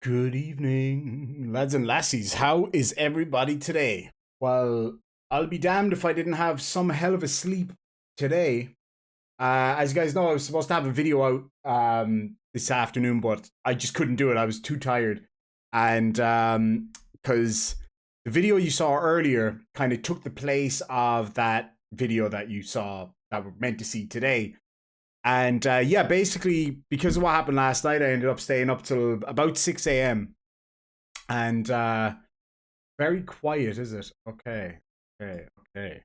Good evening, lads and lassies. How is everybody today? Well, I'll be damned if I didn't have some hell of a sleep today. As you guys know, I was supposed to have a video out this afternoon, but I just couldn't do it. I was too tired. And because the video you saw earlier kind of took the place of that video that you saw that we're meant to see today. And yeah, basically, because of what happened last night, I ended up staying up till about 6 a.m. And very quiet, is it? Okay. Let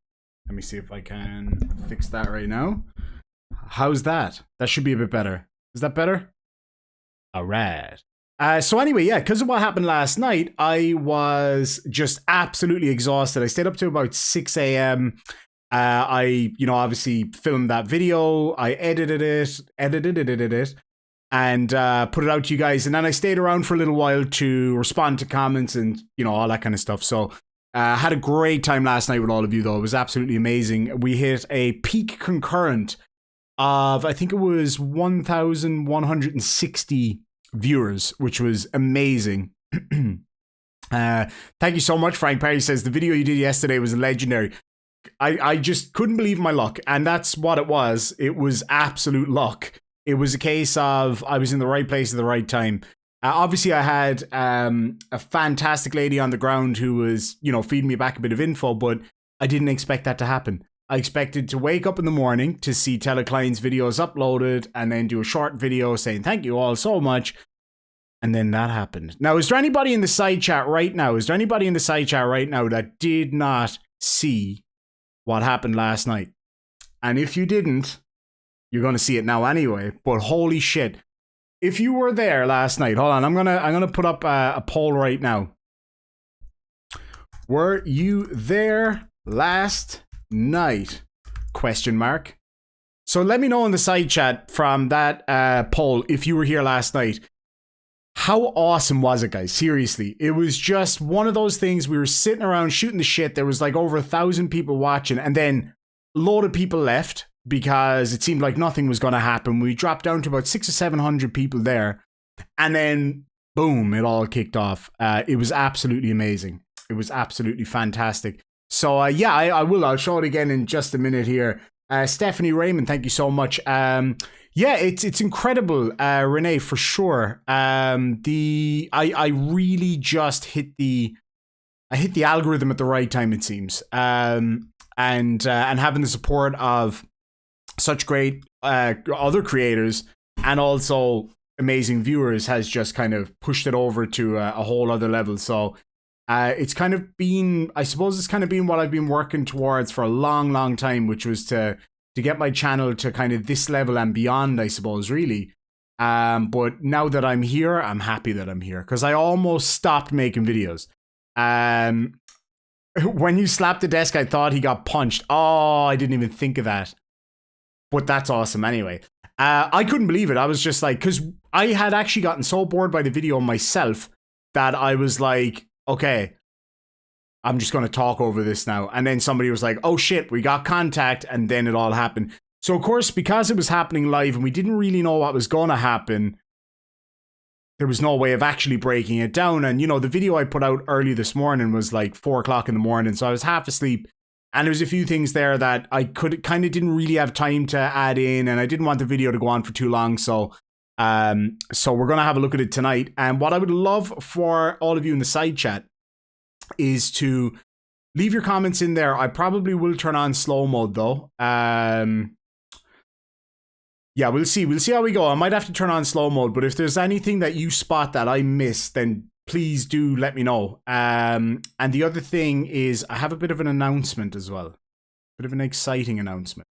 me see if I can fix that right now. How's that? That should be a bit better. Is that better? All right. So anyway, yeah, because of what happened last night, I was just absolutely exhausted. I stayed up to about 6 a.m. I, obviously filmed that video. I edited it, and put it out to you guys. And then I stayed around for a little while to respond to comments and, all that kind of stuff. So had a great time last night with all of you, though. It was absolutely amazing. We hit a peak concurrent of, I think it was 1,160 viewers, which was amazing. Thank you so much. Frank Perry says the video you did yesterday was legendary. I just couldn't believe my luck, and that's what it was. It was absolute luck. It was a case of I was in the right place at the right time. Obviously, I had a fantastic lady on the ground who was, feeding me back a bit of info, but I didn't expect that to happen. I expected to wake up in the morning to see Telecline's videos uploaded and then do a short video saying thank you all so much. And then that happened. Now, is there anybody in the side chat right now? Is there anybody in the side chat right now that did not see what happened last night? And if you didn't, you're going to see it now anyway. But holy shit. If you were there last night, hold on, I'm gonna put up a poll right now. Were you there last night? Question mark. So let me know in the side chat from that poll if you were here last night. How awesome was it, guys? Seriously, it was just one of those things. We were sitting around shooting the shit. There was like over 1,000 people watching, and then a load of people left because it seemed like nothing was going to happen. We dropped down to about 600 or 700 people there, and then boom, it all kicked off. It was absolutely amazing. It was absolutely fantastic. So yeah, I'll show it again in just a minute here. Stephanie Raymond, thank you so much. Yeah, it's incredible, Renee, for sure. I really just hit the algorithm at the right time, it seems. And having the support of such great other creators and also amazing viewers has just kind of pushed it over to a whole other level. So it's kind of been, I suppose it's kind of been what I've been working towards for a long, long time, which was to get my channel to kind of this level and beyond, I suppose, really. But now that I'm here, I'm happy that I'm here because I almost stopped making videos. When you slapped the desk, I thought he got punched. Oh, I didn't even think of that. But that's awesome anyway. I couldn't believe it. I was just like, because I had actually gotten so bored by the video myself that I was like, okay, I'm just going to talk over this now. And then somebody was like, oh shit, we got contact. And then it all happened. So of course, because it was happening live and we didn't really know what was going to happen, there was no way of actually breaking it down. And, the video I put out early this morning was like 4 o'clock in the morning. So I was half asleep. And there's a few things there that I didn't really have time to add in. And I didn't want the video to go on for too long. So we're going to have a look at it tonight. And what I would love for all of you in the side chat is to leave your comments in there. I probably will turn on slow mode though. Yeah, we'll see how we go. I might have to turn on slow mode, but if there's anything that you spot that I missed, then please do let me know. And the other thing is I have a bit of an announcement as well. A bit of an exciting announcement.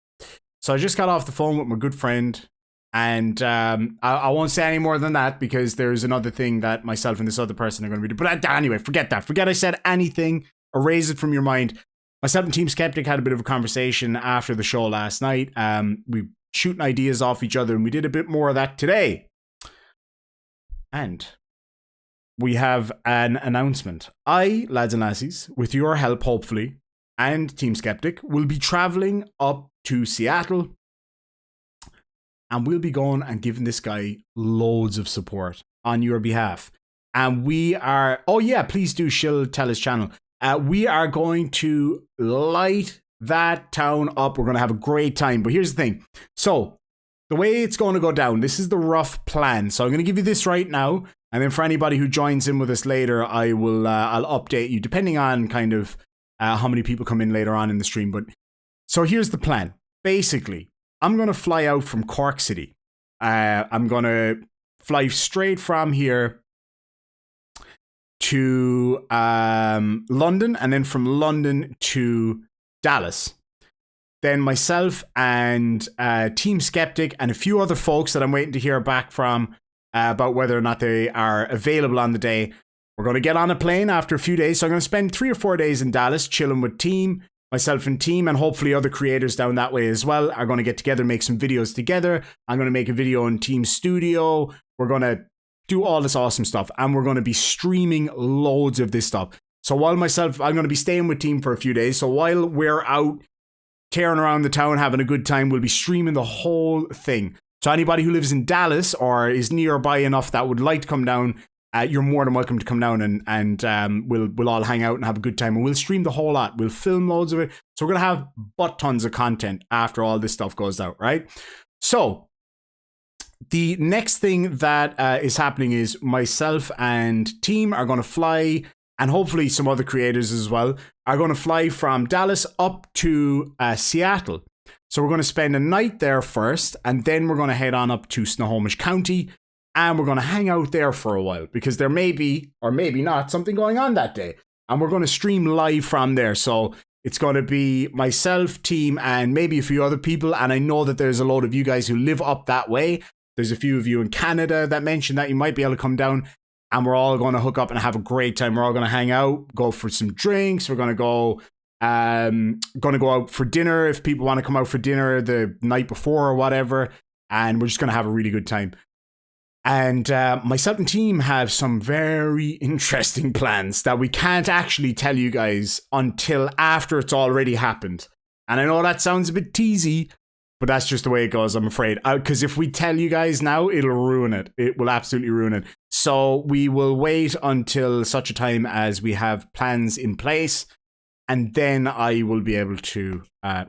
So I just got off the phone with my good friend, and I won't say any more than that because there's another thing that myself and this other person are going to be doing. But anyway, forget that. Forget I said anything. Erase it from your mind. Myself and Team Skeptic had a bit of a conversation after the show last night. We shooting ideas off each other, and we did a bit more of that today. And we have an announcement. I, lads and lassies, with your help, hopefully, and Team Skeptic, will be traveling up to Seattle. And we'll be going and giving this guy loads of support on your behalf. And we are, oh yeah, please do shill tell his channel. We are going to light that town up. We're going to have a great time. But here's the thing. So the way it's going to go down, this is the rough plan. So I'm going to give you this right now. And then for anybody who joins in with us later, I will, I'll update you depending on kind of how many people come in later on in the stream. But so here's the plan. Basically, I'm going to fly out from Cork City. I'm going to fly straight from here to London, and then from London to Dallas. Then myself and Team Skeptic and a few other folks that I'm waiting to hear back from about whether or not they are available on the day. We're going to get on a plane after a few days. So I'm going to spend 3 or 4 days in Dallas chilling with Team, myself and Team, and hopefully other creators down that way as well are going to get together, make some videos together. I'm going to make a video in Team Studio. We're going to do all this awesome stuff, and we're going to be streaming loads of this stuff. So while I'm going to be staying with Team for a few days. So while we're out tearing around the town, having a good time, we'll be streaming the whole thing. So anybody who lives in Dallas or is nearby enough that would like to come down, you're more than welcome to come down, and we'll all hang out and have a good time, and we'll stream the whole lot. We'll film loads of it. So we're going to have butt tons of content after all this stuff goes out, right? So the next thing that is happening is myself and Team are going to fly, and hopefully some other creators as well, are going to fly from Dallas up to Seattle. So we're going to spend a night there first, and then we're going to head on up to Snohomish County, and we're going to hang out there for a while, because there may be, or maybe not, something going on that day. And we're going to stream live from there. So it's going to be myself, Team, and maybe a few other people. And I know that there's a load of you guys who live up that way. There's a few of you in Canada that mentioned that you might be able to come down, and we're all going to hook up and have a great time. We're all going to hang out, go for some drinks. We're going to go out for dinner if people want to come out for dinner the night before or whatever. And we're just going to have a really good time. And myself and Team have some very interesting plans that we can't actually tell you guys until after it's already happened. And I know that sounds a bit teasy, but that's just the way it goes, I'm afraid. Because if we tell you guys now, it'll ruin it. It will absolutely ruin it. So we will wait until such a time as we have plans in place. And then I will be able to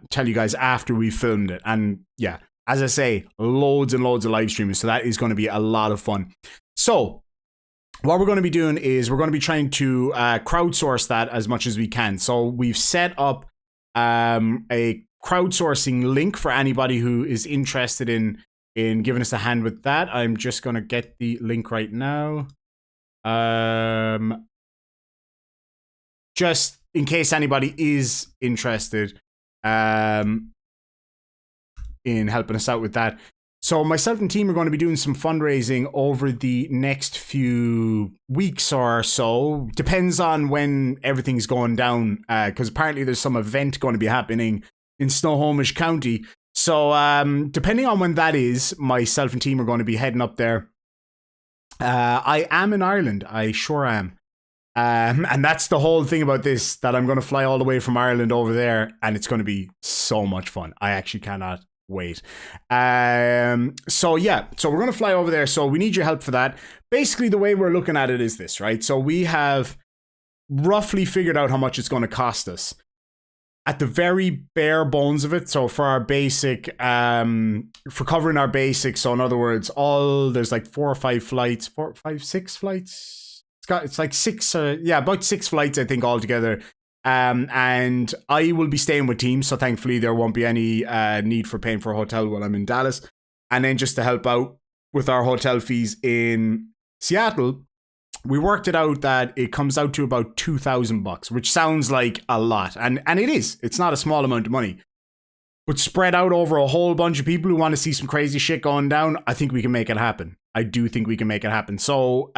tell you guys after we filmed it. And yeah, as I say, loads and loads of live streaming. So that is going to be a lot of fun. So what we're going to be doing is we're going to be trying to crowdsource that as much as we can. So we've set up a crowdsourcing link for anybody who is interested in giving us a hand with that. I'm just going to get the link right now. Just in case anybody is interested in helping us out with that. So myself and Team are going to be doing some fundraising over the next few weeks or so. Depends on when everything's going down, because apparently there's some event going to be happening in Snohomish County. So depending on when that is, myself and Team are going to be heading up there. I am in Ireland. I sure am. And that's the whole thing about this, that I'm going to fly all the way from Ireland over there, and it's going to be so much fun. I actually cannot wait. So yeah, so we're going to fly over there. So we need your help for that. Basically, the way we're looking at it is this, right? So we have roughly figured out how much it's going to cost us at the very bare bones of it. So for our basic, for covering our basics. So in other words, there's like 4 or 5 flights, 4, 5, 6 flights. It's like 6, about 6 flights, I think, altogether. And I will be staying with Team, so thankfully there won't be any need for paying for a hotel while I'm in Dallas. And then just to help out with our hotel fees in Seattle, we worked it out that it comes out to about $2,000, which sounds like a lot, and it is. It's not a small amount of money, but spread out over a whole bunch of people who want to see some crazy shit going down, I think we can make it happen. I do think we can make it happen. So,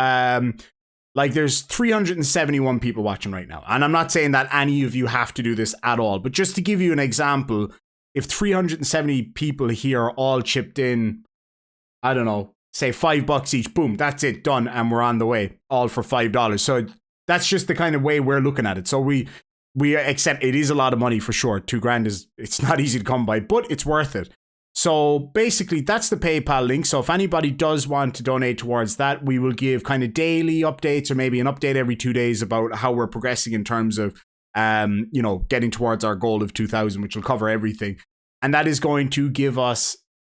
like, there's 371 people watching right now. And I'm not saying that any of you have to do this at all. But just to give you an example, if 370 people here all chipped in, I don't know, say $5 each, boom, that's it, done. And we're on the way, all for $5. So that's just the kind of way we're looking at it. So we accept it is a lot of money for sure. $2,000 it's not easy to come by, but it's worth it. So basically, that's the PayPal link. So if anybody does want to donate towards that, we will give kind of daily updates or maybe an update every 2 days about how we're progressing in terms of, getting towards our goal of 2,000, which will cover everything. And that is going to give us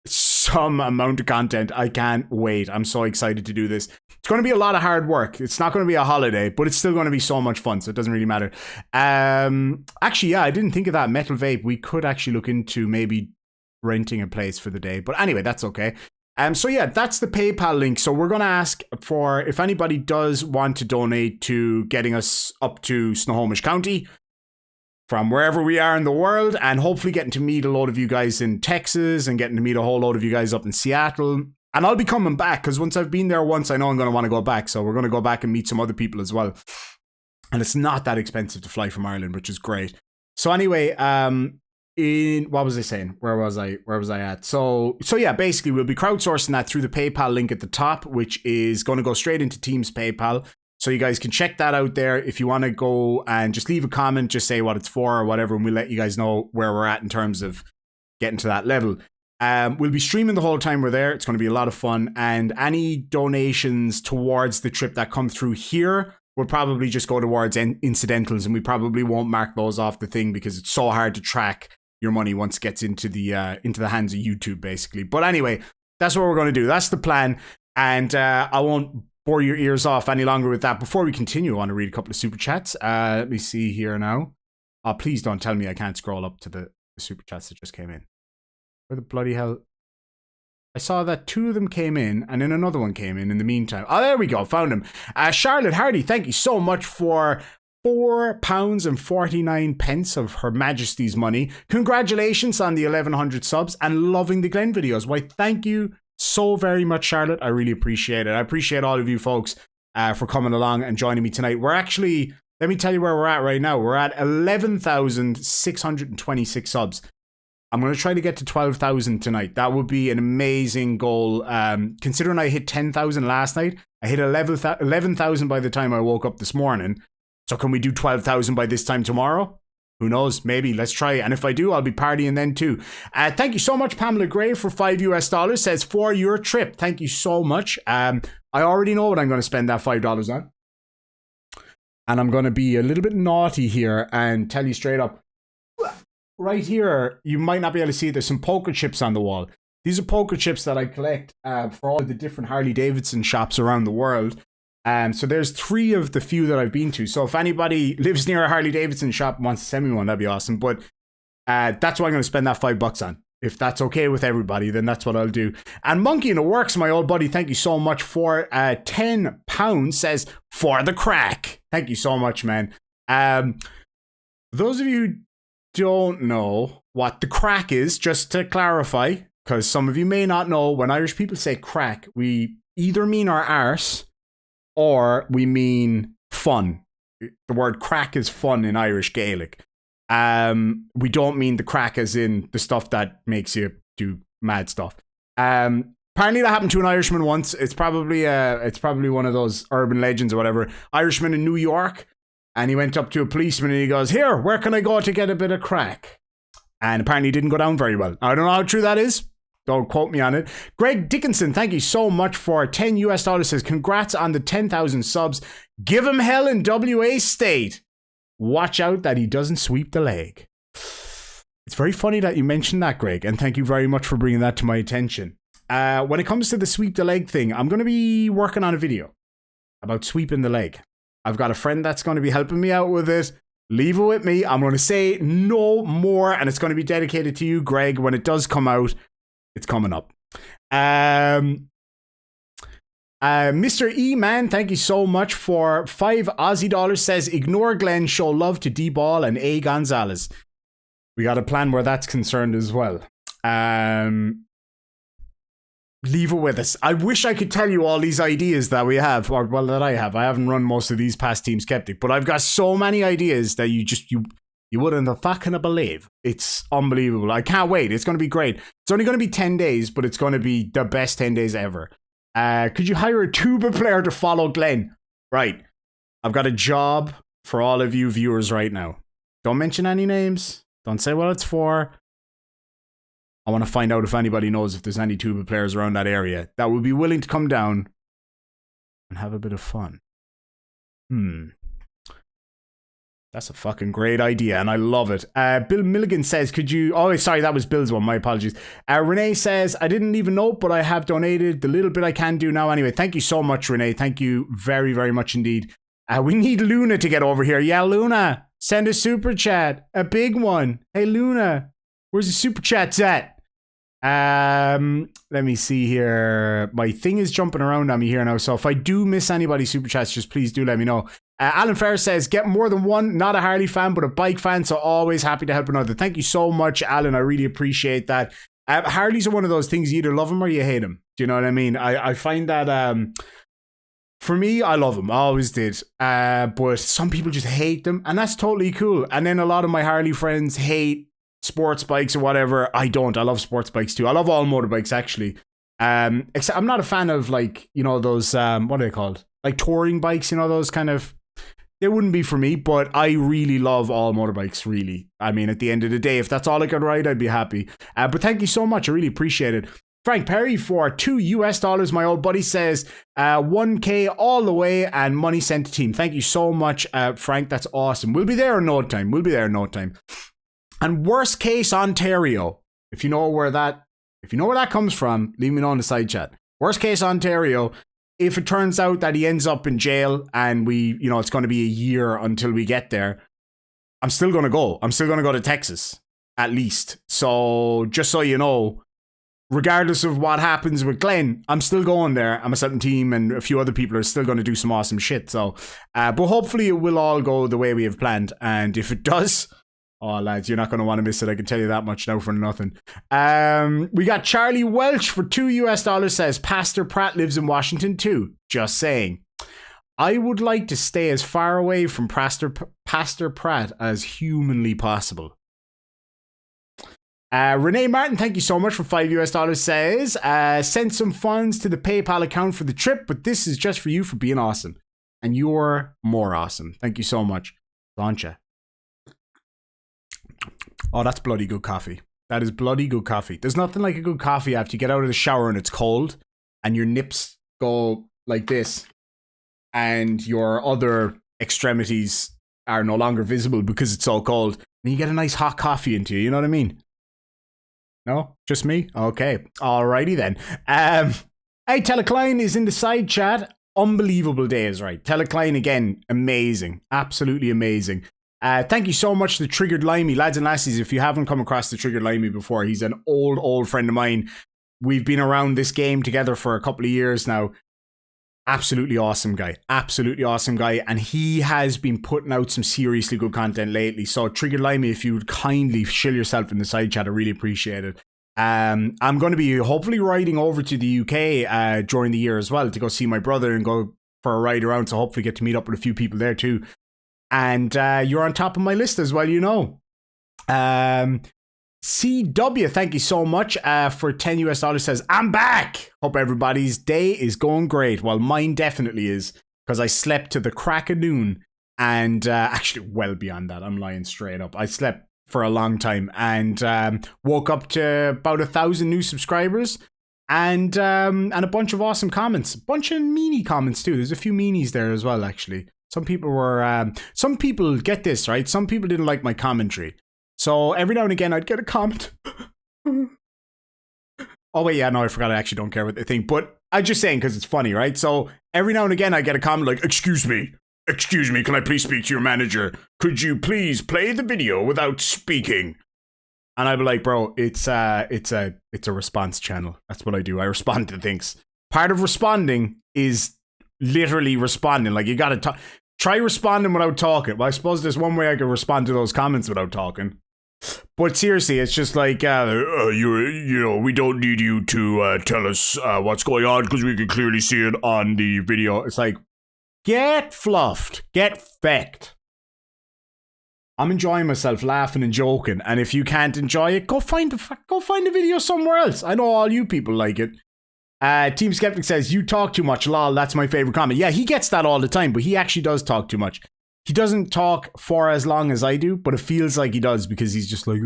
some amount of content. I can't wait. I'm so excited to do this. It's going to be a lot of hard work. It's not going to be a holiday, but it's still going to be so much fun. So it doesn't really matter. Actually, yeah, I didn't think of that. Metal Vape. We could actually look into maybe renting a place for the day, but anyway, that's okay. So yeah, that's the PayPal link. So we're going to ask for if anybody does want to donate to getting us up to Snohomish County from wherever we are in the world, and hopefully getting to meet a load of you guys in Texas and getting to meet a whole load of you guys up in Seattle. And I'll be coming back because once I've been there once, I know I'm going to want to go back. So we're going to go back and meet some other people as well. And it's not that expensive to fly from Ireland, which is great. So anyway, what was I saying? Where was I at? So yeah, basically we'll be crowdsourcing that through the PayPal link at the top, which is going to go straight into Team's PayPal. So you guys can check that out there. If you want to go and just leave a comment, just say what it's for or whatever, and we'll let you guys know where we're at in terms of getting to that level. We'll be streaming the whole time we're there. It's going to be a lot of fun. And any donations towards the trip that come through here will probably just go towards incidentals, and we probably won't mark those off the thing because it's so hard to track your money once it gets into the hands of YouTube, basically. But anyway, that's what we're going to do. That's the plan. And I won't bore your ears off any longer with that. Before we continue, I want to read a couple of super chats. Let me see here now. Please don't tell me I can't scroll up to the super chats that just came in. Where the bloody hell? I saw that 2 of them came in and then another one came in the meantime. Oh, there we go. Found him. Charlotte Hardy, thank you so much for £4.49 of Her Majesty's money. Congratulations on the 1,100 subs and loving the Glenn videos. Why, thank you so very much, Charlotte. I really appreciate it. I appreciate all of you folks for coming along and joining me tonight. We're actually, let me tell you where we're at right now. We're at 11,626 subs. I'm going to try to get to 12,000 tonight. That would be an amazing goal. Considering I hit 10,000 last night, I hit 11,000 by the time I woke up this morning. So can we do 12,000 by this time tomorrow? Who knows? Maybe. Let's try. And if I do, I'll be partying then too. Thank you so much, Pamela Gray, for $5 says for your trip. Thank you so much. I already know what I'm going to spend that $5 on. And I'm going to be a little bit naughty here and tell you straight up. Right here, you might not be able to see, there's some poker chips on the wall. These are poker chips that I collect for all the different Harley Davidson shops around the world. So there's 3 of the few that I've been to. So if anybody lives near a Harley Davidson shop and wants to send me one, that'd be awesome. But that's what I'm going to spend that $5 on. If that's okay with everybody, then that's what I'll do. And Monkey in the Works, my old buddy, thank you so much for £10, says for the crack. Thank you so much, man. Those of you who don't know what the crack is, just to clarify, because some of you may not know, when Irish people say crack, we either mean our arse or we mean fun. The word crack is fun in Irish Gaelic. We don't mean the crack as in the stuff that makes you do mad stuff. Apparently that happened to an Irishman once. It's probably one of those urban legends or whatever. Irishman in New York, and he went up to a policeman and he goes, "Here, where can I go to get a bit of crack?" And apparently it didn't go down very well. I don't know how true that is. Don't quote me on it. Greg Dickinson, thank you so much for $10 says, congrats on the 10,000 subs. Give him hell in WA State. Watch out that he doesn't sweep the leg. It's very funny that you mentioned that, Greg, and thank you very much for bringing that to my attention. When it comes to the sweep the leg thing, I'm going to be working on a video about sweeping the leg. I've got a friend that's going to be helping me out with it. Leave it with me. I'm going to say no more, and it's going to be dedicated to you, Greg. When it does come out, it's coming up. Mr. E-Man, thank you so much for $5 Aussie, says, ignore Glenn, show love to D-Ball and A. Gonzalez. We got a plan where that's concerned as well. Leave it with us. I wish I could tell you all these ideas that we have, or well, that I have. I haven't run most of these past Team Skeptic, but I've got so many ideas that you wouldn't fucking believe. It's unbelievable. I can't wait. It's going to be great. It's only going to be 10 days, but it's going to be the best 10 days ever. Could you hire a tuba player to follow Glenn? Right. I've got a job for all of you viewers right now. Don't mention any names. Don't say what it's for. I want to find out if anybody knows if there's any tuba players around that area that would be willing to come down and have a bit of fun. That's a fucking great idea, and I love it. Bill Milligan says, could you... Oh, sorry, that was Bill's one. My apologies. Renee says, I didn't even know, but I have donated the little bit I can do now anyway. Thank you so much, Renee. Thank you very, very much indeed. We need Luna to get over here. Yeah, Luna, send a super chat. A big one. Hey, Luna, where's the super chats at? Let me see here. My thing is jumping around on me here now, so if I do miss anybody's super chats, just please do let me know. Alan Ferris says, get more than one, not a Harley fan, but a bike fan, so always happy to help another. Thank you so much, Alan. I really appreciate that. Harleys are one of those things, you either love them or you hate them. Do you know what I mean? I find that, for me, I love them. I always did. But some people just hate them, and that's totally cool. And then a lot of my Harley friends hate sports bikes or whatever. I don't. I love sports bikes too. I love all motorbikes, actually. Except I'm not a fan of, like, you know, those, what are they called? Like touring bikes, you know, those kind of... They wouldn't be for me, but I really love all motorbikes, really. I mean, at the end of the day, if that's all I could ride, I'd be happy. But thank you so much. I really appreciate it. Frank Perry for $2, my old buddy, says 1K all the way and money sent to team. Thank you so much, Frank. That's awesome. We'll be there in no time. We'll be there in no time. And worst case, Ontario. If you know where that comes from, leave me know in the side chat. Worst case, Ontario. If it turns out that he ends up in jail and it's going to be a year until we get there, I'm still going to go. I'm still going to go to Texas, at least. So just so you know, regardless of what happens with Glenn, I'm still going there. I'm a certain team and a few other people are still going to do some awesome shit. So, but hopefully it will all go the way we have planned. And if it does... Oh, lads, you're not going to want to miss it. I can tell you that much now for nothing. We got Charlie Welch for $2 says, Pastor Pratt lives in Washington too. Just saying. I would like to stay as far away from Pastor Pratt as humanly possible. Renee Martin, thank you so much for $5 says, send some funds to the PayPal account for the trip, but this is just for you for being awesome. And you're more awesome. Thank you so much. Launcha. Oh, that's bloody good coffee. That is bloody good coffee. There's nothing like a good coffee after you get out of the shower and it's cold and your nips go like this and your other extremities are no longer visible because it's so cold. And you get a nice hot coffee into you. You know what I mean? No? Just me? Okay. Alrighty then. Hey, Teleklein is in the side chat. Unbelievable days, right? Teleklein again. Amazing. Absolutely amazing. Thank you so much to Triggered Limey. Lads and lassies, if you haven't come across the Triggered Limey before, he's an old friend of mine. We've been around this game together for a couple of years now. Absolutely awesome guy. Absolutely awesome guy. And he has been putting out some seriously good content lately. So Triggered Limey, if you would kindly shill yourself in the side chat, I really appreciate it. I'm going to be hopefully riding over to the UK during the year as well to go see my brother and go for a ride around. So hopefully get to meet up with a few people there too. And you're on top of my list as well, you know. CW, thank you so much for $10 says, I'm back. Hope everybody's day is going great. Well, mine definitely is, because I slept to the crack of noon. And actually, well beyond that, I'm lying straight up. I slept for a long time and woke up to about 1,000 new subscribers and a bunch of awesome comments. A bunch of meanie comments too. There's a few meanies there as well, actually. Some people get this, right? Some people didn't like my commentary. So every now and again, I'd get a comment. Oh, wait, yeah, no, I forgot. I actually don't care what they think. But I'm just saying because it's funny, right? So every now and again, I get a comment like, excuse me, can I please speak to your manager? Could you please play the video without speaking? And I'd be like, bro, it's a response channel. That's what I do. I respond to things. Part of responding is literally responding. Like, you gotta try responding without talking. Well, I suppose there's one way I can respond to those comments without talking. But seriously, it's just like, we don't need you to tell us what's going on because we can clearly see it on the video. It's like, get fluffed, get fecked. I'm enjoying myself, laughing and joking, and if you can't enjoy it, go find the video somewhere else. I know all you people like it. Team Skeptic says, you talk too much, lol, that's my favorite comment. Yeah, he gets that all the time, but he actually does talk too much. He doesn't talk for as long as I do, but it feels like he does because he's just like,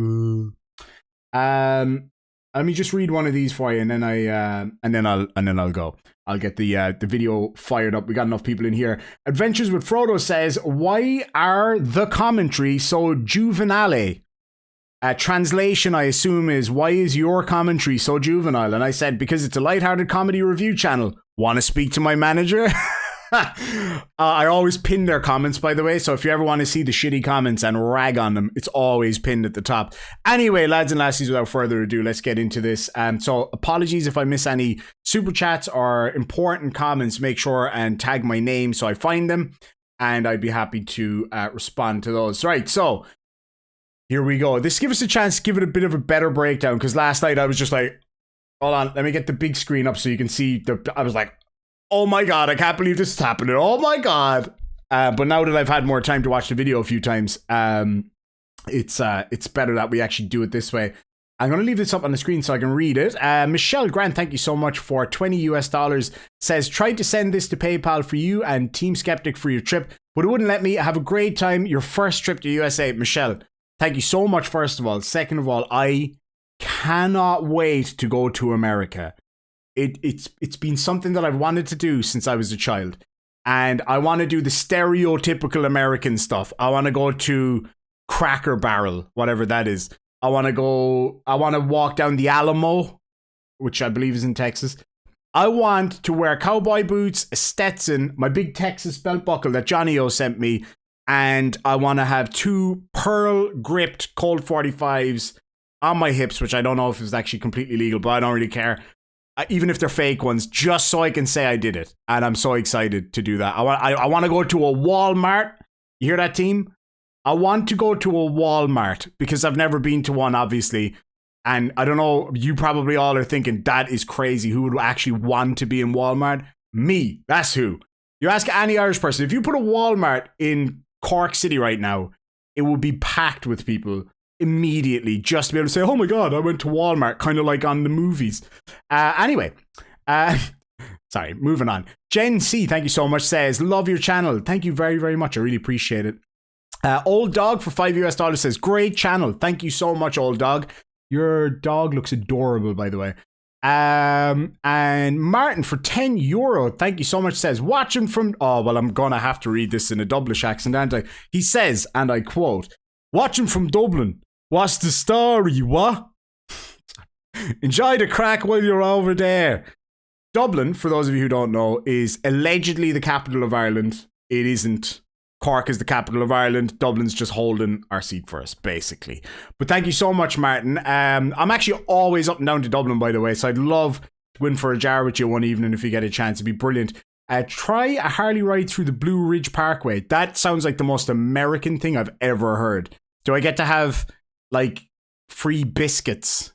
Let me just read one of these for you, and then I'll go. I'll get the video fired up. We got enough people in here. Adventures with Frodo says, "Why are the commentary so juvenile?" Translation, I assume, is, "Why is your commentary so juvenile?" And I said, "Because it's a lighthearted comedy review channel." Want to speak to my manager? I always pin their comments, by the way, so if you ever want to see the shitty comments and rag on them, it's always pinned at the top. Anyway, lads and lassies, without further ado, let's get into this. So apologies if I miss any super chats or important comments. Make sure and tag my name so I find them, and I'd be happy to respond to those. Right, so here we go. This gives us a chance to give it a bit of a better breakdown, because last night I was just like, hold on, let me get the big screen up so you can see. I was like, oh my god, I can't believe this is happening. Oh my god. But now that I've had more time to watch the video a few times, it's better that we actually do it this way. I'm going to leave this up on the screen so I can read it. Michelle Grant, thank you so much for $20 US. Says, tried to send this to PayPal for you and Team Skeptic for your trip, but it wouldn't let me. Have a great time. Your first trip to USA. Michelle, thank you so much, first of all. Second of all, I cannot wait to go to America. It's been something that I've wanted to do since I was a child. And I want to do the stereotypical American stuff. I want to go to Cracker Barrel, whatever that is. I want to walk down the Alamo, which I believe is in Texas. I want to wear cowboy boots, a Stetson, my big Texas belt buckle that Johnny O sent me, and I want to have 2 pearl-gripped Colt 45s on my hips, which I don't know if it's actually completely legal, but I don't really care. Even if they're fake ones, just so I can say I did it. And I'm so excited to do that. I want to go to a Walmart. You hear that, team? I want to go to a Walmart because I've never been to one, obviously. And I don't know, you probably all are thinking, that is crazy. Who would actually want to be in Walmart? Me. That's who. You ask any Irish person, if you put a Walmart in Cork City right now, it will be packed with people immediately, just to be able to say, oh my god, I went to Walmart, kind of like on the movies. Anyway, sorry, moving on. Jen C, thank you so much, says, love your channel. Thank you very, very much. I really appreciate it. Old Dog for $5 US says, great channel. Thank you so much, Old Dog. Your dog looks adorable, by the way. And Martin for €10, thank you so much, says, watching from, oh, well, I'm gonna have to read this in a Dublish accent, aren't I? He says, and I quote, watching from Dublin. What's the story, what? Enjoy the crack while you're over there. Dublin, for those of you who don't know, is allegedly the capital of Ireland. It isn't. Cork is the capital of Ireland. Dublin's just holding our seat for us, basically. But thank you so much, Martin. I'm actually always up and down to Dublin, by the way, so I'd love to go in for a jar with you one evening if you get a chance. It'd be brilliant. Try a Harley ride through the Blue Ridge Parkway. That sounds like the most American thing I've ever heard. Do I get to have, like, free biscuits?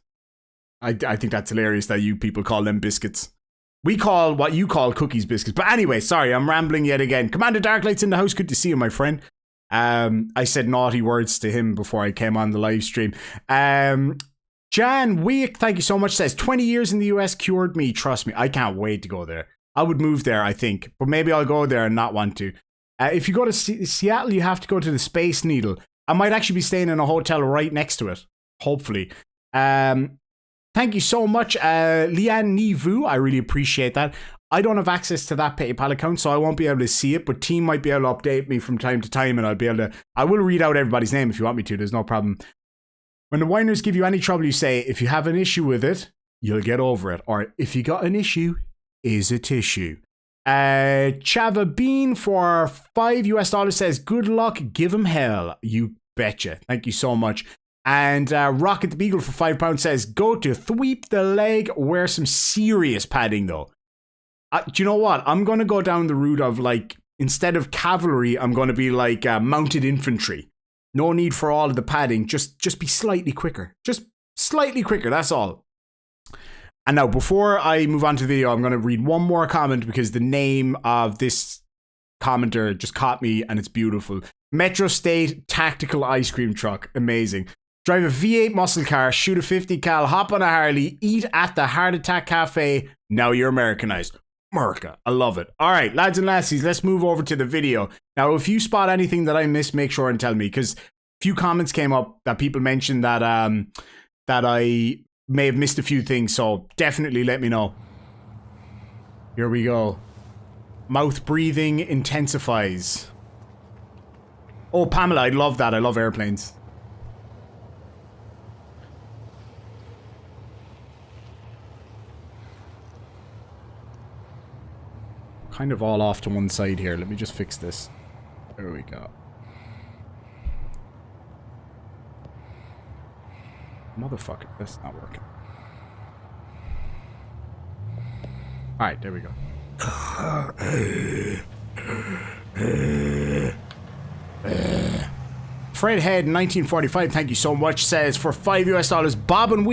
I think that's hilarious that you people call them biscuits. We call what you call cookies biscuits. But anyway, sorry, I'm rambling yet again. Commander Darklight's in the house. Good to see you, my friend. I said naughty words to him before I came on the live stream. Jan Week, thank you so much, says, 20 years in the US cured me. Trust me, I can't wait to go there. I would move there, I think. But maybe I'll go there and not want to. If you go to Seattle, you have to go to the Space Needle. I might actually be staying in a hotel right next to it. Hopefully. Thank you so much, Lian Nivu. I really appreciate that. I don't have access to that PayPal account, so I won't be able to see it, but Team might be able to update me from time to time, and I'll be able to... I will read out everybody's name if you want me to. There's no problem. When the whiners give you any trouble, you say, if you have an issue with it, you'll get over it. Or, if you got an issue, is a tissue. Chava Bean for $5 US says, good luck, give him hell. You betcha. Thank you so much. And Rocket the Beagle for £5 says, go to thweep the leg, wear some serious padding though. Do you know what? I'm going to go down the route of, like, instead of cavalry, I'm going to be like mounted infantry. No need for all of the padding. Just be slightly quicker. Just slightly quicker, that's all. And now, before I move on to the video, I'm going to read one more comment because the name of this commenter just caught me and it's beautiful. Metro State Tactical Ice Cream Truck. Amazing. Drive a V8 muscle car, shoot a 50 cal, hop on a Harley, eat at the Heart Attack Cafe. Now you're Americanized. America. I love it. All right, lads and lassies, let's move over to the video. Now, if you spot anything that I missed, make sure and tell me, because a few comments came up that people mentioned that that I may have missed a few things, so definitely let me know. Here we go. Mouth breathing intensifies. Oh, Pamela, I love that. I love airplanes. Kind of all off to one side here. Let me just fix this. There we go. Motherfucker, that's not working. Alright, there we go. Fredhead 1945, thank you so much, says for $5 bob and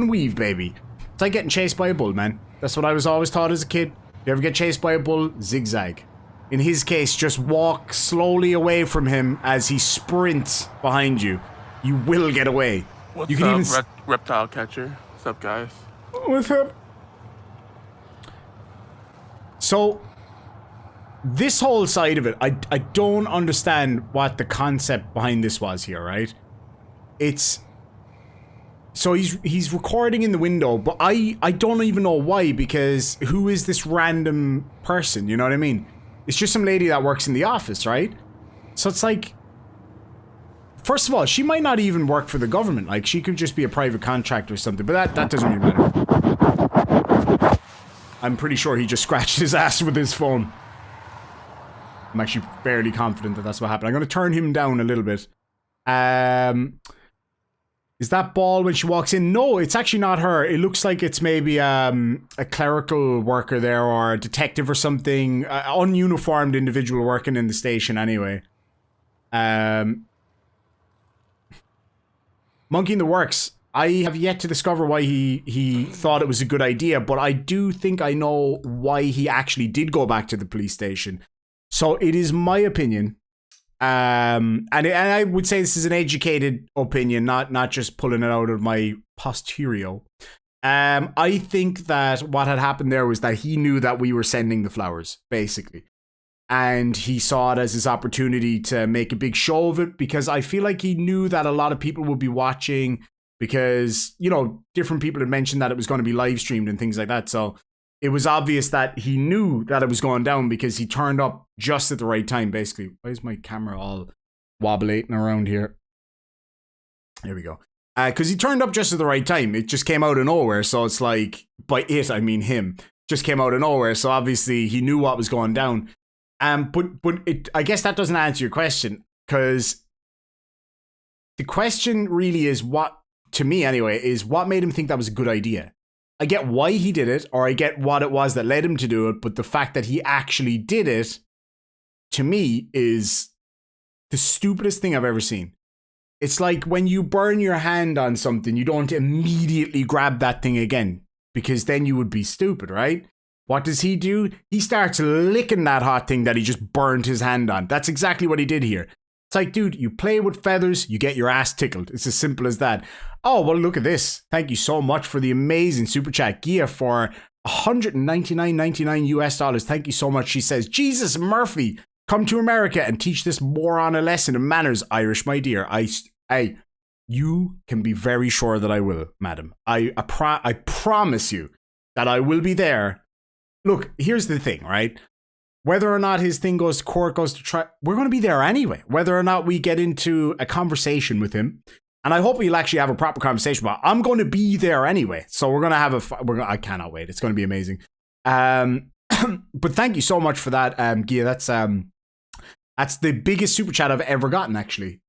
weave, baby. It's like getting chased by a bull, man. That's what I was always taught as a kid. You ever get chased by a bull? Zigzag. In his case, just walk slowly away from him as he sprints behind you. You will get away. What's you can up, even reptile catcher? What's up, guys? What's up? So, this whole side of it, I don't understand what the concept behind this was here, right? It's... So he's recording in the window, but I don't even know why, because who is this random person, you know what I mean? It's just some lady that works in the office, right? So it's like... First of all, she might not even work for the government, like she could just be a private contractor or something, but that doesn't really matter. I'm pretty sure he just scratched his ass with his phone. I'm actually fairly confident that that's what happened. I'm going to turn him down a little bit. Is that Ball when she walks in? No, it's actually not her. It looks like it's maybe a clerical worker there or a detective or something. Ununiformed individual working in the station anyway. Monkey in the Works. I have yet to discover why he thought it was a good idea, but I do think I know why he actually did go back to the police station. So it is my opinion. And I would say this is an educated opinion, not just pulling it out of my posterior. I think that what had happened there was that he knew that we were sending the flowers, basically. And he saw it as his opportunity to make a big show of it, because I feel like he knew that a lot of people would be watching, because, you know, different people had mentioned that it was going to be live streamed and things like that. So it was obvious that he knew that it was going down, because he turned up just at the right time, basically. Why is my camera all wobbling around here? There we go. Because he turned up just at the right time. It just came out of nowhere. So it's like, by it, I mean him. Just came out of nowhere. So obviously he knew what was going down. But I guess that doesn't answer your question, because the question really is what, to me anyway, is what made him think that was a good idea. I get why he did it, or I get what it was that led him to do it, but the fact that he actually did it, to me, is the stupidest thing I've ever seen. It's like when you burn your hand on something, you don't immediately grab that thing again, because then you would be stupid, right? What does he do? He starts licking that hot thing that he just burned his hand on. That's exactly what he did here. It's like, dude, you play with feathers, you get your ass tickled. It's as simple as that. Oh, well, look at this. Thank you so much for the amazing super chat. Gia for $199.99 US. Thank you so much. She says, Jesus Murphy, come to America and teach this moron a lesson in manners, Irish, my dear. You can be very sure that I will, madam. I promise you that I will be there. Look, here's the thing, right? Whether or not his thing goes to court, goes to trial, we're going to be there anyway. Whether or not we get into a conversation with him, and I hope we'll actually have a proper conversation about it. I'm going to be there anyway. So we're going to have I cannot wait. It's going to be amazing. But thank you so much for that, Gia. That's the biggest super chat I've ever gotten, actually,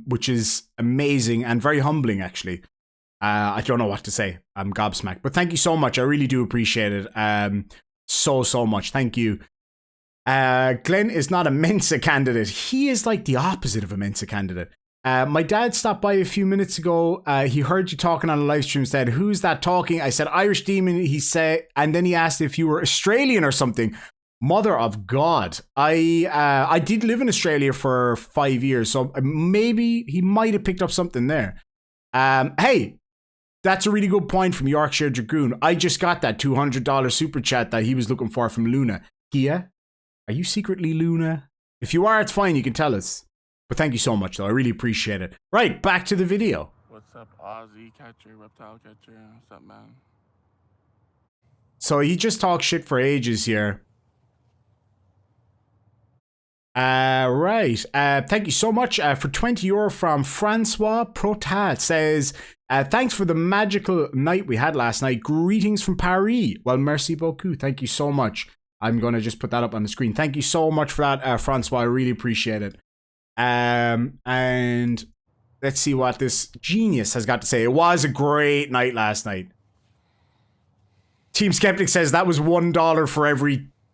which is amazing and very humbling, actually. I don't know what to say. I'm gobsmacked. But thank you so much. I really do appreciate it. So much. Thank you. Glenn is not a Mensa candidate. He is like the opposite of a Mensa candidate. My dad stopped by a few minutes ago. He heard you talking on a live stream, said, who's that talking? I said, Irish Demon. He said, and then he asked if you were Australian or something. Mother of God. I did live in Australia for 5 years, so maybe he might have picked up something there. Hey, that's a really good point from Yorkshire Dragoon. I just got that $200 super chat that he was looking for from Luna. Kia, are you secretly Luna? If you are, it's fine. You can tell us. But thank you so much, though. I really appreciate it. Right, back to the video. What's Sup, Aussie catcher, reptile catcher. What's up, man? So he just talks shit for ages here. Right. Thank you so much for 20 euro from Francois Protat. Says, thanks for the magical night we had last night. Greetings from Paris. Well, merci beaucoup. Thank you so much. I'm going to just put that up on the screen. Thank you so much for that, Francois. I really appreciate it. And let's see what this genius has got to say. It was a great night last night. Team Skeptic says that was $1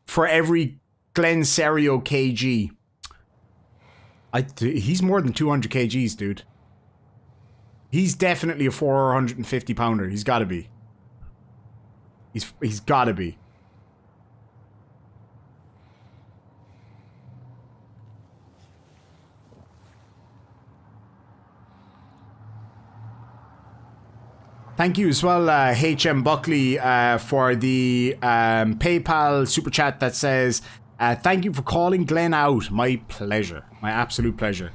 for every Glenn Cerio kg. He's more than 200 kgs, dude. He's definitely a 450 pounder. He's got to be. He's got to be. Thank you as well, HM Buckley, for the PayPal super chat that says, thank you for calling Glenn out. My pleasure. My absolute pleasure.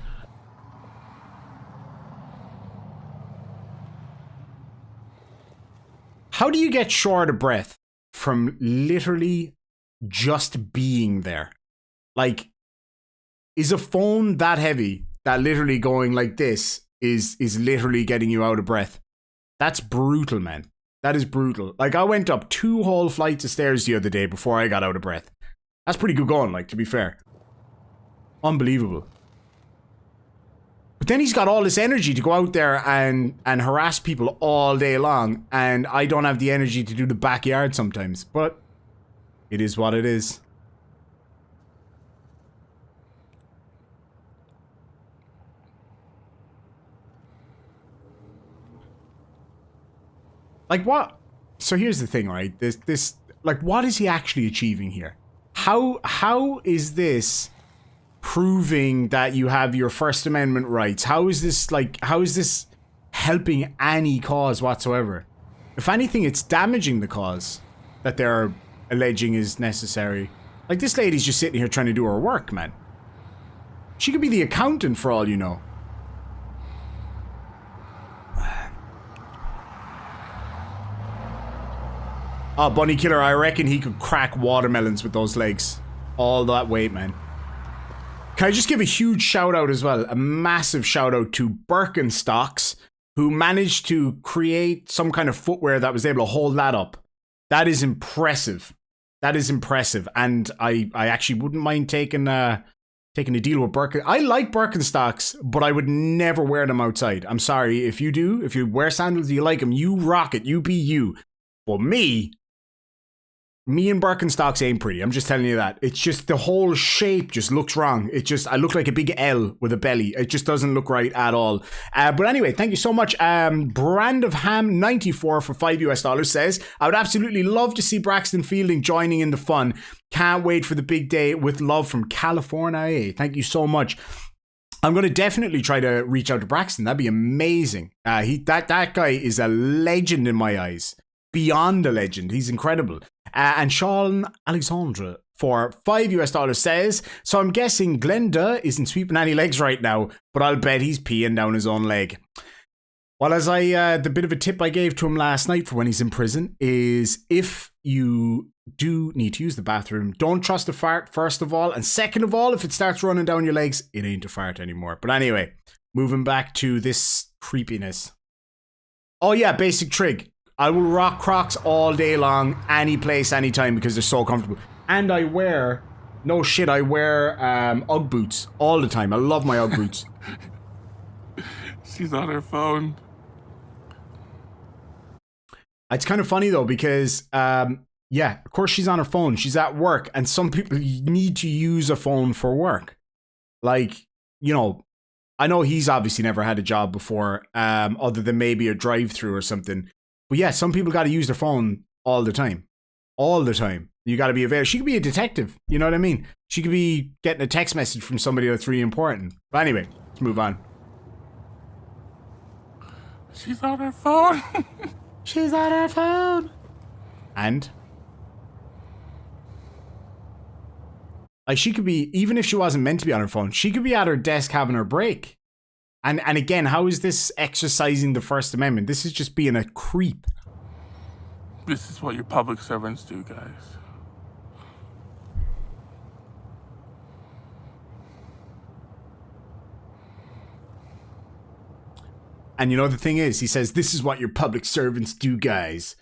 How do you get short of breath from literally just being there? Like, is a phone that heavy that literally going like this is literally getting you out of breath? That's brutal, man. That is brutal. Like, I went up 2 whole flights of stairs the other day before I got out of breath. That's pretty good going, like, to be fair. Unbelievable. But then he's got all this energy to go out there and harass people all day long, and I don't have the energy to do the backyard sometimes. But it is what it is. Like, what? So here's the thing, right? This like, what is he actually achieving here? How is this proving that you have your First Amendment rights? How is this helping any cause whatsoever? If anything, it's damaging the cause that they're alleging is necessary. Like, this lady's just sitting here trying to do her work, man. She could be the accountant for all you know. Oh, Bunny Killer, I reckon he could crack watermelons with those legs. All that weight, man. Can I just give a huge shout out as well? A massive shout out to Birkenstocks, who managed to create some kind of footwear that was able to hold that up. That is impressive. That is impressive. And I actually wouldn't mind taking a deal with Birken. I like Birkenstocks, but I would never wear them outside. I'm sorry. If you do, if you wear sandals, you like them, you rock it. You be you. But me and Birkenstocks ain't pretty. I'm just telling you that. It's just the whole shape just looks wrong. I look like a big L with a belly. It just doesn't look right at all. But anyway, thank you so much. Brand of Ham 94 for $5 says, I would absolutely love to see Braxton Fielding joining in the fun. Can't wait for the big day. With love from California. Thank you so much. I'm going to definitely try to reach out to Braxton. That'd be amazing. That guy is a legend in my eyes. Beyond a legend. He's incredible. And Sean Alexandre for $5 says, so I'm guessing Glenda isn't sweeping any legs right now, but I'll bet he's peeing down his own leg. Well, as the bit of a tip I gave to him last night for when he's in prison is, if you do need to use the bathroom, don't trust a fart, first of all, and second of all, if it starts running down your legs, it ain't a fart anymore. But anyway, moving back to this creepiness. Oh yeah, basic trig. I will rock Crocs all day long, any place, anytime, because they're so comfortable. And I wear, no shit, I wear Ugg boots all the time. I love my Ugg boots. She's on her phone. It's kind of funny though, because yeah, of course she's on her phone. She's at work, and some people need to use a phone for work. Like, you know, I know he's obviously never had a job before, other than maybe a drive-through or something. But yeah, some people got to use their phone all the time. All the time. You got to be available. She could be a detective. You know what I mean? She could be getting a text message from somebody that's really important. But anyway, let's move on. She's on her phone. She's on her phone. And? Like, she could be, even if she wasn't meant to be on her phone, she could be at her desk having her break. And again, how is this exercising the First Amendment? This is just being a creep. This is what your public servants do, guys. And you know, the thing is, he says, this is what your public servants do, guys.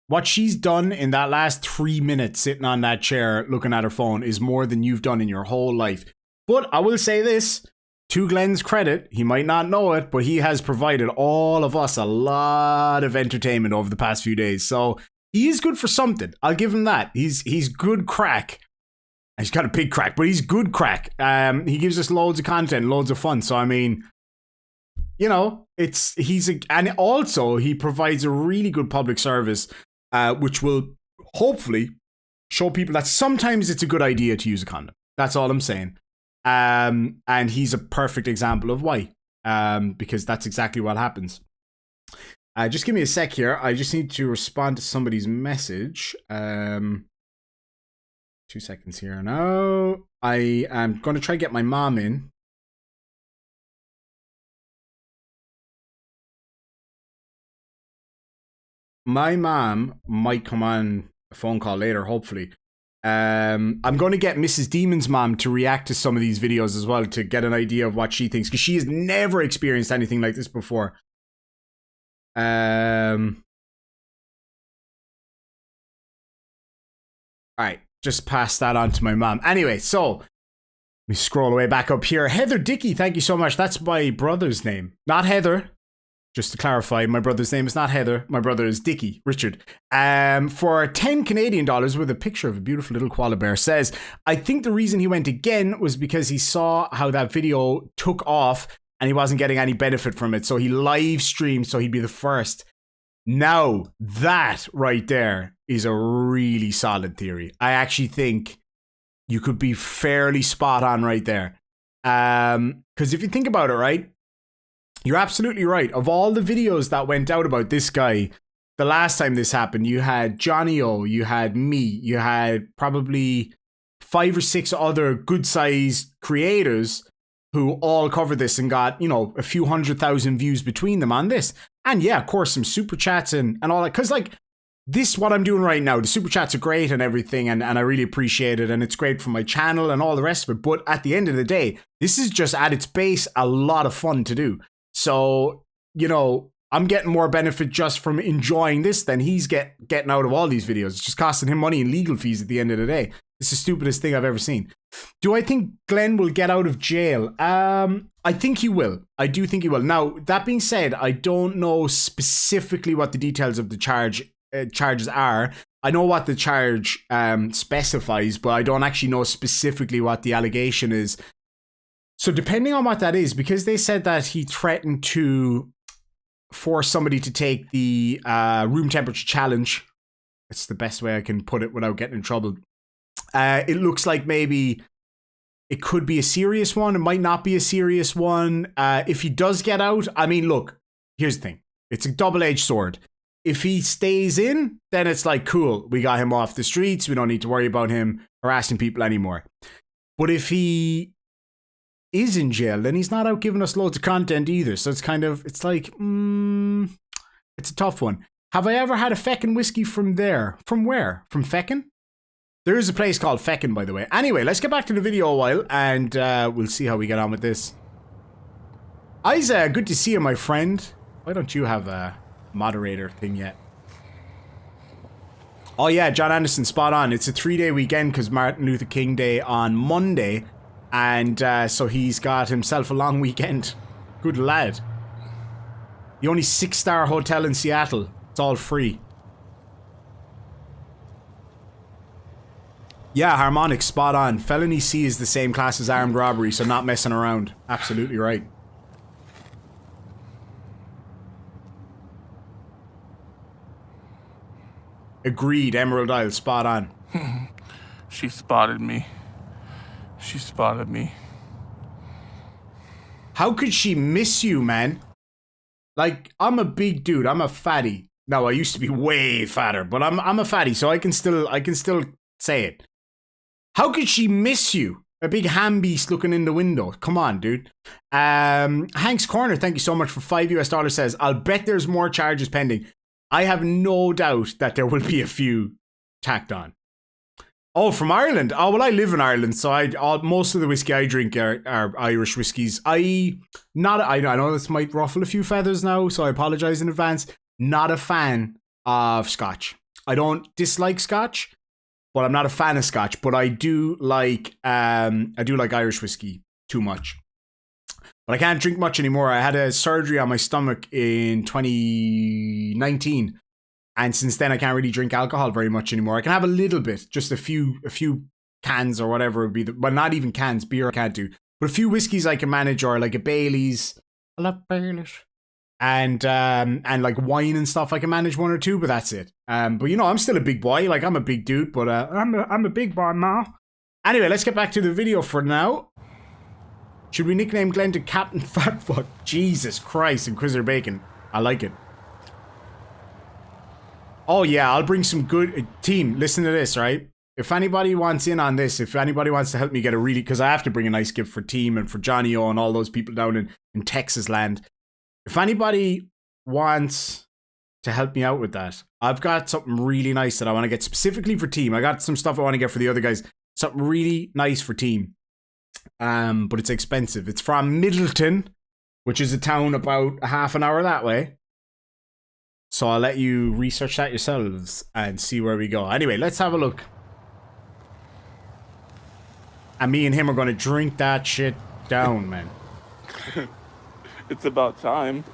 What she's done in that last 3 minutes sitting on that chair looking at her phone is more than you've done in your whole life. But I will say this, to Glenn's credit, he might not know it, but he has provided all of us a lot of entertainment over the past few days. So he is good for something. I'll give him that. He's good crack. He's got a big crack, but he's good crack. He gives us loads of content, loads of fun. So I mean, you know, and also he provides a really good public service, which will hopefully show people that sometimes it's a good idea to use a condom. That's all I'm saying. And he's a perfect example of why, because that's exactly what happens. Just give me a sec here. I just need to respond to somebody's message. 2 seconds here now. I am going to try to get my mom in. My mom might come on a phone call later, hopefully. I'm going to get Mrs. Demon's mom to react to some of these videos as well to get an idea of what she thinks, because she has never experienced anything like this before. Alright, just pass that on to my mom. Anyway, so let me scroll away back up here. Heather Dickey, thank you so much. That's my brother's name, not Heather. Just to clarify, my brother's name is not Heather. My brother is Dickie, Richard. For 10 Canadian dollars with a picture of a beautiful little koala bear, says, I think the reason he went again was because he saw how that video took off and he wasn't getting any benefit from it. So he live streamed so he'd be the first. Now, that right there is a really solid theory. I actually think you could be fairly spot on right there. Because if you think about it, right? You're absolutely right. Of all the videos that went out about this guy, the last time this happened, you had Johnny O, you had me, you had probably 5 or 6 other good-sized creators who all covered this and got, you know, a few 100,000 views between them on this. And yeah, of course, some super chats and all that. Because like, this, what I'm doing right now, the super chats are great and everything, and I really appreciate it, and it's great for my channel and all the rest of it. But at the end of the day, this is just at its base a lot of fun to do. So, you know, I'm getting more benefit just from enjoying this than he's getting out of all these videos. It's just costing him money in legal fees at the end of the day. It's the stupidest thing I've ever seen. Do I think Glenn will get out of jail? I think he will. I do think he will. Now, that being said, I don't know specifically what the details of the charges are. I know what the charge specifies, but I don't actually know specifically what the allegation is. So depending on what that is, because they said that he threatened to force somebody to take the room temperature challenge. It's the best way I can put it without getting in trouble. It looks like maybe it could be a serious one. It might not be a serious one. If he does get out, I mean, look, here's the thing. It's a double-edged sword. If he stays in, then it's like, cool, we got him off the streets. We don't need to worry about him harassing people anymore. But if he is in jail, then he's not out giving us loads of content either. So it's kind of, it's like, it's a tough one. Have I ever had a feckin' whiskey from there? From where? From Feckin'? There is a place called Feckin', by the way. Anyway, let's get back to the video a while, and we'll see how we get on with this. Isa, good to see you, my friend. Why don't you have a moderator thing yet? Oh yeah, John Anderson, spot on. It's a 3-day weekend because Martin Luther King Day on Monday. And so he's got himself a long weekend. Good lad. The only 6-star hotel in Seattle. It's all free. Yeah, harmonic, spot on. Felony C is the same class as armed robbery, so not messing around. Absolutely right. Agreed, Emerald Isle, spot on. She spotted me. She spotted me. How could she miss you, man? Like, I'm a big dude. I'm a fatty. No, I used to be way fatter, but I'm a fatty, so I can still say it. How could she miss you? A big ham beast looking in the window. Come on, dude. Hank's Corner, thank you so much for $5 says, I'll bet there's more charges pending. I have no doubt that there will be a few tacked on. Oh, from Ireland. Oh, well, I live in Ireland, so most of the whiskey I drink are Irish whiskies. I know this might ruffle a few feathers now, so I apologize in advance. Not a fan of Scotch. I don't dislike Scotch, but I'm not a fan of Scotch. But I do like Irish whiskey too much. But I can't drink much anymore. I had a surgery on my stomach in 2019. And since then, I can't really drink alcohol very much anymore. I can have a little bit, just a few cans or whatever would be. Well, not even cans, beer I can't do. But a few whiskeys I can manage, or like a Bailey's. I love Bailey's. And like wine and stuff, I can manage one or two, but that's it. But you know, I'm still a big boy. Like I'm a big dude, but I'm a big boy now. Anyway, let's get back to the video for now. Should we nickname Glenn to Captain Fatfuck? Jesus Christ, Inquisitor Bacon. I like it. Oh yeah, I'll bring some good... team, listen to this, right? If anybody wants in on this, if anybody wants to help me get a really... because I have to bring a nice gift for Team and for Johnny O and all those people down in Texas land. If anybody wants to help me out with that, I've got something really nice that I want to get specifically for Team. I got some stuff I want to get for the other guys. Something really nice for Team. But it's expensive. It's from Middleton, which is a town about a half an hour that way. So I'll let you research that yourselves and see where we go. Anyway, let's have a look. And me and him are going to drink that shit down, man. It's about time.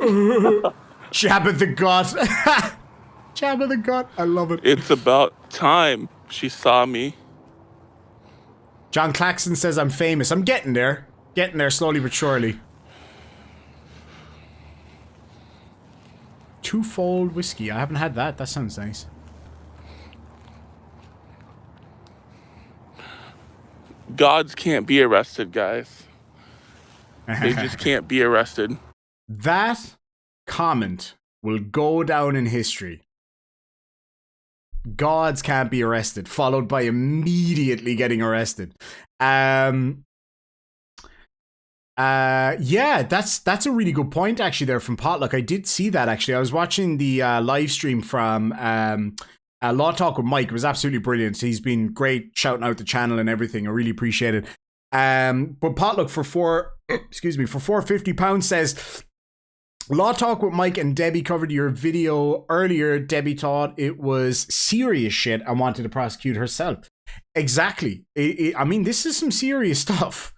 Jabba the God. Jabba the God. I love it. It's about time she saw me. John Claxton says I'm famous. I'm getting there. Getting there slowly but surely. Twofold whiskey. I haven't had that. That sounds nice. Gods can't be arrested, guys. They just can't be arrested. That comment will go down in history. Gods can't be arrested, followed by immediately getting arrested. Yeah, that's a really good point actually there from Potluck. I did see that actually. I was watching the live stream from Law Talk with Mike. It was absolutely brilliant. He's been great shouting out the channel and everything. I really appreciate it. But Potluck for £450 says, Law Talk with Mike and Debbie covered your video earlier. Debbie thought it was serious shit and wanted to prosecute herself. Exactly. I mean, this is some serious stuff.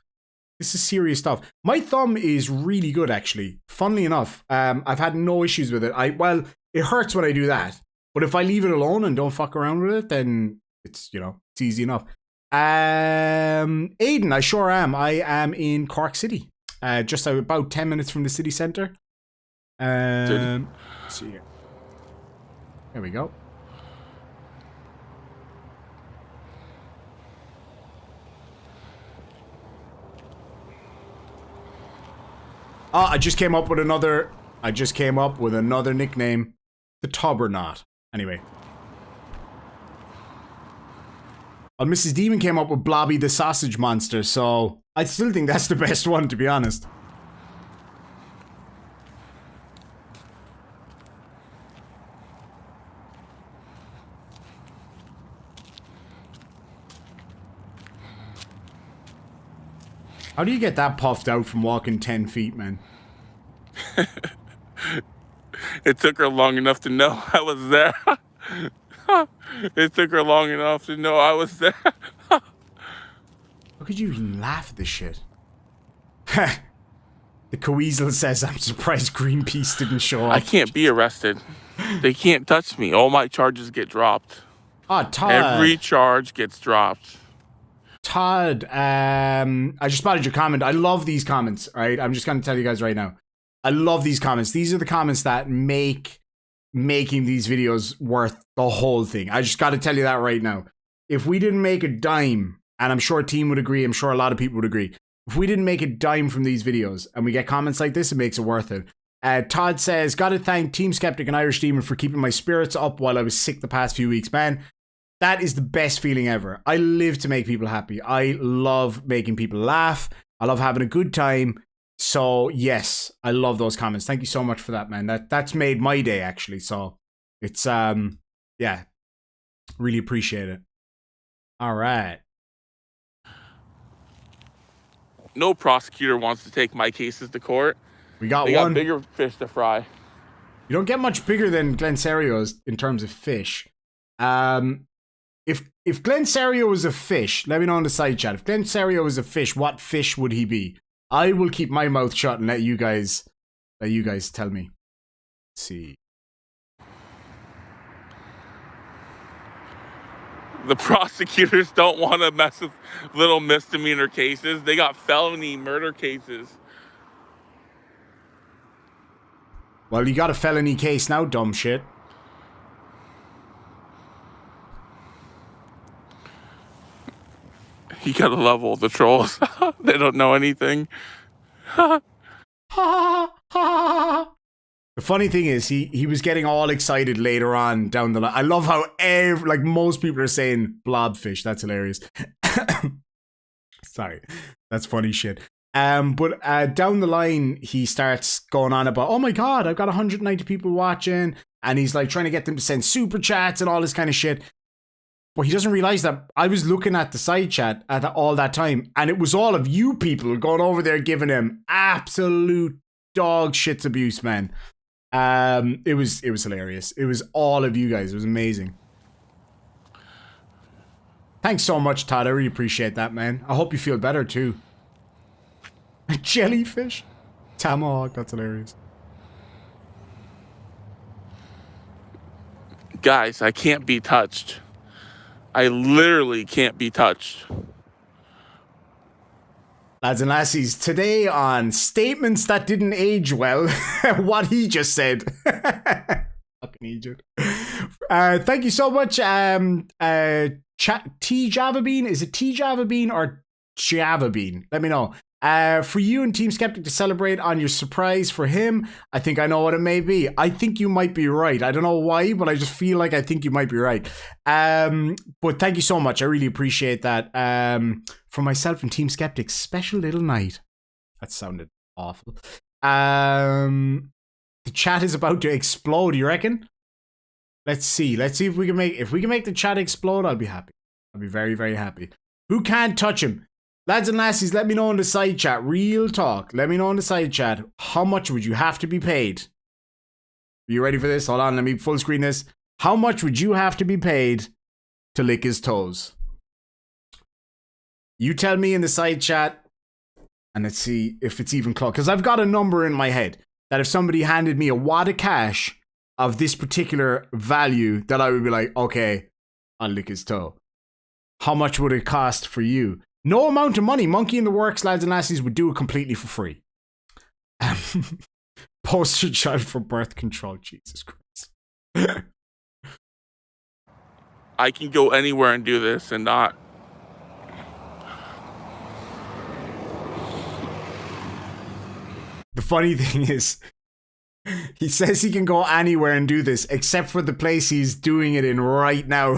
This is serious stuff. My thumb is really good, actually. Funnily enough, I've had no issues with it. Well, it hurts when I do that. But if I leave it alone and don't fuck around with it, then it's, you know, it's easy enough. Aiden, I sure am. I am in Cork City. Just about 10 minutes from the city centre. Let's see here. There we go. Oh, I just came up with another nickname. The Tobberknot. Anyway. Well, Mrs. Demon came up with Blobby the Sausage Monster, so I still think that's the best one, to be honest. How do you get that puffed out from walking 10 feet, man? It took her long enough to know I was there. It took her long enough to know I was there. How could you even laugh at this shit? The Coeasel says, I'm surprised Greenpeace didn't show up. I can't be arrested. They can't touch me. All my charges get dropped. Oh, Todd. Every charge gets dropped. Todd, I just spotted your comment. I love these comments, right? I'm just going to tell you guys right now. I love these comments. These are the comments that make making these videos worth the whole thing. I just got to tell you that right now. If we didn't make a dime, and I'm sure Team would agree, I'm sure a lot of people would agree. If we didn't make a dime from these videos and we get comments like this, it makes it worth it. Todd says, got to thank Team Skeptic and Irish Demon for keeping my spirits up while I was sick the past few weeks. Man, That is the best feeling ever. I live to make people happy. I love making people laugh. I love having a good time. So yes, I love those comments. Thank you so much for that, man. That's made my day actually. So it's yeah, really appreciate it. All right. No prosecutor wants to take my cases to court. We got They one. got bigger fish to fry. You don't get much bigger than Glen Serio's in terms of fish. If Glen Cerio was a fish, let me know in the side chat. If Glen Cerio was a fish, what fish would he be? I will keep my mouth shut and let you guys tell me. Let's see. The prosecutors don't want to mess with little misdemeanor cases. They got felony murder cases. Well, you got a felony case now, dumb shit. You gotta level the trolls. They don't know anything. The funny thing is, he was getting all excited later on down the line. I love how like most people are saying blobfish. That's hilarious. Sorry, that's funny shit. But down the line, he starts going on about, oh my god, I've got 190 people watching, and he's like trying to get them to send super chats and all this kind of shit. But he doesn't realize that I was looking at the side chat at all that time, and it was all of you people going over there giving him absolute dog shits abuse, man. It was hilarious. It was all of you guys. It was amazing. Thanks so much, Todd. I really appreciate that, man. I hope you feel better too. Jellyfish? Tomahawk, that's hilarious. Guys, I can't be touched. I literally can't be touched. Lads and lassies, today on Statements That Didn't Age Well, what he just said. Fucking Egypt. Thank you so much, T Java Bean. Is it T Java Bean or Java Bean? Let me know. For you and Team Skeptic to celebrate on your surprise for him, I think I know what it may be. I think you might be right. I don't know why, but I just feel like I think you might be right. But thank you so much. I really appreciate that. For myself and Team Skeptic's special little night. That sounded awful. The chat is about to explode, you reckon? Let's see. Let's see if we can make the chat explode, I'll be happy. I'll be very, very happy. Who can't touch him? Lads and lassies, let me know in the side chat. Real talk. Let me know in the side chat. How much would you have to be paid? Are you ready for this? Hold on, let me full screen this. How much would you have to be paid to lick his toes? You tell me in the side chat, and let's see if it's even close. Because I've got a number in my head that if somebody handed me a wad of cash of this particular value, that I would be like, okay, I'll lick his toe. How much would it cost for you? No amount of money. Monkey in the Works, lads and lassies, would do it completely for free. Poster child for birth control. Jesus Christ. I can go anywhere and do this and not. The funny thing is, he says he can go anywhere and do this, except for the place he's doing it in right now.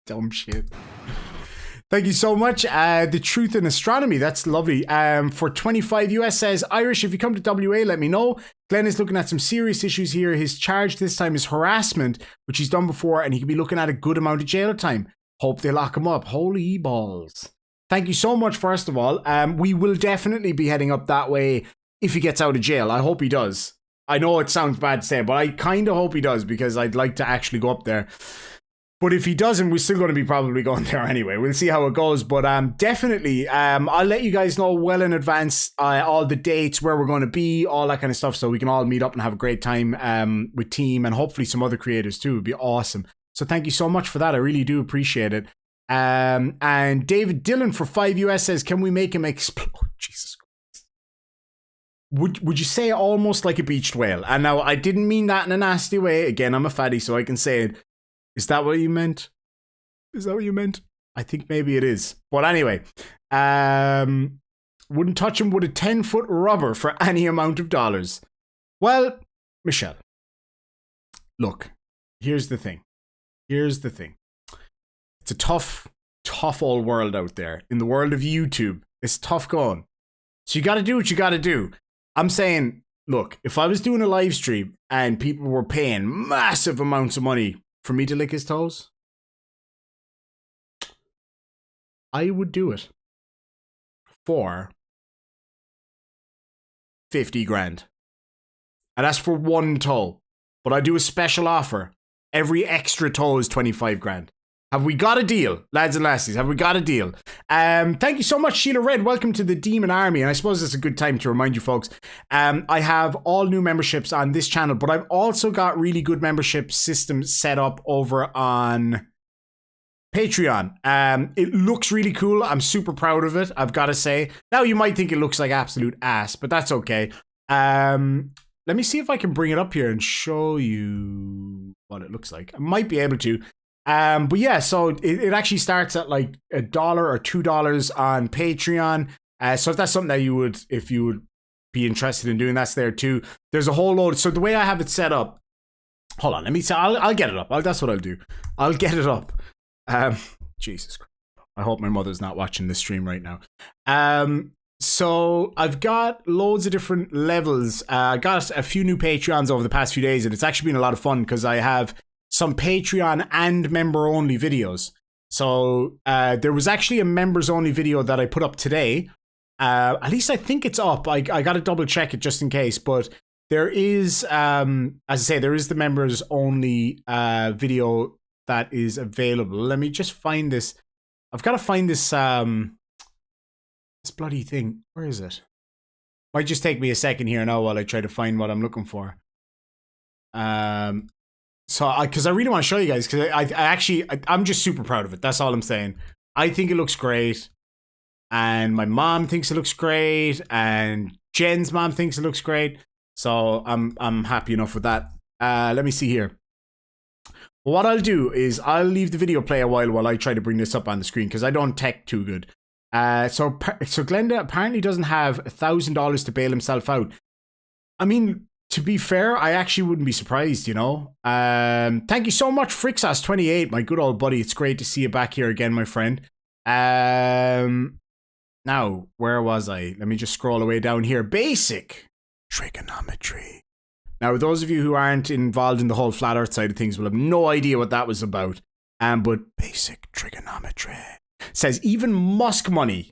Dumb shit. Thank you so much. The Truth in Astronomy, that's lovely. For 25 US says, Irish, if you come to WA, let me know. Glenn is looking at some serious issues here. His charge this time is harassment, which he's done before, and he could be looking at a good amount of jail time. Hope they lock him up. Holy balls. Thank you so much, first of all. We will definitely be heading up that way if he gets out of jail. I hope he does. I know it sounds bad to say, but I kind of hope he does, because I'd like to actually go up there. But if he doesn't, we're still going to be probably going there anyway. We'll see how it goes. But definitely, I'll let you guys know well in advance all the dates, where we're going to be, all that kind of stuff, so we can all meet up and have a great time with Team and hopefully some other creators too. It'd be awesome. So thank you so much for that. I really do appreciate it. And David Dillon for 5 US says, can we make him explode? Jesus Christ. Would you say almost like a beached whale? And now, I didn't mean that in a nasty way. Again, I'm a fatty, so I can say it. Is that what you meant? Is that what you meant? I think maybe it is. But anyway, wouldn't touch him with a 10-foot rubber for any amount of dollars. Well, Michelle, look, here's the thing. Here's the thing. It's a tough old world out there. In the world of YouTube, it's tough going. So you got to do what you got to do. I'm saying, look, if I was doing a live stream and people were paying massive amounts of money for me to lick his toes, I would do it for 50 grand. And that's for one toe. But I do a special offer. Every extra toe is 25 grand. Have we got a deal, lads and lassies? Have we got a deal? Thank you so much, Sheila Red. Welcome to the Demon Army. And I suppose it's a good time to remind you folks, I have all new memberships on this channel, but I've also got really good membership systems set up over on Patreon. It looks really cool. I'm super proud of it, I've got to say. Now, you might think it looks like absolute ass, but that's okay. Let me see if I can bring it up here and show you what it looks like. I might be able to. But yeah, so it actually starts at like $1 or $2 on Patreon. So if that's something that if you would be interested in doing, that's there too. There's a whole load. So the way I have it set up, hold on, let me say, I'll get it up. That's what I'll do. I'll get it up. Jesus Christ. I hope my mother's not watching this stream right now. So I've got loads of different levels. I got a few new Patreons over the past few days, and it's actually been a lot of fun because I have some Patreon and member-only videos. So there was actually a members-only video that I put up today. At least I think it's up. I got to double-check it just in case. But there is, as I say, there is the members-only video that is available. Let me just find this. I've got to find this this bloody thing. Where is it? Might just take me a second here now while I try to find what I'm looking for. Because I really want to show you guys, because I'm just super proud of it. That's all I'm saying. I think it looks great, and my mom thinks it looks great, and Jen's mom thinks it looks great. So I'm happy enough with that. Let me see here. What I'll do is I'll leave the video play a while I try to bring this up on the screen, because I don't tech too good. So Glenda apparently doesn't have $1,000 to bail himself out. I mean, to be fair, I actually wouldn't be surprised, you know. Thank you so much, Frixas28, my good old buddy. It's great to see you back here again, my friend. Now, where was I? Let me just scroll away down here. Basic trigonometry. Now, those of you who aren't involved in the whole flat earth side of things will have no idea what that was about. But basic trigonometry says even Musk money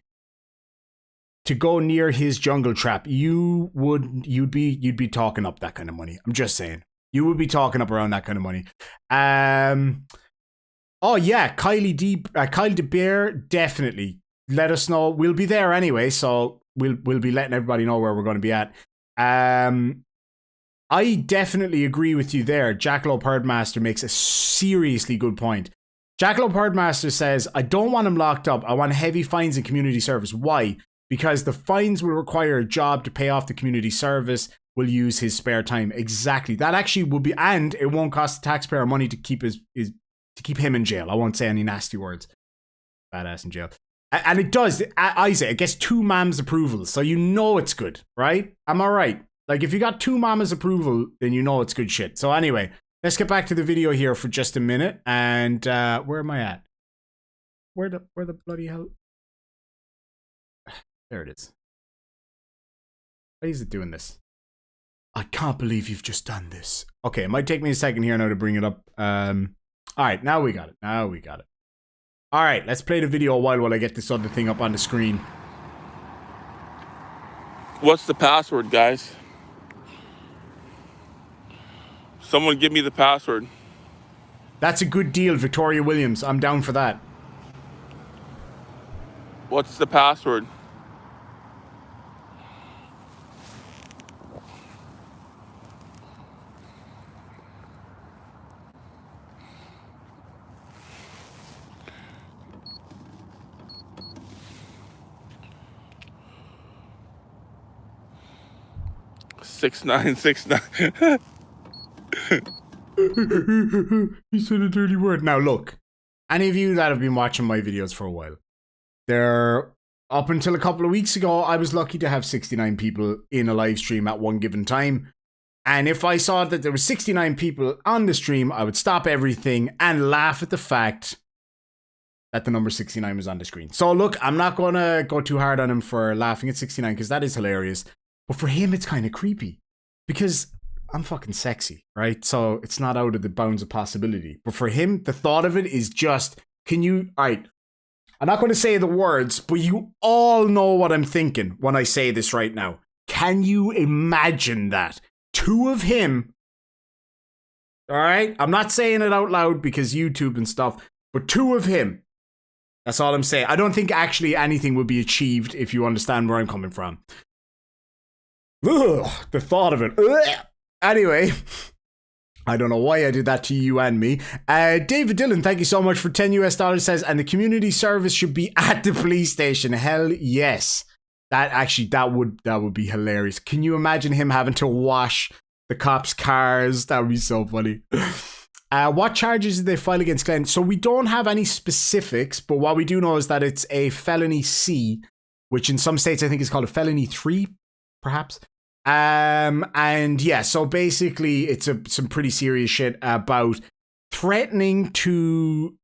to go near his jungle trap, you'd be talking up that kind of money. I'm just saying, you would be talking up around that kind of money. Oh yeah, Kyle DeBear, definitely. Let us know. We'll be there anyway, so we'll be letting everybody know where we're going to be at. I definitely agree with you there. Jackalope Herdmaster makes a seriously good point. Jackalope Herdmaster says, I don't want him locked up. I want heavy fines and community service. Why? Because the fines will require a job to pay off the community service. Will use his spare time. Exactly. That actually would be, and it won't cost the taxpayer money to keep to keep him in jail. I won't say any nasty words. Badass in jail. And it does, Isaac, it gets 2 mams approval, so you know it's good, right? Am I right? Like, if you got 2 mamas approval, then you know it's good shit. So anyway, let's get back to the video here for just a minute. And where am I at? Where the bloody hell? There it is. Why is it doing this? I can't believe you've just done this. Okay, it might take me a second here now to bring it up. All right, now we got it. Now we got it. All right, let's play the video a while I get this other thing up on the screen. What's the password, guys? Someone give me the password. That's a good deal, Victoria Williams. I'm down for that. What's the password? Six nine. He said a dirty word. Now look, any of you that have been watching my videos for a while, up until a couple of weeks ago, I was lucky to have 69 people in a live stream at one given time. And if I saw that there were 69 people on the stream, I would stop everything and laugh at the fact that the number 69 was on the screen. So look, I'm not going to go too hard on him for laughing at 69 because that is hilarious. But for him, it's kind of creepy because I'm fucking sexy, right? So it's not out of the bounds of possibility. But for him, the thought of it is just, all right, I'm not going to say the words, but you all know what I'm thinking when I say this right now. Can you imagine that? Two of him, all right? I'm not saying it out loud because YouTube and stuff, but two of him. That's all I'm saying. I don't think actually anything would be achieved if you understand where I'm coming from. Ugh, the thought of it. Ugh. Anyway, I don't know why I did that to you and me. David Dillon, thank you so much for $10 says, and the community service should be at the police station. Hell yes. That would be hilarious. Can you imagine him having to wash the cops' cars? That would be so funny. What charges did they file against Glenn? So we don't have any specifics, but what we do know is that it's a felony C, which in some states I think is called a felony 3, perhaps. And yeah, so basically it's some pretty serious shit about threatening to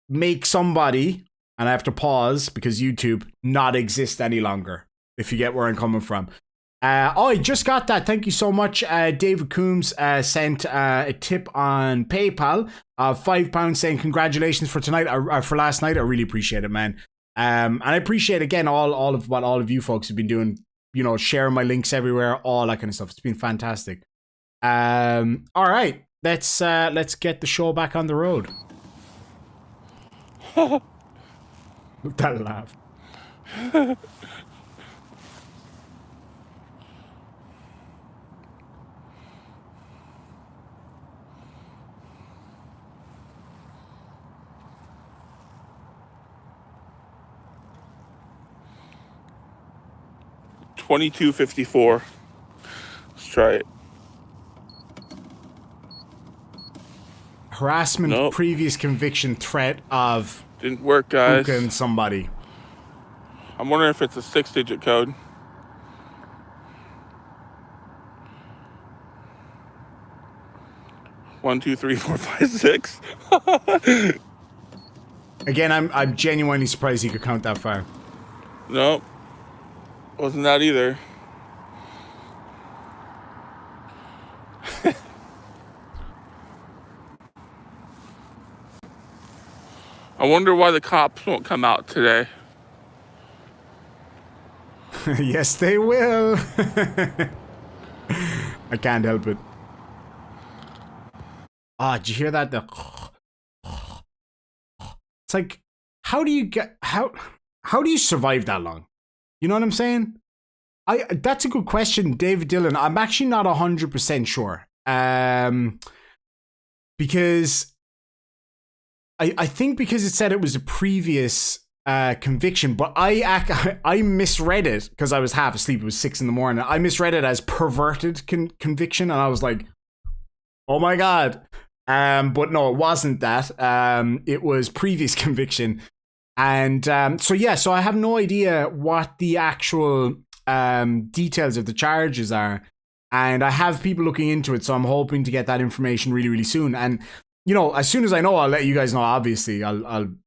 make somebody, and I have to pause because YouTube, not exist any longer, if you get where I'm coming from. I just got that. Thank you so much. David Coombs sent a tip on PayPal of £5 saying congratulations for tonight, for last night. I really appreciate it, man. And I appreciate, again, all of what all of you folks have been doing, you know, sharing my links everywhere, all that kind of stuff. It's been fantastic. All right, let's get the show back on the road. That laugh. $22.54. Let's try it. Harassment, nope. Previous conviction, threat of... Didn't work, guys. Hooking somebody. I'm wondering if it's a 6-digit code. One, two, three, four, five, six. Again, I'm genuinely surprised he could count that far. Nope. Wasn't that either. I wonder why the cops won't come out today. Yes, they will. I can't help it. Ah, did you hear that? It's like, how do you survive that long? You know what I'm saying? That's a good question, David Dillon. I'm actually not 100% sure. Because I think because it said it was a previous conviction, but I misread it because I was half asleep. It was 6 a.m. I misread it as perverted conviction, and I was like, oh my God. But no, it wasn't that. It was previous conviction. And so I have no idea what the actual details of the charges are. And I have people looking into it, so I'm hoping to get that information really, really soon. And, you know, as soon as I know, I'll let you guys know, obviously. I'll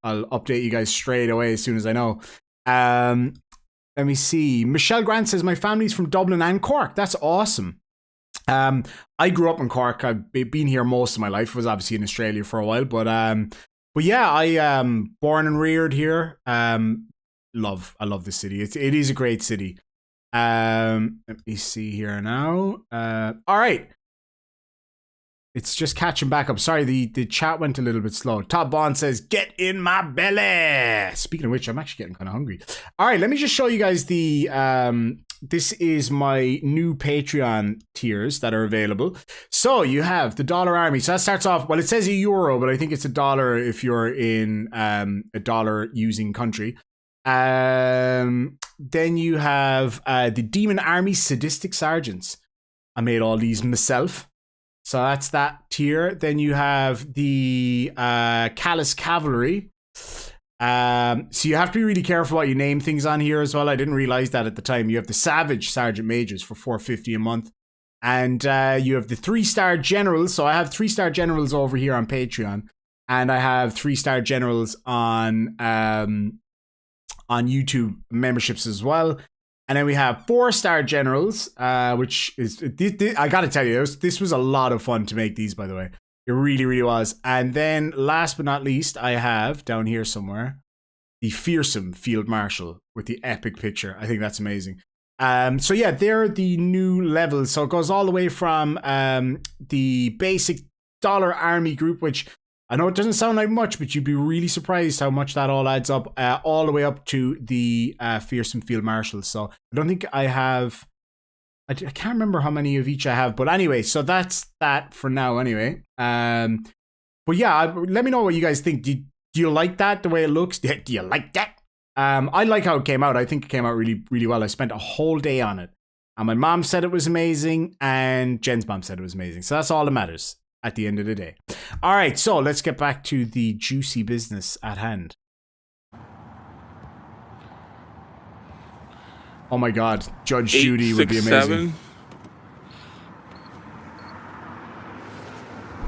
update you guys straight away as soon as I know. Let me see. Michelle Grant says, my family's from Dublin and Cork. That's awesome. I grew up in Cork. I've been here most of my life. I was obviously in Australia for a while, but yeah, I born and reared here. I love the city. It is a great city. Let me see here now. All right. It's just catching back up. Sorry, the chat went a little bit slow. Todd Bond says, get in my belly. Speaking of which, I'm actually getting kind of hungry. All right, let me just show you guys this is my new Patreon tiers that are available. So you have the Dollar Army. So that starts off, well, it says €1, but I think it's $1 if you're in a dollar using country. Then you have the Demon Army Sadistic Sergeants. I made all these myself. So that's that tier. Then you have the Callous Cavalry. So you have to be really careful what you name things on here as well. I didn't realize that at the time. You have the Savage Sergeant Majors for $4.50 a month. And you have the 3-star generals. So I have 3-star generals over here on Patreon, and I have 3-star generals on YouTube memberships as well. And then we have 4-star generals, which is I gotta tell you, this was a lot of fun to make these, by the way. It really, really was. And then last but not least, I have down here somewhere the fearsome field marshal with the epic picture. I think that's amazing. So yeah, they're the new levels. So it goes all the way from the basic dollar army group, which I know it doesn't sound like much, but you'd be really surprised how much that all adds up, all the way up to the fearsome field marshals. So I don't think I have, I can't remember how many of each I have, but anyway, so that's that for now anyway. But yeah, let me know what you guys think. Do you like that, the way it looks? Do you like that? I like how it came out. I think it came out really, really well. I spent a whole day on it. And my mom said it was amazing, and Jen's mom said it was amazing. So that's all that matters at the end of the day. All right, so let's get back to the juicy business at hand. Oh my God, Judge Judy would be amazing. 7.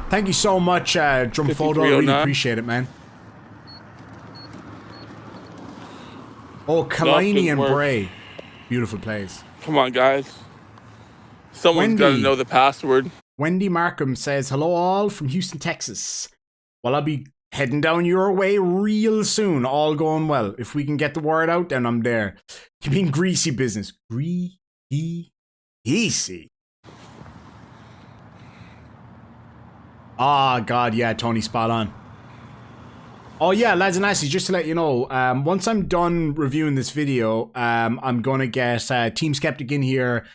Thank you so much, Drumfodo. I really appreciate it, man. Oh, Kalani and Bray. Beautiful place. Come on, guys. Someone's got to know the password. Wendy Markham says, hello all from Houston, Texas. Well, I'll be heading down your way real soon. All going well. If we can get the word out, then I'm there. You mean greasy business? Greasy. Ah, God, yeah, Tony, spot on. Oh yeah, lads and lassies, just to let you know, once I'm done reviewing this video, I'm going to get Team Skeptic in here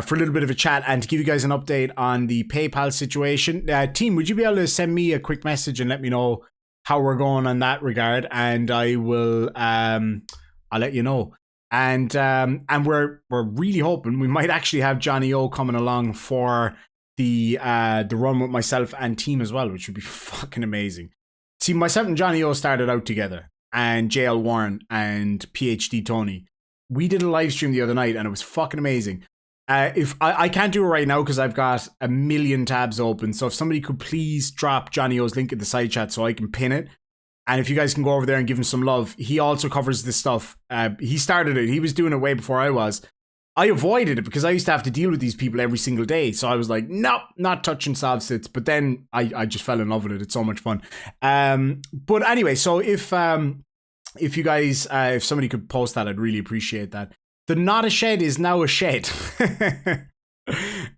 for a little bit of a chat and to give you guys an update on the PayPal situation. Team, would you be able to send me a quick message and let me know how we're going on that regard? And I will, I'll let you know. And we're really hoping we might actually have Johnny O coming along for the run with myself and team as well, which would be fucking amazing. See, myself and Johnny O started out together, and JL Warren and PhD Tony. We did a live stream the other night, and it was fucking amazing. If I can't do it right now because I've got a million tabs open, so if somebody could please drop Johnny O's link in the side chat so I can pin it, and if you guys can go over there and give him some love. He also covers this stuff. He started it. He was doing it way before I was. I avoided it because I used to have to deal with these people every single day. So I was like, nope, not touching Sovsits. But then I just fell in love with it. It's so much fun. But anyway, so if you guys, if somebody could post that, I'd really appreciate that. The not a shed is now a shed.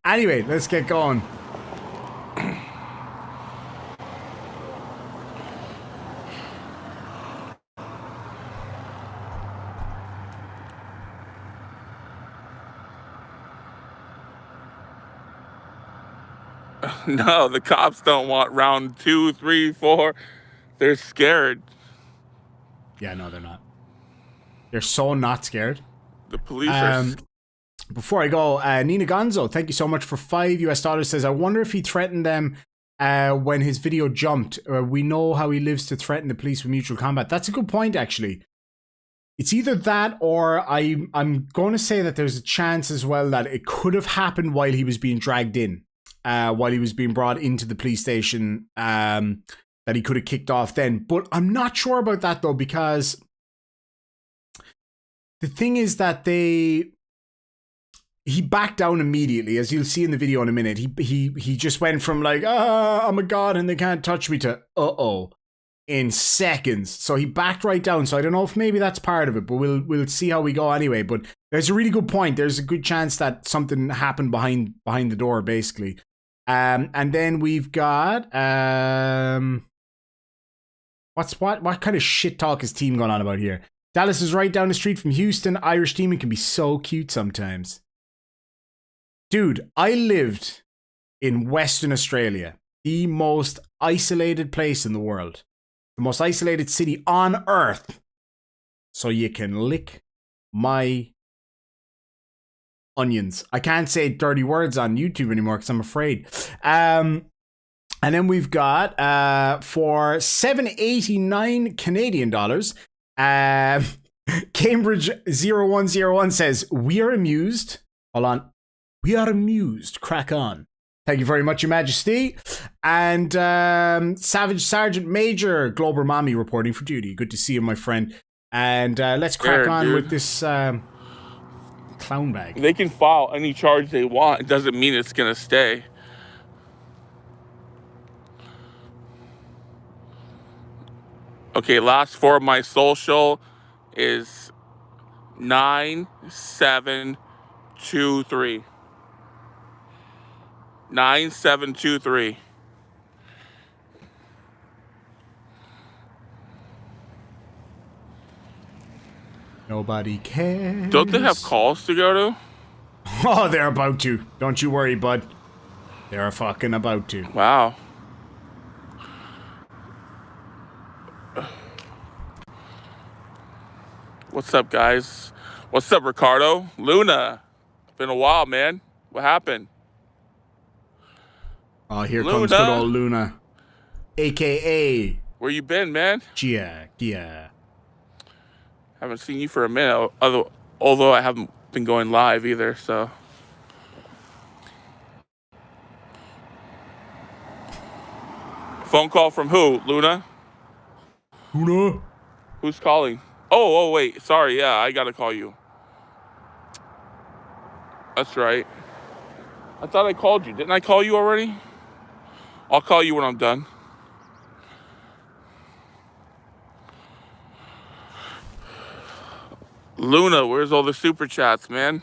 Anyway, let's get going. No, the cops don't want round 2, 3, 4. They're scared. Yeah, no, they're not. They're so not scared. The police are. Before I go, Nina Gonzo, thank you so much for $5 says, I wonder if he threatened them when his video jumped. We know how he lives to threaten the police with mutual combat. That's a good point, actually. It's either that or I'm going to say that there's a chance as well that it could have happened while he was being dragged in. While he was being brought into the police station, that he could have kicked off then. But I'm not sure about that, though, because the thing is that he backed down immediately, as you'll see in the video in a minute. He just went from like, I'm a god and they can't touch me to in seconds. So he backed right down. So I don't know if maybe that's part of it, but we'll see how we go anyway. But there's a really good point. There's a good chance that something happened behind the door, basically. And then we've got what kind of shit talk is team going on about here? Dallas is right down the street from Houston. Irish teaming can be so cute sometimes. Dude, I lived in Western Australia, the most isolated place in the world, the most isolated city on earth. So you can lick my onions. I can't say dirty words on YouTube anymore because I'm afraid. And then we've got for $7.89 Canadian dollars. Cambridge 0101 says, we are amused. Hold on. We are amused. Crack on. Thank you very much, Your Majesty. And Savage Sergeant Major Glober Mommy reporting for duty. Good to see you, my friend. And let's crack on with this clown bag. They can file any charge they want. It doesn't mean it's going to stay. Okay, last four of my social is 9723. 9723. Nobody cares. Don't they have calls to go to? Oh, they're about to. Don't you worry, bud. They're fucking about to. Wow. What's up, guys? What's up, Ricardo? Luna. Been a while, man. What happened? Oh, here comes good old Luna. AKA. Where you been, man? Gia. Haven't seen you for a minute, although I haven't been going live either, so. Phone call from who? Luna? Luna? Who's calling? Oh, wait. Sorry, yeah, I gotta call you. That's right. I thought I called you. Didn't I call you already? I'll call you when I'm done. Luna, where's all the super chats, man?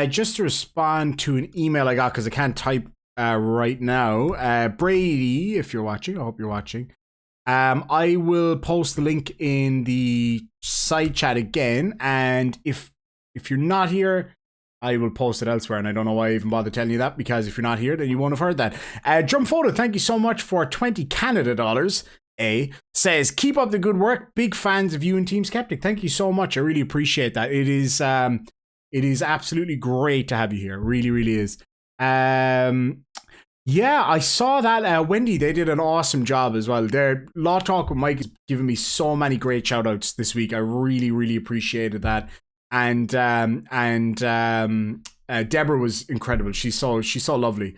Just to respond to an email I got, because I can't type right now. Brady, if you're watching, I hope you're watching. I will post the link in the side chat again, and if you're not here, I will post it elsewhere, and I don't know why I even bother telling you that, because if you're not here, then you won't have heard that. Drum Photo, thank you so much for 20 Canada dollars. Says, keep up the good work. Big fans of you and Team Skeptic. Thank you so much. I really appreciate that. It is absolutely great to have you here. Really, really is. Yeah, I saw that. Wendy, they did an awesome job as well. Their Law Talk with Mike has given me so many great shout outs this week. I really, really appreciated that. And Deborah was incredible. She's so lovely.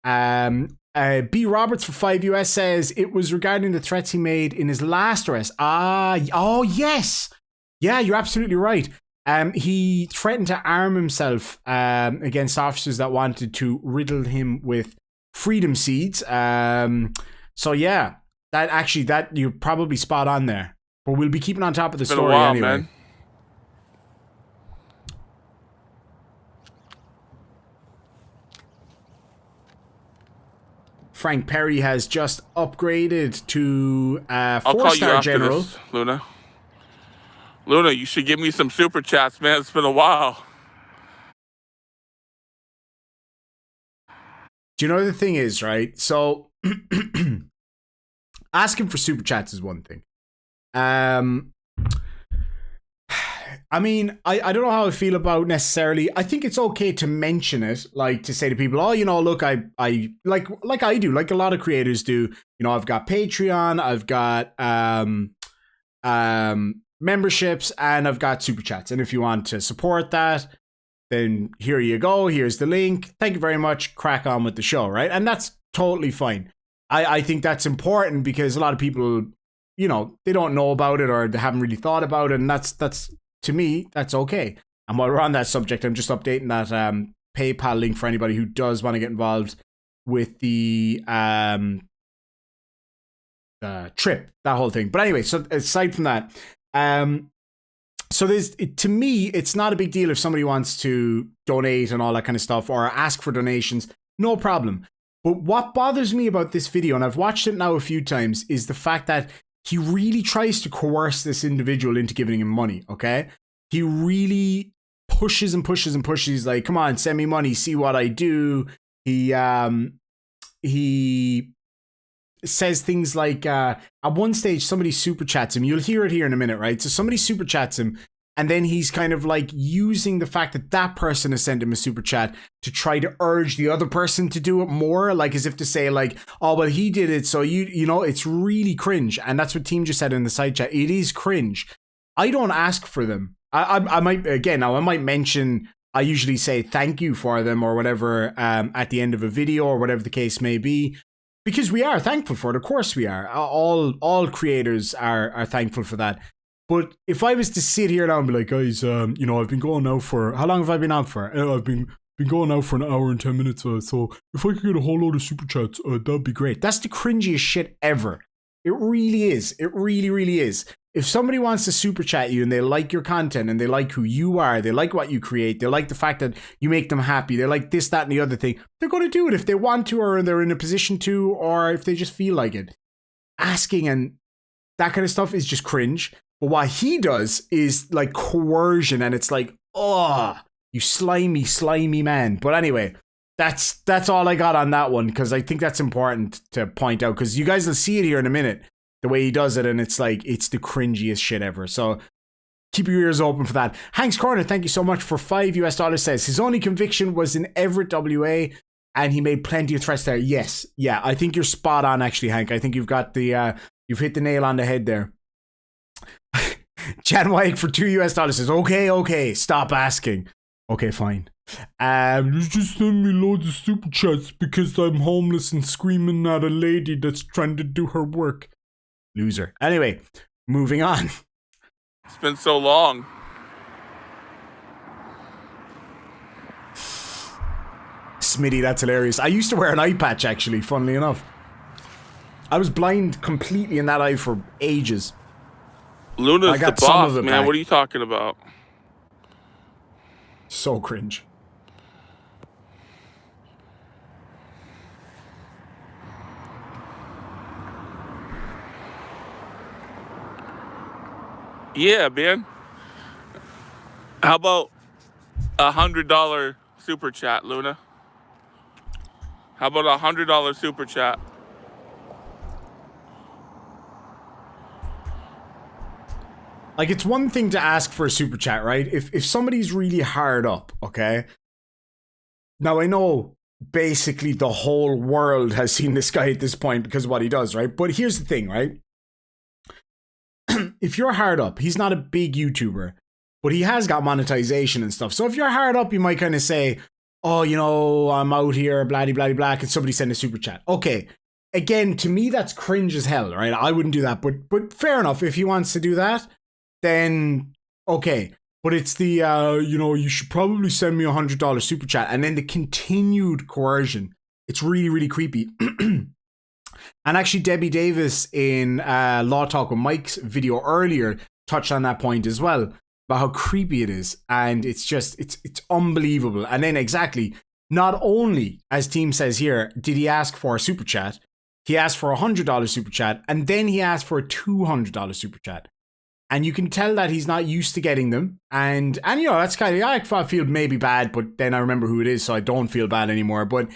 B. Roberts for 5 US says it was regarding the threats he made in his last arrest. Oh yes. Yeah, you're absolutely right. He threatened to arm himself against officers that wanted to riddle him with freedom seeds. So yeah, that you're probably spot on there. But we'll be keeping on top of the story been a while, anyway. Man. Frank Perry has just upgraded to 4-star general. This, Luna. Luna, you should give me some super chats, man. It's been a while. Do you know the thing is, right? So asking for super chats is one thing. I mean, I don't know how I feel about necessarily. I think it's okay to mention it, like to say to people, oh, you know, look, I like I do, like a lot of creators do. You know, I've got Patreon, I've got memberships, and I've got super chats. And if you want to support that, then here you go. Here's the link. Thank you very much. Crack on with the show, right? And that's totally fine. I think that's important because a lot of people, you know, they don't know about it or they haven't really thought about it, and that's to me, that's okay. And while we're on that subject, I'm just updating that PayPal link for anybody who does want to get involved with the trip, that whole thing. But anyway, so aside from that, so to me, it's not a big deal if somebody wants to donate and all that kind of stuff or ask for donations, no problem. But what bothers me about this video, and I've watched it now a few times, is the fact that he really tries to coerce this individual into giving him money, okay? He really pushes and pushes and pushes. He's like, come on, send me money, see what I do. He says things like, at one stage, somebody super chats him. You'll hear it here in a minute, right? So somebody super chats him, and then he's kind of like using the fact that that person has sent him a super chat to try to urge the other person to do it more, like as if to say like, oh, well, he did it, so you know, it's really cringe. And that's what Team just said in the side chat. It is cringe. I don't ask for them. I might, again, now I might mention I usually say thank you for them or whatever at the end of a video or whatever the case may be. Because we are thankful for it, of course we are. All creators are thankful for that. But if I was to sit here now and be like, guys, I've been going now for, how long have I been out for? I've been going out for an hour and 10 minutes. So if I could get a whole load of super chats, that'd be great. That's the cringiest shit ever. It really is. It really, really is. If somebody wants to super chat you and they like your content and they like who you are, they like what you create, they like the fact that you make them happy, they like this, that, and the other thing, they're going to do it if they want to or they're in a position to or if they just feel like it. Asking and that kind of stuff is just cringe. But what he does is like coercion and it's like, oh, you slimy man. But anyway, that's all I got on that one because I think that's important to point out because you guys will see it here in a minute. The way he does it, and it's like, it's the cringiest shit ever. So keep your ears open for that. Hank's Corner, thank you so much for $5 says, his only conviction was in Everett, WA, and he made plenty of threats there. Yes. Yeah, I think you're spot on, actually, Hank. I think you've got the, you've hit the nail on the head there. Jan White for $2 says, okay, stop asking. Okay, fine. You just send me loads of super chats because I'm homeless and screaming at a lady that's trying to do her work. Loser. Anyway, moving on. It's been so long. Smitty, that's hilarious. I used to wear an eye patch, actually, funnily enough. I was blind completely in that eye for ages. Luna's the boss, man. Back. What are you talking about? So cringe. Yeah, man. How about $100 super chat, Luna? How about $100 super chat? Like, it's one thing to ask for a super chat, right? If somebody's really hard up, okay? Now, I know basically the whole world has seen this guy at this point because of what he does, right? But here's the thing, right? If you're hard up, he's not a big YouTuber, but he has got monetization and stuff. So if you're hard up, you might kind of say, oh, I'm out here, blah, can somebody send a super chat? Okay. Again, to me, that's cringe as hell, right? I wouldn't do that, but fair enough. If he wants to do that, then okay. But it's the, you should probably send me $100 super chat. And then the continued coercion. It's really, really creepy. And actually, Debbie Davis in Law Talk with Mike's video earlier touched on that point as well, about how creepy it is. And it's just, it's unbelievable. And then exactly, not only, as Team says here, did he ask for a super chat, he asked for a $100 super chat, and then he asked for a $200 super chat. And you can tell that he's not used to getting them. And that's kind of, I feel maybe bad, but then I remember who it is, so I don't feel bad anymore. But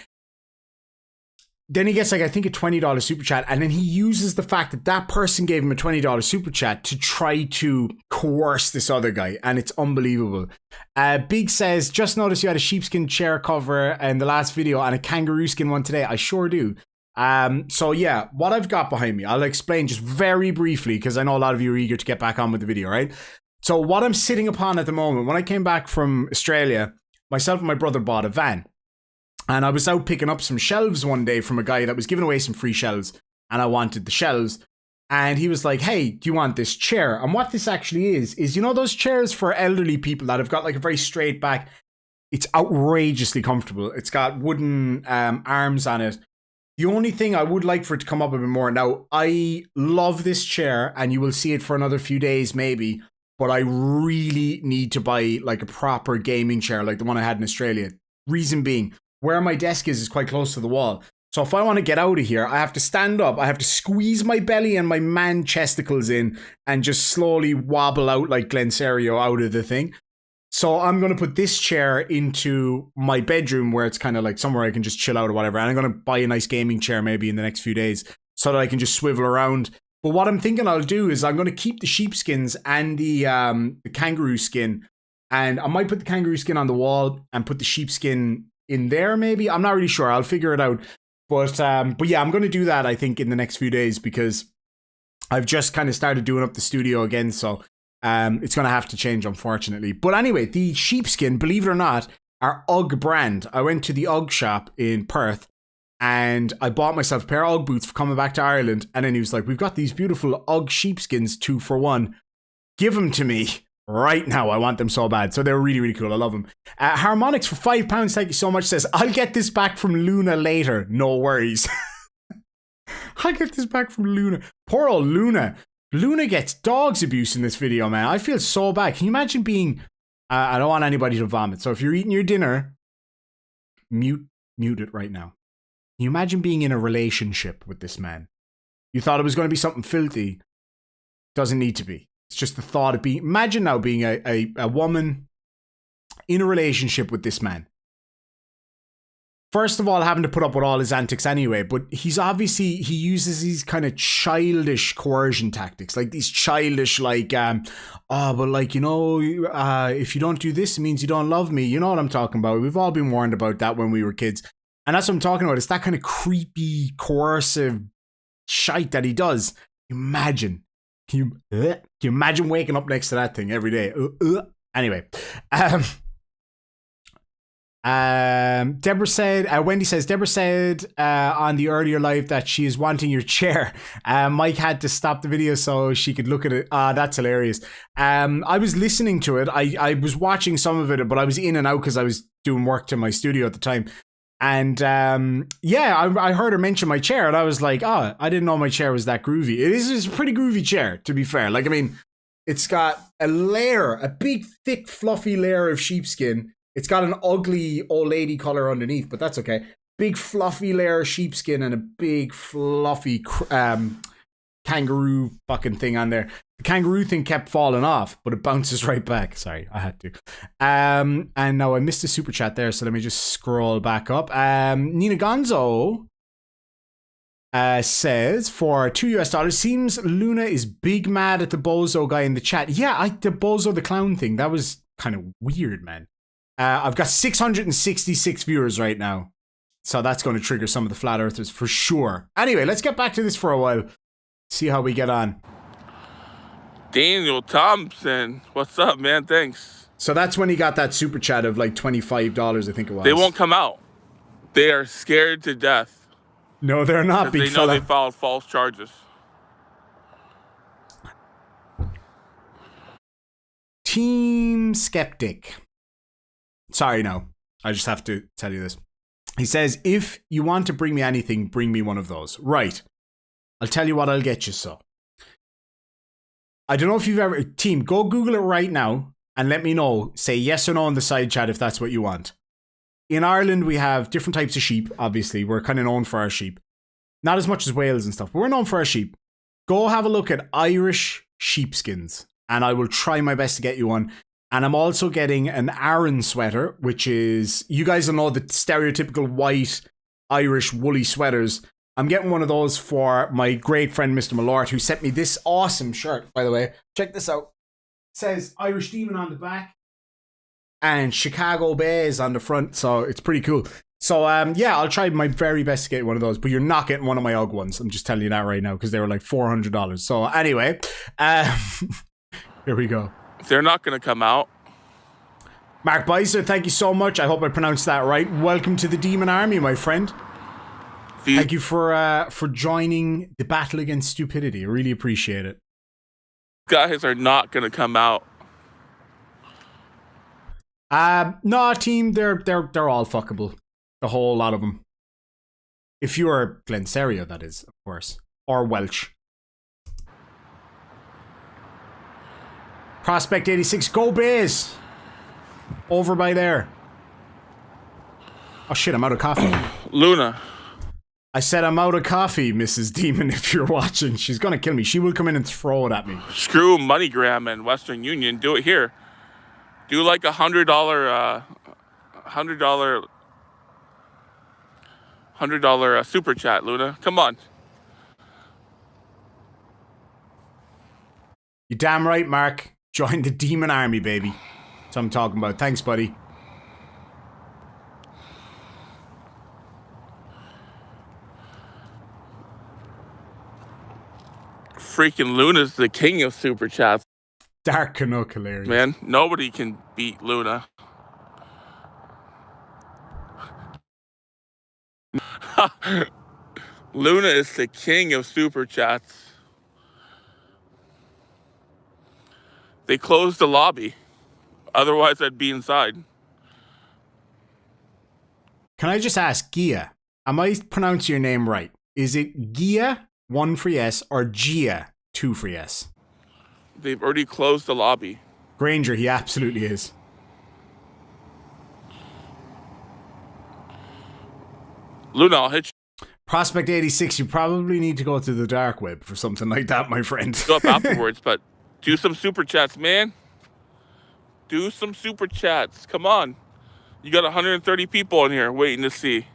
then he gets, like, I think a $20 super chat, and then he uses the fact that that person gave him a $20 super chat to try to coerce this other guy, and it's unbelievable. Big says, just noticed you had a sheepskin chair cover in the last video and a kangaroo skin one today. I sure do. So yeah, what I've got behind me, I'll explain just very briefly, because I know a lot of you are eager to get back on with the video, right? So what I'm sitting upon at the moment, when I came back from Australia, myself and my brother bought a van. And I was out picking up some shelves one day from a guy that was giving away some free shelves. And I wanted the shelves. And he was like, hey, do you want this chair? And what this actually is those chairs for elderly people that have got like a very straight back. It's outrageously comfortable. It's got wooden arms on it. The only thing I would like for it to come up a bit more. Now, I love this chair and you will see it for another few days maybe. But I really need to buy like a proper gaming chair like the one I had in Australia. Reason being, where my desk is quite close to the wall. So if I want to get out of here, I have to stand up. I have to squeeze my belly and my man chesticles in and just slowly wobble out like Cerio out of the thing. So I'm going to put this chair into my bedroom where it's kind of like somewhere I can just chill out or whatever. And I'm going to buy a nice gaming chair maybe in the next few days so that I can just swivel around. But what I'm thinking I'll do is I'm going to keep the sheepskins and the kangaroo skin. And I might put the kangaroo skin on the wall and put the sheepskin in there maybe. I'm not really sure. I'll figure it out. But yeah, I'm going to do that, I think, in the next few days because I've just kind of started doing up the studio again. So It's going to have to change, unfortunately. But anyway, the sheepskin, believe it or not, are UGG brand. I went to the UGG shop in Perth and I bought myself a pair of UGG boots for coming back to Ireland. And then he was like, we've got these beautiful UGG sheepskins 2 for 1. Give them to me right now. I want them so bad. So they're really, really cool. I love them. Harmonics for £5. Thank you so much. Says, I'll get this back from Luna later. No worries. I'll get this back from Luna. Poor old Luna. Luna gets dog's abuse in this video, man. I feel so bad. Can you imagine being... I don't want anybody to vomit. So if you're eating your dinner, mute it right now. Can you imagine being in a relationship with this man? You thought it was going to be something filthy. Doesn't need to be. It's just the thought of being... Imagine now being a woman in a relationship with this man. First of all, having to put up with all his antics anyway, but he's obviously, he uses these kind of childish coercion tactics, like these childish, like, but like, you know, if you don't do this, it means you don't love me. You know what I'm talking about. We've all been warned about that when we were kids. And that's what I'm talking about. It's that kind of creepy, coercive shite that he does. Imagine. Can you imagine waking up next to that thing every day? Anyway. Deborah said, Wendy says, Deborah said on the earlier live that she is wanting your chair. Mike had to stop the video so she could look at it. That's hilarious. I was listening to it. I was watching some of it, but I was in and out because I was doing work to my studio at the time. And I heard her mention my chair and I was like, I didn't know my chair was that groovy. It's a pretty groovy chair, to be fair. Like, I mean, it's got a big, thick, fluffy layer of sheepskin. It's got an ugly old lady color underneath, but that's okay. Big fluffy layer of sheepskin and a big fluffy kangaroo fucking thing on there. The kangaroo thing kept falling off, but it bounces right back. Sorry, I had to. And now I missed a super chat there, so let me just scroll back up. Nina Gonzo says, for $2 seems Luna is big mad at the bozo guy in the chat. Yeah, the bozo the clown thing, that was kind of weird, man. I've got 666 viewers right now. So that's going to trigger some of the flat earthers for sure. Anyway, let's get back to this for a while. See how we get on. Daniel Thompson. What's up, man? Thanks. So that's when he got that super chat of like $25, I think it was. They won't come out. They are scared to death. No, they're not, big fella. They know they filed false charges. Team Skeptic. Sorry, no. I just have to tell you this. He says, if you want to bring me anything, bring me one of those. Right. I'll tell you what I'll get you, so. I don't know if you've ever... Team, go Google it right now and let me know. Say yes or no in the side chat if that's what you want. In Ireland, we have different types of sheep, obviously. We're kind of known for our sheep. Not as much as Wales and stuff, but we're known for our sheep. Go have a look at Irish sheepskins, and I will try my best to get you one. And I'm also getting an Aran sweater, which is, you guys will know the stereotypical white Irish woolly sweaters. I'm getting one of those for my great friend, Mr. Malort, who sent me this awesome shirt, by the way. Check this out. It says Irish Demon on the back and Chicago Bears on the front. So it's pretty cool. So, I'll try my very best to get one of those, but you're not getting one of my UGG ones. I'm just telling you that right now because they were like $400. So anyway, here we go. They're not going to come out. Mark Beiser, thank you so much. I hope I pronounced that right. Welcome to the Demon Army, my friend. Thank you for joining the battle against stupidity. I really appreciate it. Guys are not going to come out. No, team, they're all fuckable. The whole lot of them. If you're Glen Cerio, that is, of course. Or Welsh. Prospect 86, go Bays! Over by there. Oh shit, I'm out of coffee. Luna. I said I'm out of coffee, Mrs. Demon, if you're watching. She's gonna kill me. She will come in and throw it at me. Screw MoneyGram and Western Union. Do it here. Do like $100 super chat, Luna. Come on. You're damn right, Mark. Join the Demon Army, baby. That's what I'm talking about. Thanks, buddy. Freaking Luna's the king of super chats. Dark Canuck, hilarious. Man, nobody can beat Luna. Luna is the king of super chats. They closed the lobby. Otherwise, I'd be inside. Can I just ask, Gia, am I pronouncing your name right? Is it Gia, 1 for yes, or Gia, 2 for yes? They've already closed the lobby. Granger, he absolutely is. Luna, I'll hit you. Prospect 86, you probably need to go to the dark web for something like that, my friend. Go up afterwards, but do some super chats, man. Do some super chats. Come on. You got 130 people in here waiting to see.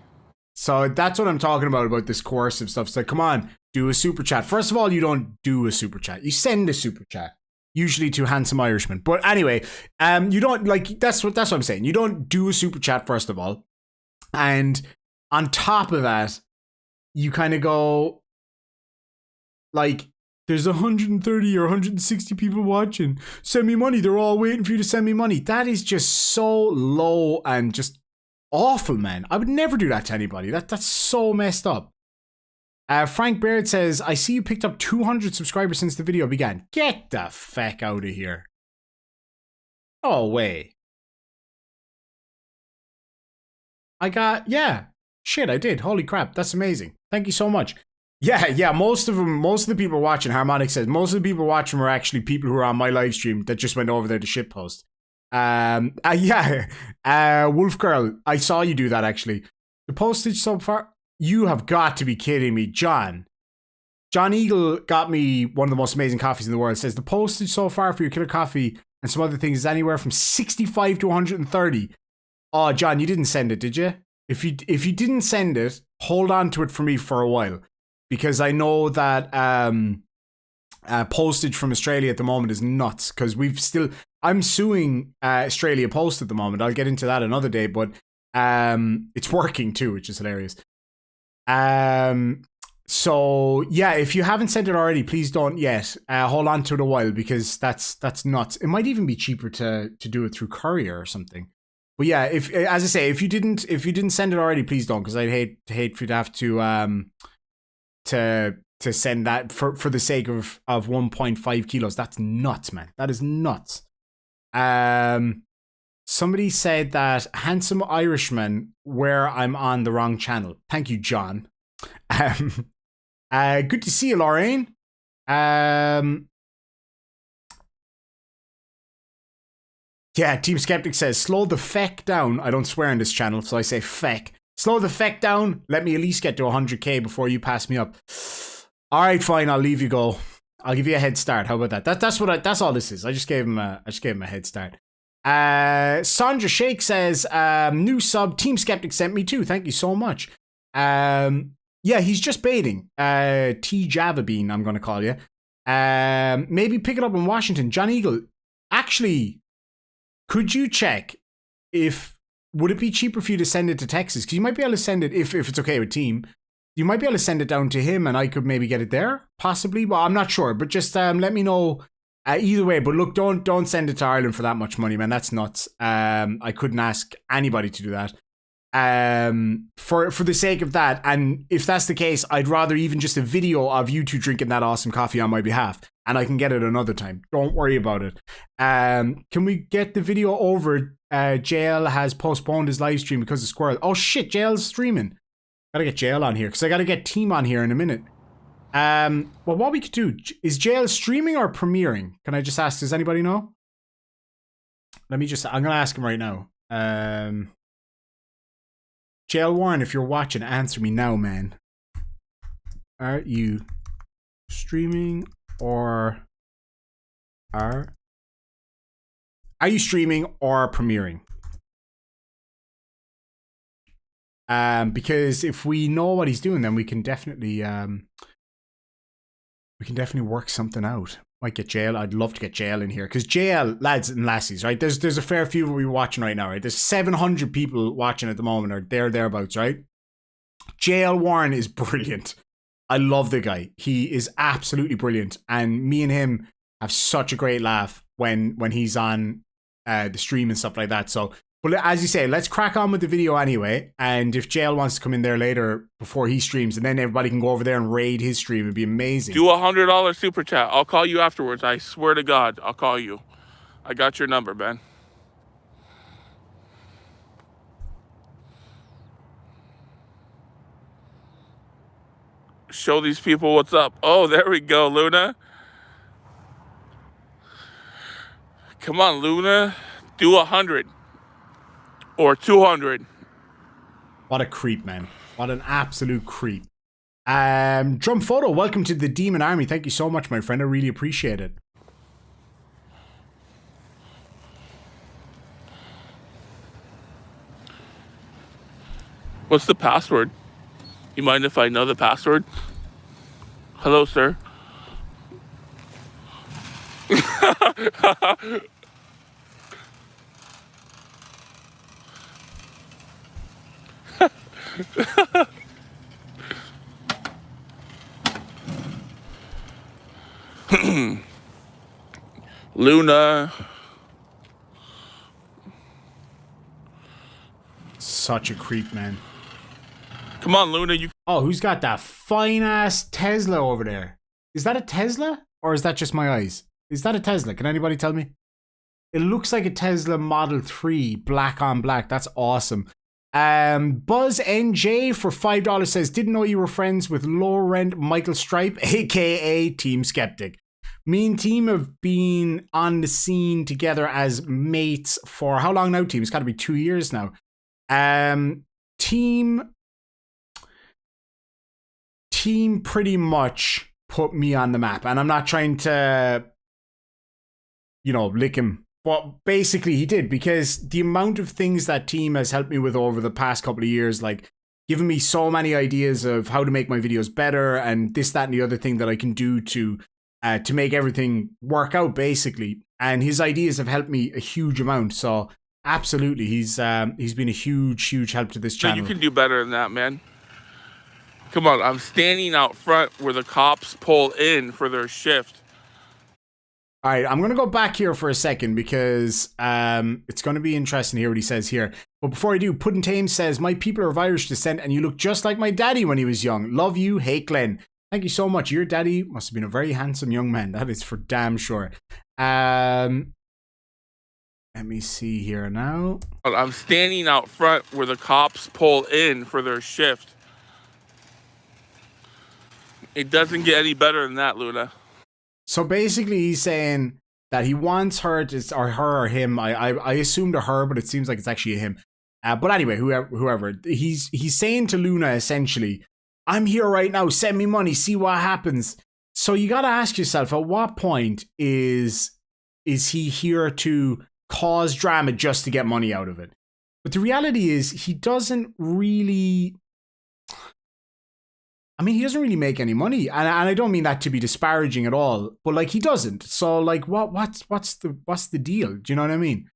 So that's what I'm talking about this coercive stuff. It's like, come on, do a super chat. First of all, you don't do a super chat. You send a super chat, usually to Handsome Irishman. But anyway, you don't, like, that's what I'm saying. You don't do a super chat, first of all. And on top of that, you kind of go, like, there's 130 or 160 people watching. Send me money. They're all waiting for you to send me money. That is just so low and just awful, man. I would never do that to anybody. That's so messed up. Frank Baird says, I see you picked up 200 subscribers since the video began. Get the feck out of here. Oh, way. Yeah. Shit, I did. Holy crap. That's amazing. Thank you so much. Yeah, most of the people watching, Harmonic says, most of the people watching were actually people who are on my live stream that just went over there to shitpost. Wolf Girl, I saw you do that actually. The postage so far, you have got to be kidding me, John. John Eagle got me one of the most amazing coffees in the world. Says the postage so far for your killer coffee and some other things is anywhere from 65 to 130. Oh, John, you didn't send it, did you? If you didn't send it, hold on to it for me for a while. Because I know that postage from Australia at the moment is nuts. Because I'm suing Australia Post at the moment. I'll get into that another day, but it's working too, which is hilarious. So yeah, if you haven't sent it already, please don't yet. Hold on to it a while because that's nuts. It might even be cheaper to do it through courier or something. But yeah, as I say, if you didn't send it already, please don't, because I'd hate for you to have to send that for the sake of 1.5 kilos. That's nuts, man. That is nuts. Somebody said that Handsome Irishman, where I'm on the wrong channel. Thank you, John. Good to see you, Lorraine. Yeah, Team Skeptic says, slow the feck down. I don't swear on this channel, so I say feck. Slow the feck down. Let me at least get to 100k before you pass me up. All right, fine. I'll leave you go. I'll give you a head start. How about that? That's all this is. I just gave him a head start. Sandra Shake says, new sub. Team Skeptic sent me too. Thank you so much. Yeah, he's just baiting. T Java Bean, I'm gonna call you. Maybe pick it up in Washington. John Eagle. Actually, could you check would it be cheaper for you to send it to Texas? Because you might be able to send it, if it's okay with Team, you might be able to send it down to him and I could maybe get it there, possibly. Well, I'm not sure, but just let me know either way. But look, don't send it to Ireland for that much money, man. That's nuts. I couldn't ask anybody to do that. For the sake of that, and if that's the case, I'd rather even just a video of you two drinking that awesome coffee on my behalf, and I can get it another time. Don't worry about it. Can we get the video over? JL has postponed his live stream because of Squirrel. Oh shit, JL's streaming. Gotta get JL on here because I gotta get Team on here in a minute. Well, what we could do is JL streaming or premiering? Can I just ask? Does anybody know? I'm gonna ask him right now. JL Warren, if you're watching, answer me now, man. Are you streaming or are you streaming or premiering? Because if we know what he's doing, then we can definitely work something out. Might get JL. I'd love to get JL in here because JL, lads and lassies, right? There's a fair few we're watching right now, right? There's 700 people watching at the moment, or thereabouts, right? JL Warren is brilliant. I love the guy. He is absolutely brilliant, and me and him have such a great laugh when he's on the stream and stuff like that. So, but as you say, let's crack on with the video anyway. And if Jail wants to come in there later before he streams, and then everybody can go over there and raid his stream, it'd be amazing. Do $100 super chat. I'll call you afterwards. I swear to God, I'll call you. I got your number, Ben. Show these people what's up. Oh, there we go, Luna. Come on, Luna. Do 100 or 200. What a creep, man. What an absolute creep. Drum Photo, welcome to the Demon Army. Thank you so much, my friend. I really appreciate it. What's the password? You mind if I know the password? Hello, sir. Luna. Such a creep, man. Come on, Luna. You. Oh, who's got that fine ass Tesla over there? Is that a Tesla? Or is that just my eyes? Is that a Tesla? Can anybody tell me? It looks like a Tesla Model 3, black on black. That's awesome. Buzz NJ for $5 says, didn't know you were friends with low-rent Michael Stripe, aka Team Skeptic. Me and Team have been on the scene together as mates for how long now, Team? It's got to be 2 years now. Team pretty much put me on the map, and I'm not trying to, lick him. But basically he did, because the amount of things that Team has helped me with over the past couple of years, like giving me so many ideas of how to make my videos better and this, that, and the other thing that I can do to make everything work out, basically. And his ideas have helped me a huge amount. So absolutely, he's been a huge help to this channel. You can do better than that, man. Come on, I'm standing out front where the cops pull in for their shift. All right, I'm going to go back here for a second because it's going to be interesting to hear what he says here. But before I do, Puddin' Tame says, my people are of Irish descent and you look just like my daddy when he was young. Love you, hate Glenn. Thank you so much. Your daddy must have been a very handsome young man. That is for damn sure. Let me see here now. I'm standing out front where the cops pull in for their shift. It doesn't get any better than that, Luna. So basically he's saying that he wants her to, or her or him. I assumed a her, but it seems like it's actually a him. But anyway, whoever. He's saying to Luna, essentially, I'm here right now, send me money, see what happens. So you gotta ask yourself, at what point is he here to cause drama just to get money out of it? But the reality is, he doesn't really... he doesn't really make any money, and I don't mean that to be disparaging at all, but like, he doesn't. So like, what's the deal? Do you know what I mean?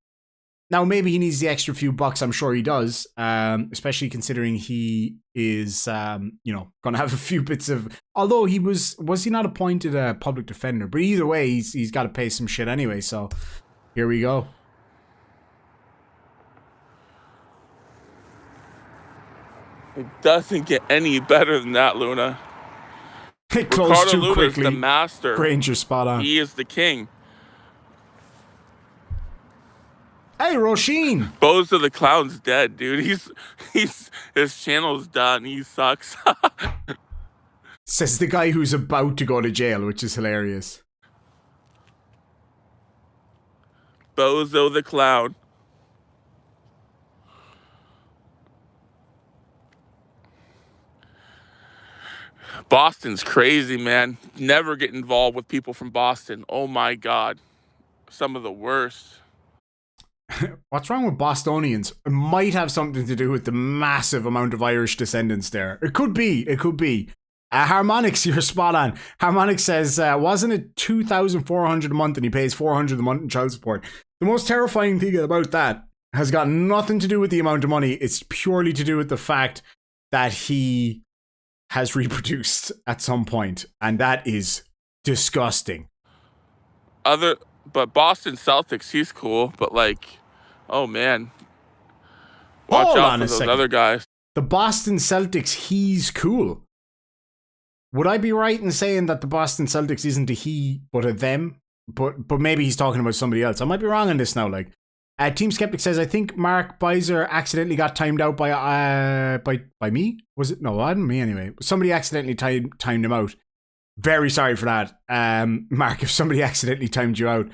Now maybe he needs the extra few bucks. I'm sure he does, especially considering he is, gonna have a few bits of. Although was he not appointed a public defender? But either way, he's got to pay some shit anyway. So here we go. It doesn't get any better than that, Luna. It closed too quickly. Is the master. Granger, spot on. He is the king. Hey, Roisin. Bozo the Clown's dead, dude. His channel's done. He sucks. Says the guy who's about to go to jail, which is hilarious. Bozo the Clown. Boston's crazy, man. Never get involved with people from Boston. Oh my God. Some of the worst. What's wrong with Bostonians? It might have something to do with the massive amount of Irish descendants there. It could be. Harmonix, you're spot on. Harmonix says, wasn't it $2,400 a month and he pays $400 a month in child support? The most terrifying thing about that has got nothing to do with the amount of money. It's purely to do with the fact that he has reproduced at some point, and that is disgusting. Boston Celtics, he's cool, but like, oh man. Watch Hold out on for a those second. other guys. The Boston Celtics, he's cool. Would I be right in saying that the Boston Celtics isn't a he, but a them? But maybe he's talking about somebody else. I might be wrong on this now. Like, Team Skeptic says, I think Mark Beiser accidentally got timed out by me. Was it? No, I didn't. Me anyway. Somebody accidentally timed him out. Very sorry for that, Mark. If somebody accidentally timed you out,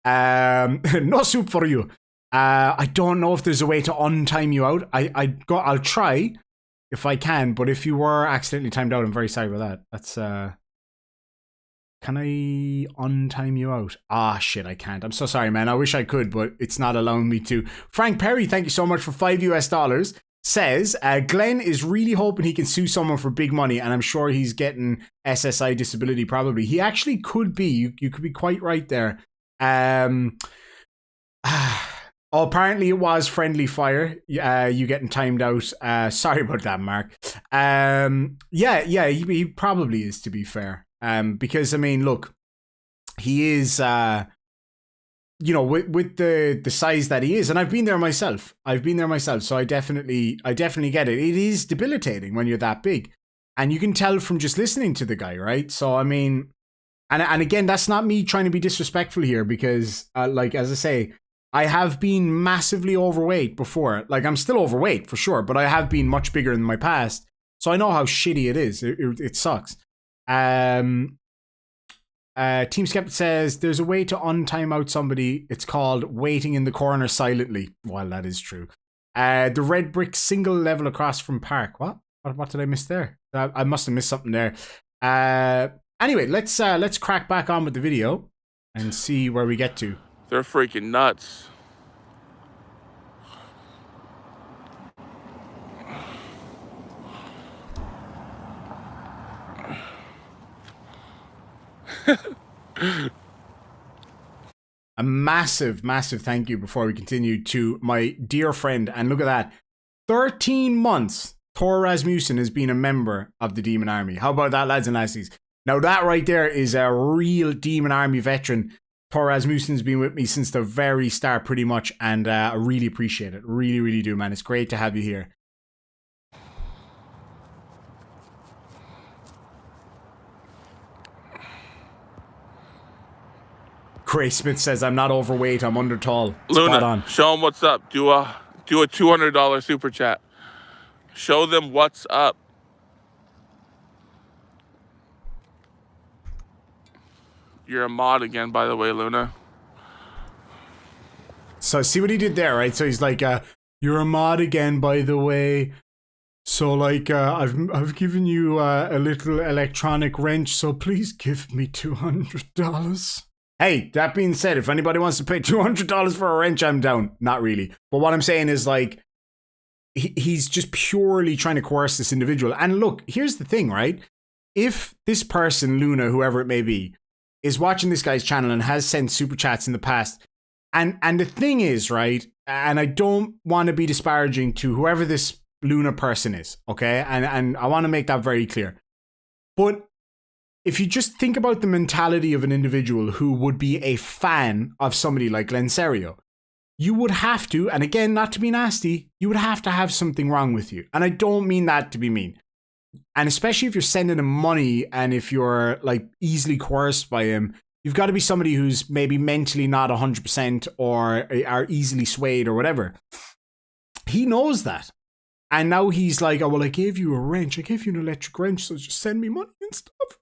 no soup for you. I don't know if there's a way to untime you out. I'll try if I can, but if you were accidentally timed out, I'm very sorry about that. That's can I untime you out? Ah, shit, I can't. I'm so sorry, man. I wish I could, but it's not allowing me to. Frank Perry, thank you so much for $5 says, Glenn is really hoping he can sue someone for big money, and I'm sure he's getting SSI disability probably. He actually could be. You could be quite right there. Oh, apparently it was friendly fire. You getting timed out. Sorry about that, Mark. Yeah, he probably is, to be fair. Because I mean, look, he is, you know, with the size that he is, and I've been there myself. So I definitely get it. It is debilitating when you're that big, and you can tell from just listening to the guy, right? So I mean, and again, that's not me trying to be disrespectful here, because, like, as I say, I have been massively overweight before. Like, I'm still overweight for sure, but I have been much bigger in my past, so I know how shitty it is. It sucks. Team Skeptic says there's a way to untime out somebody. It's called waiting in the corner silently. Well, that is true. The red brick single level across from Park. What did I miss there? I must have missed something there. Anyway, let's crack back on with the video and see where we get to. They're freaking nuts. A massive thank you before we continue to my dear friend, and look at that, 13 months Thor Rasmussen has been a member of the Demon Army. How about that, lads and lassies? Now that right there is a real Demon Army veteran. Thor Rasmussen's been with me since the very start pretty much, and I really appreciate it. Really do, man. It's great to have you here. Gray Smith says, I'm not overweight, I'm under tall. Luna, spot on. Show them what's up. Do a $200 super chat. Show them what's up. You're a mod again, by the way, Luna. So see what he did there, right? So he's like, you're a mod again, by the way. So like, I've given you a little electronic wrench, so please give me $200. Hey, that being said, if anybody wants to pay $200 for a wrench, I'm down. Not really. But what I'm saying is, like, he's just purely trying to coerce this individual. And look, here's the thing, right? If this person, Luna, whoever it may be, is watching this guy's channel and has sent super chats in the past, and the thing is, right, and I don't want to be disparaging to whoever this Luna person is, okay? And I want to make that very clear. But if you just think about the mentality of an individual who would be a fan of somebody like Glenn Cerio, you would have to, and again, not to be nasty, you would have to have something wrong with you. And I don't mean that to be mean. And especially if you're sending him money and if you're like easily coerced by him, you've got to be somebody who's maybe mentally not 100% or are easily swayed or whatever. He knows that. And now he's like, oh, well, I gave you a wrench. I gave you an electric wrench, so just send me money and stuff.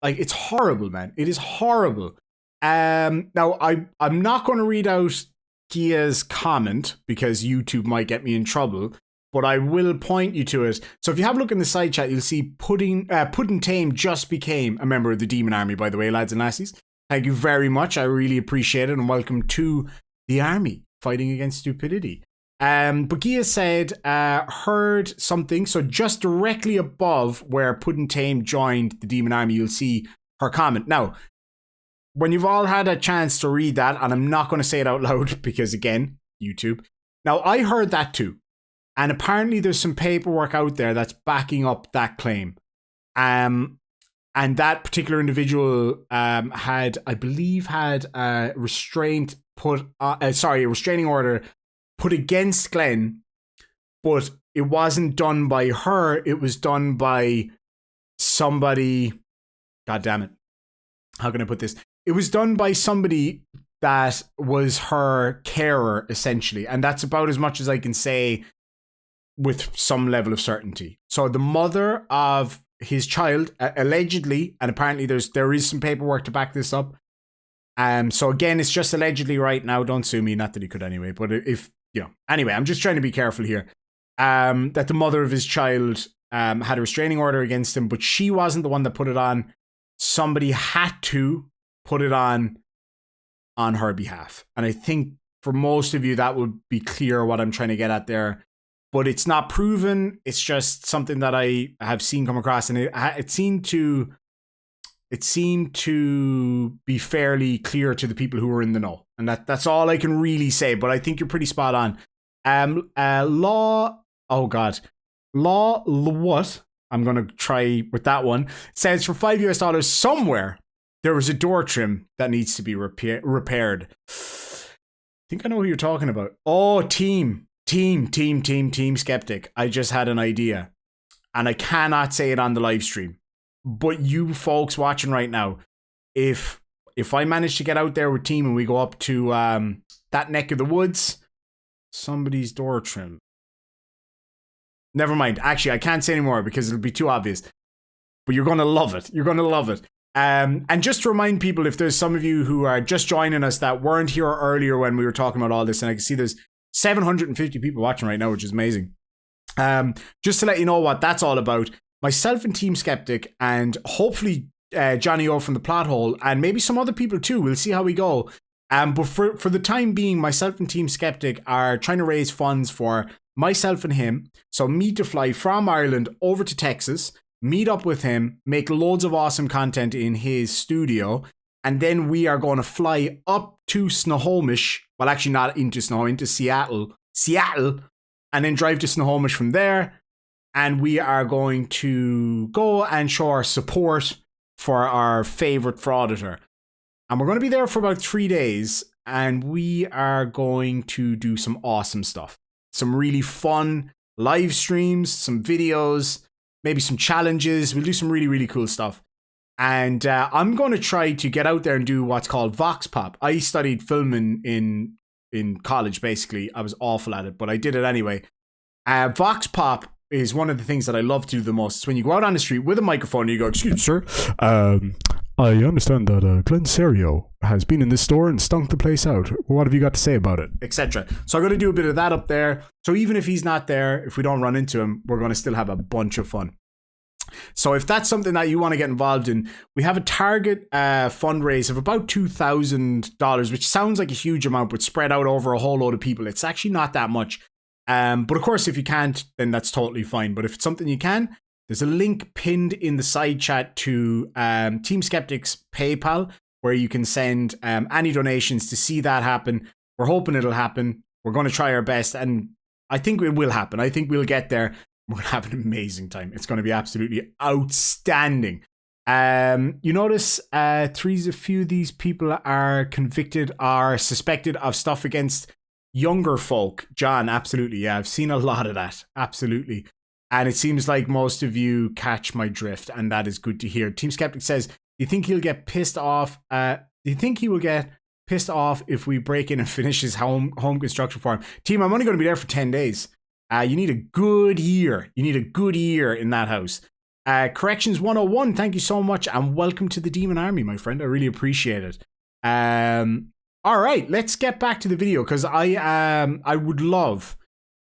Like, it's horrible, man. It is horrible. Now, I'm not going to read out Gia's comment because YouTube might get me in trouble, but I will point you to it. So if you have a look in the side chat, you'll see Pudding Tame just became a member of the Demon Army, by the way, lads and lassies. Thank you very much. I really appreciate it, and welcome to the army fighting against stupidity. But Gia said, heard something. So just directly above where Puddin' Tame joined the Demon Army, you'll see her comment. Now, when you've all had a chance to read that, and I'm not going to say it out loud because, again, YouTube. Now, I heard that too. And apparently there's some paperwork out there that's backing up that claim. And And that particular individual had, I believe, a restraining order put against Glenn, but it wasn't done by her. It was done by somebody. God damn it. How can I put this? It was done by somebody that was her carer, essentially. And that's about as much as I can say with some level of certainty. So the mother of his child, allegedly, and apparently there is some paperwork to back this up. So again, it's just allegedly right now. Don't sue me. Not that he could anyway. But if, anyway, I'm just trying to be careful here. That the mother of his child had a restraining order against him, but she wasn't the one that put it on. Somebody had to put it on her behalf. And I think for most of you, that would be clear what I'm trying to get at there. But it's not proven. It's just something that I have seen come across, and it seemed to be fairly clear to the people who were in the know. And that's all I can really say. But I think you're pretty spot on. Law what? I'm gonna try with that one. It says for $5 somewhere there was a door trim that needs to be repaired. I think I know who you're talking about. Oh, Team Skeptic. I just had an idea, and I cannot say it on the live stream. But you folks watching right now, if I manage to get out there with Team and we go up to that neck of the woods, somebody's door trim. Never mind. Actually, I can't say anymore because it'll be too obvious. But you're going to love it. You're going to love it. And just to remind people, if there's some of you who are just joining us that weren't here earlier when we were talking about all this, and I can see there's 750 people watching right now, which is amazing. Just to let you know what that's all about, myself and Team Skeptic, and hopefully Johnny O from the Plot Hole, and maybe some other people too. We'll see how we go. But for the time being, myself and Team Skeptic are trying to raise funds for myself and him. So me to fly from Ireland over to Texas, meet up with him, make loads of awesome content in his studio, and then we are going to fly up to Snohomish. Well, actually not into Snohomish, into Seattle, and then drive to Snohomish from there. And we are going to go and show our support for our favorite frauditor. And we're going to be there for about 3 days, and we are going to do some awesome stuff. Some really fun live streams, some videos, maybe some challenges. We'll do some really, really cool stuff. And I'm going to try to get out there and do what's called Vox Pop. I studied film in college, basically. I was awful at it, but I did it anyway. Vox Pop is one of the things that I love to do the most. It's when you go out on the street with a microphone and you go, "Excuse me, sir, I understand that Glenn Cerio has been in this store and stunk the place out. What have you got to say about it?" Etc. So I'm going to do a bit of that up there. So even if he's not there, if we don't run into him, we're going to still have a bunch of fun. So if that's something that you want to get involved in, we have a target fundraise of about $2,000, which sounds like a huge amount, but spread out over a whole load of people. It's actually not that much. But of course, if you can't, then that's totally fine. But if it's something you can, there's a link pinned in the side chat to Team Skeptic's PayPal, where you can send any donations to see that happen. We're hoping it'll happen. We're going to try our best, and I think it will happen. I think we'll get there. We're going to have an amazing time. It's going to be absolutely outstanding. You notice a few of these people are convicted or suspected of stuff against younger folk. John, absolutely. Yeah, I've seen a lot of that. Absolutely. And it seems like most of you catch my drift, and that is good to hear. Team Skeptic says, "Do you think he'll get pissed off? Do you think he will get pissed off if we break in and finish his home construction for him?" Team, I'm only going to be there for 10 days. You need a good year. You need a good year in that house. Corrections 101, thank you so much, and welcome to the Demon Army, my friend. I really appreciate it. All right, let's get back to the video, because I would love,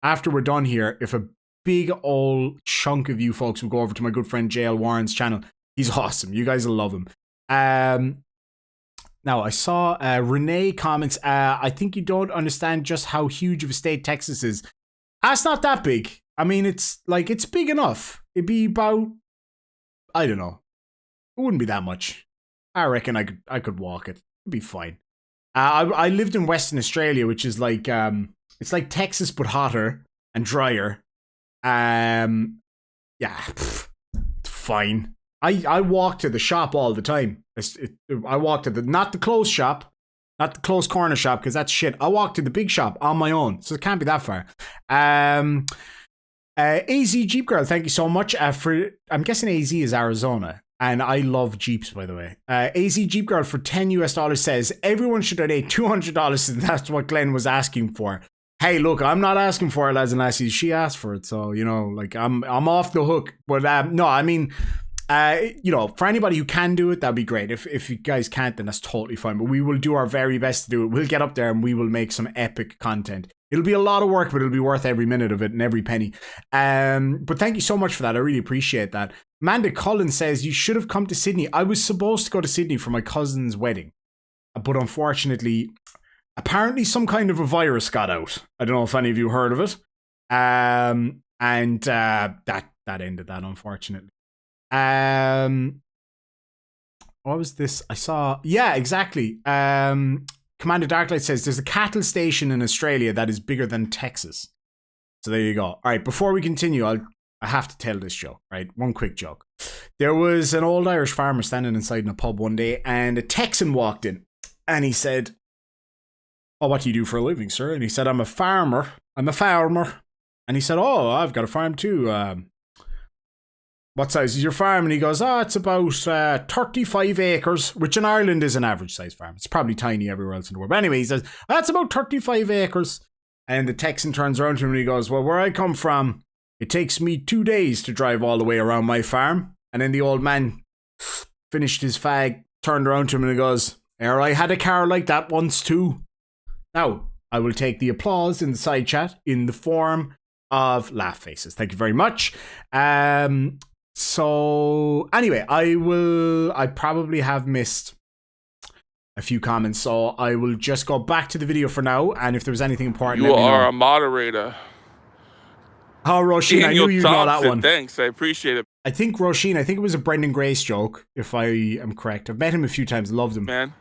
after we're done here, if a big old chunk of you folks would go over to my good friend JL Warren's channel. He's awesome. You guys will love him. Now, I saw Renee comments, "I think you don't understand just how huge of a state Texas is." It's not that big. I mean, it's big enough. It'd be about, I don't know. It wouldn't be that much. I reckon I could walk it. It'd be fine. I lived in Western Australia, which is like, it's like Texas, but hotter and drier. Yeah, it's fine. I walk to the shop all the time. I walk to not the closed shop, not the closed corner shop, because that's shit. I walk to the big shop on my own, so it can't be that far. AZ Jeep Girl, thank you so much. I'm guessing AZ is Arizona. And I love Jeeps, by the way. AZ Jeep Girl for $10 says, everyone should donate $200 since that's what Glenn was asking for. Hey, look, I'm not asking for it, lads and lassies. She asked for it, so, you know, like, I'm off the hook. But, no, I mean, you know, for anybody who can do it, that'd be great. If you guys can't, then that's totally fine. But we will do our very best to do it. We'll get up there and we will make some epic content. It'll be a lot of work, but it'll be worth every minute of it and every penny. But thank you so much for that. I really appreciate that. Amanda Cullen says, you should have come to Sydney. I was supposed to go to Sydney for my cousin's wedding. But unfortunately, apparently some kind of a virus got out. I don't know if any of you heard of it. And that ended that, unfortunately. What was this? I saw... Yeah, exactly. Commander Darklight says, there's a cattle station in Australia that is bigger than Texas. So there you go. All right, before we continue, I have to tell this joke, right? One quick joke. There was an old Irish farmer standing inside in a pub one day, and a Texan walked in, and he said, oh, what do you do for a living, sir? And he said, I'm a farmer. And he said, oh, I've got a farm too. What size is your farm? And he goes, it's about 35 acres, which in Ireland is an average size farm. It's probably tiny everywhere else in the world. But anyway, he says, that's about 35 acres. And the Texan turns around to him and he goes, well, where I come from, it takes me 2 days to drive all the way around my farm. And then the old man finished his fag, turned around to him and he goes, I had a car like that once too. Now, I will take the applause in the side chat in the form of laugh faces. Thank you very much. So anyway, I probably have missed a few comments, so I will just go back to the video for now, and if there was anything important, you are a moderator. Oh, Roisin, I knew you'd know that one. Thanks, I appreciate it. I think it was a Brendan Grace joke, if I am correct. I've met him a few times, loved him. Man,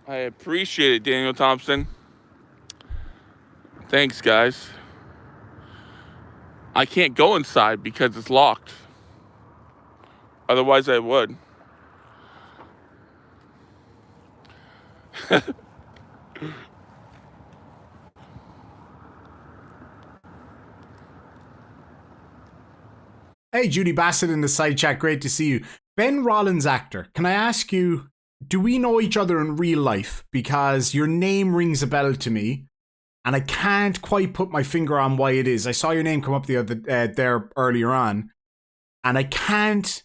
I appreciate it, Daniel Thompson. Thanks, guys. I can't go inside because it's locked. Otherwise, I would. Hey, Judy Bassett in the side chat. Great to see you. Ben Rollins, actor. Can I ask you, do we know each other in real life? Because your name rings a bell to me. And I can't quite put my finger on why it is. I saw your name come up the other there earlier on, and I can't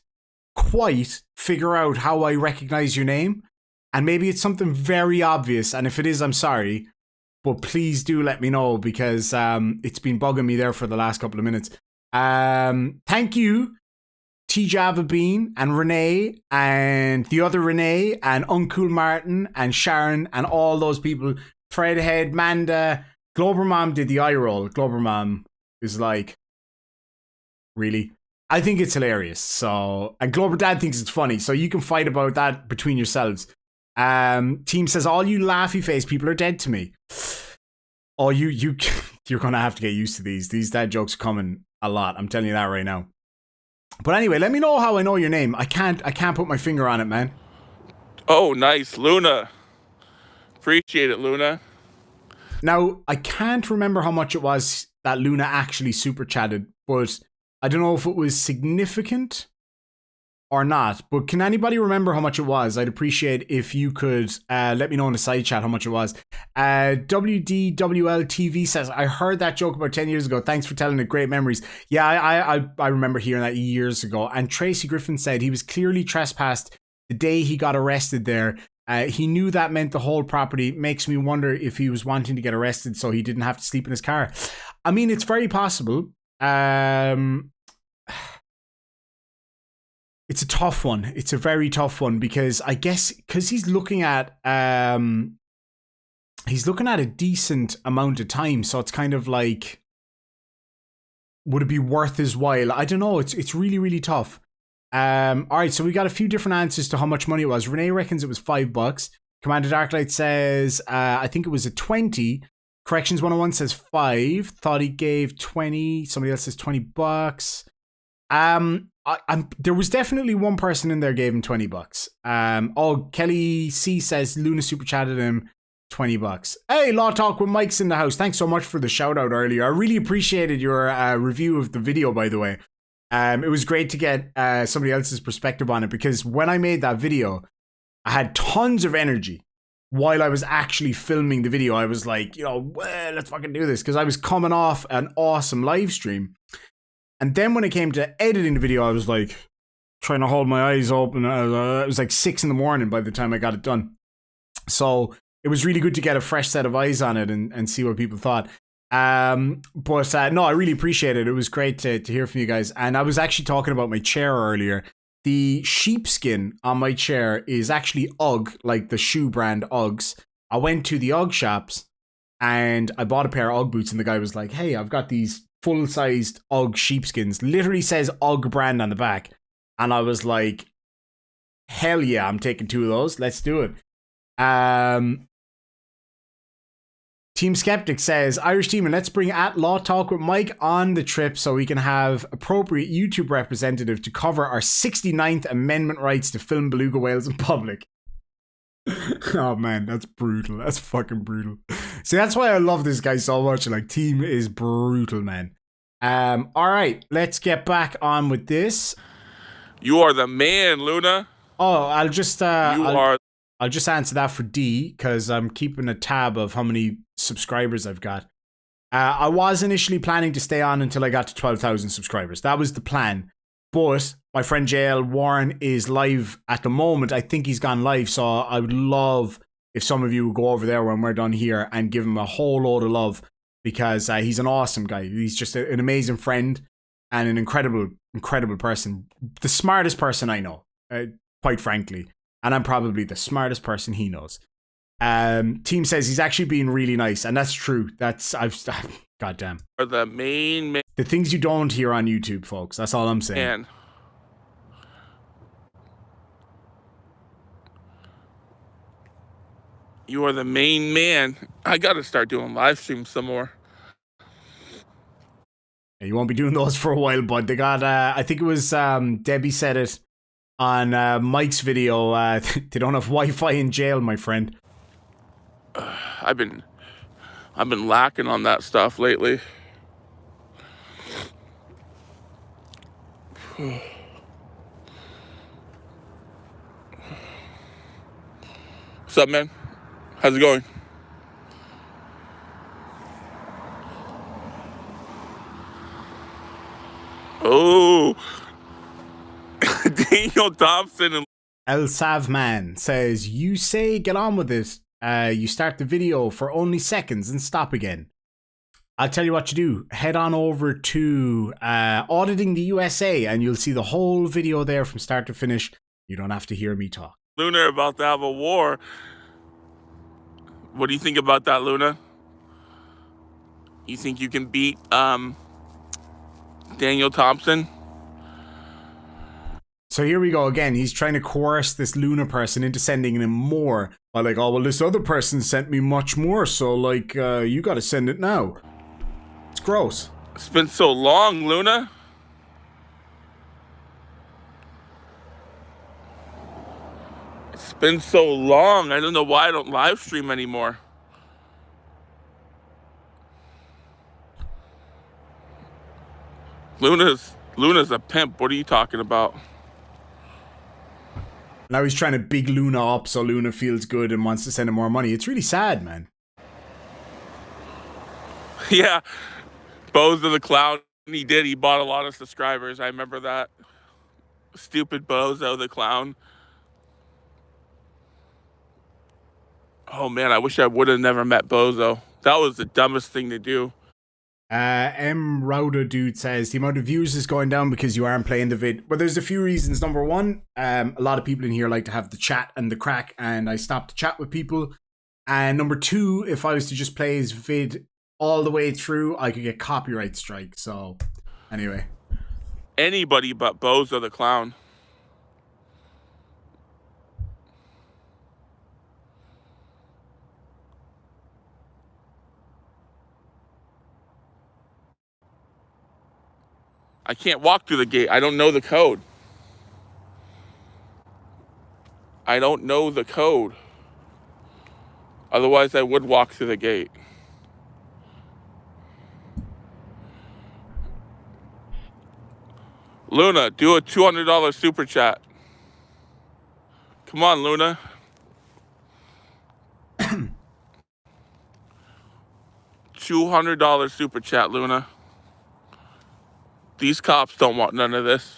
quite figure out how I recognize your name. And maybe it's something very obvious, and if it is, I'm sorry. But please do let me know, because it's been bugging me there for the last couple of minutes. Thank you, T Java Bean and Renee and the other Renee and Uncle Martin and Sharon and all those people. Fredhead, Manda, Glober Mom did the eye roll. Glober Mom is like, really? I think it's hilarious. So, and Glober Dad thinks it's funny. So you can fight about that between yourselves. Team says, all you laughy face people are dead to me. Oh, you're gonna have to get used to these. These dad jokes are coming a lot. I'm telling you that right now. But anyway, let me know how I know your name. I can't put my finger on it, man. Oh, nice, Luna. Appreciate it, Luna. Now, I can't remember how much it was that Luna actually super chatted, but I don't know if it was significant or not. But can anybody remember how much it was? I'd appreciate if you could let me know in the side chat how much it was. WDWL says, I heard that joke about 10 years ago. Thanks for telling it. Great memories. Yeah, I remember hearing that years ago. And Tracy Griffin said he was clearly trespassed the day he got arrested there. He knew that meant the whole property. Makes me wonder if he was wanting to get arrested so he didn't have to sleep in his car. I mean, it's very possible. It's a tough one. It's a very tough one, because I guess because he's looking at a decent amount of time, so it's kind of like, would it be worth his while? I don't know. It's really, really tough. All right, so we got a few different answers to how much money it was. Renee reckons it was $5. Commander Darklight says I think it was a 20. Corrections 101 says 5. Thought he gave 20. Somebody else says $20. there was definitely one person in there gave him $20. Kelly C says Luna super chatted him $20. Hey, Law Talk with Mike's in the house. Thanks so much for the shout out earlier. I really appreciated your review of the video, by the way. It was great to get somebody else's perspective on it, because when I made that video, I had tons of energy while I was actually filming the video. I was like, well, let's fucking do this, because I was coming off an awesome live stream. And then when it came to editing the video, I was like trying to hold my eyes open. It was like 6 a.m. by the time I got it done. So it was really good to get a fresh set of eyes on it and see what people thought. No, I really appreciate it. It was great to hear from you guys. And I was actually talking about my chair earlier. The sheepskin on my chair is actually UGG, like the shoe brand Uggs. I went to the UGG shops and I bought a pair of UGG boots, and the guy was like, hey, I've got these full-sized UGG sheepskins. Literally says UGG brand on the back. And I was like, hell yeah, I'm taking 2 of those. Let's do it. Team Skeptic says, Irish team, and let's bring at Law Talk with Mike on the trip so we can have appropriate YouTube representative to cover our 69th Amendment rights to film beluga whales in public. Oh man, that's brutal. That's fucking brutal. See, that's why I love this guy so much. Like, team is brutal, man. All right, let's get back on with this. You are the man, Luna. Oh, I'll just I'll just answer that for D, because I'm keeping a tab of how many subscribers I've got. I was initially planning to stay on until I got to 12,000 subscribers. That was the plan. But my friend JL Warren is live at the moment. I think he's gone live. So I would love if some of you would go over there when we're done here and give him a whole load of love, because he's an awesome guy. He's just an amazing friend and an incredible person. The smartest person I know, quite frankly. And I'm probably the smartest person he knows. Team says he's actually being really nice, and that's true. Goddamn. The main man. The things you don't hear on YouTube, folks. That's all I'm saying. Man. You are the main man. I gotta start doing live streams some more. You won't be doing those for a while, bud. They got, I think it was Debbie said it on Mike's video. They don't have Wi-Fi in jail, my friend. I've been lacking on that stuff lately. What's up, man? How's it going? Oh, Daniel Thompson and El Savman says, you say get on with it. You start the video for only seconds and stop again. I'll tell you what you do. Head on over to Auditing the USA and you'll see the whole video there from start to finish. You don't have to hear me talk. Luna are about to have a war. What do you think about that, Luna? You think you can beat Daniel Thompson? So here we go again. He's trying to coerce this Luna person into sending him more. But like, oh, well, this other person sent me much more. So like, you got to send it now. It's gross. It's been so long, Luna. It's been so long. I don't know why I don't live stream anymore. Luna's a pimp. What are you talking about? Now he's trying to big Luna up so Luna feels good and wants to send him more money. It's really sad, man. Yeah. Bozo the Clown, he did. He bought a lot of subscribers. I remember that. Stupid Bozo the Clown. Oh, man, I wish I would have never met Bozo. That was the dumbest thing to do. M. Rowder dude says the amount of views is going down because you aren't playing the vid. Well, there's a few reasons. Number one, a lot of people in here like to have the chat and the crack, and I stopped to chat with people. And number two, if I was to just play his vid all the way through, I could get copyright strike. So, anyway. Anybody but Bozo the Clown. I can't walk through the gate. I don't know the code. I don't know the code. Otherwise, I would walk through the gate. Luna, do a $200 super chat. Come on, Luna. $200 super chat, Luna. These cops don't want none of this.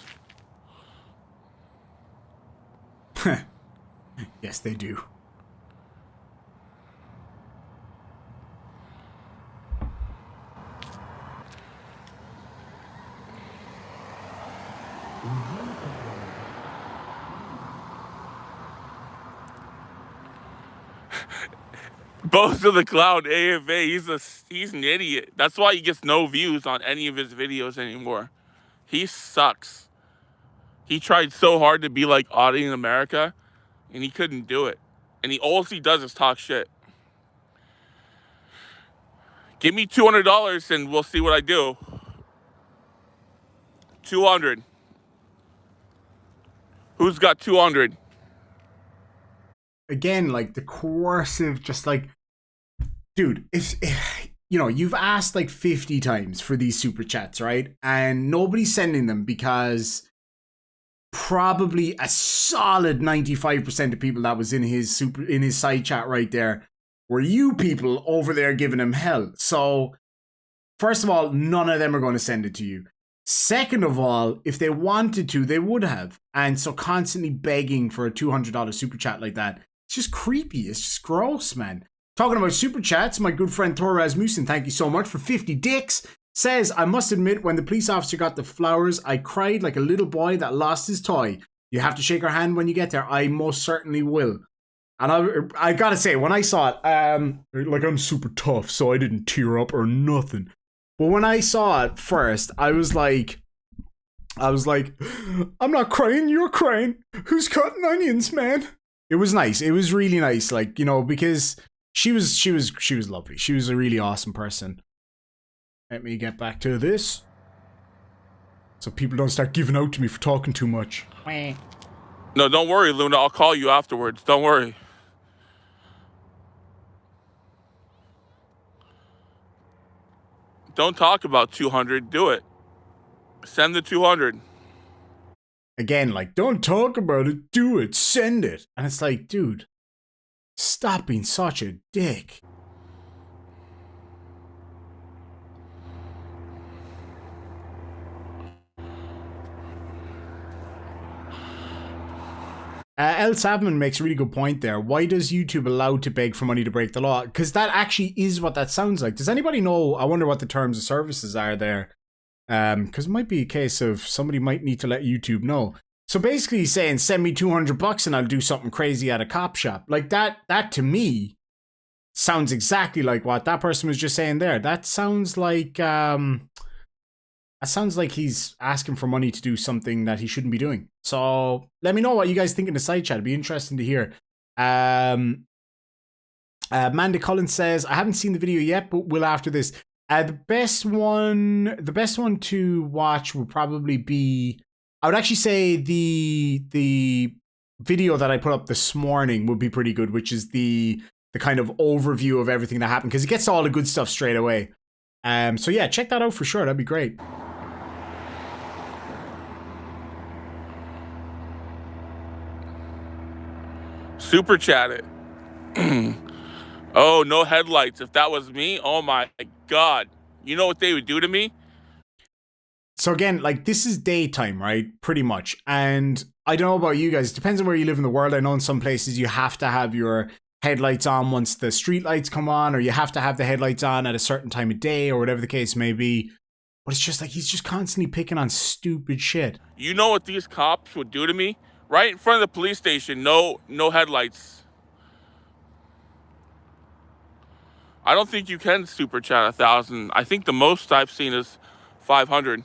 Yes, they do. Both of the Cloud AFA, he's an idiot. That's why he gets no views on any of his videos anymore. He sucks. He tried so hard to be like Audie in America, and he couldn't do it. And all he does is talk shit. Give me $200 and we'll see what I do. 200. Who's got 200? Again, like the coercive, just like, dude, if you know, you've asked like 50 times for these super chats, right? And nobody's sending them because probably a solid 95% of people that was in his side chat right there were you people over there giving him hell. So, first of all, none of them are going to send it to you. Second of all, if they wanted to, they would have. And so constantly begging for a $200 super chat like that, it's just creepy. It's just gross, man. Talking about super chats, my good friend Thor Rasmussen, thank you so much for 50 dicks, says, I must admit, when the police officer got the flowers, I cried like a little boy that lost his toy. You have to shake her hand when you get there. I most certainly will. And I gotta say, when I saw it, like I'm super tough, so I didn't tear up or nothing. But when I saw it first, I was like, I'm not crying, you're crying. Who's cutting onions, man? It was nice. It was really nice, like, you know, because she was lovely. She was a really awesome person. Let me get back to this, so people don't start giving out to me for talking too much. No, don't worry, Luna. I'll call you afterwards. Don't worry. Don't talk about 200. Do it. Send the 200. Again, like, don't talk about it. Do it. Send it. And it's like, dude, stop being such a dick. El Savman makes a really good point there. Why does YouTube allow to beg for money to break the law? Because that actually is what that sounds like. Does anybody know? I wonder what the terms of services are there. Because it might be a case of somebody might need to let YouTube know. So basically he's saying, send me $200 and I'll do something crazy at a cop shop. Like that to me sounds exactly like what that person was just saying there. That sounds like he's asking for money to do something that he shouldn't be doing. So let me know what you guys think in the side chat. It'd be interesting to hear. Amanda Collins says, I haven't seen the video yet, but will after this. The best one to watch would probably be, I would actually say the video that I put up this morning would be pretty good, which is the kind of overview of everything that happened, because it gets to all the good stuff straight away. So yeah, check that out for sure. That'd be great. Super chat it. Oh, no headlights. If that was me, oh my God. You know what they would do to me? So again, like, this is daytime, right? Pretty much. And I don't know about you guys. It depends on where you live in the world. I know in some places you have to have your headlights on once the street lights come on, or you have to have the headlights on at a certain time of day, or whatever the case may be. But it's just like, he's just constantly picking on stupid shit. You know what these cops would do to me? Right in front of the police station, no headlights. I don't think you can super chat 1,000. I think the most I've seen is 500.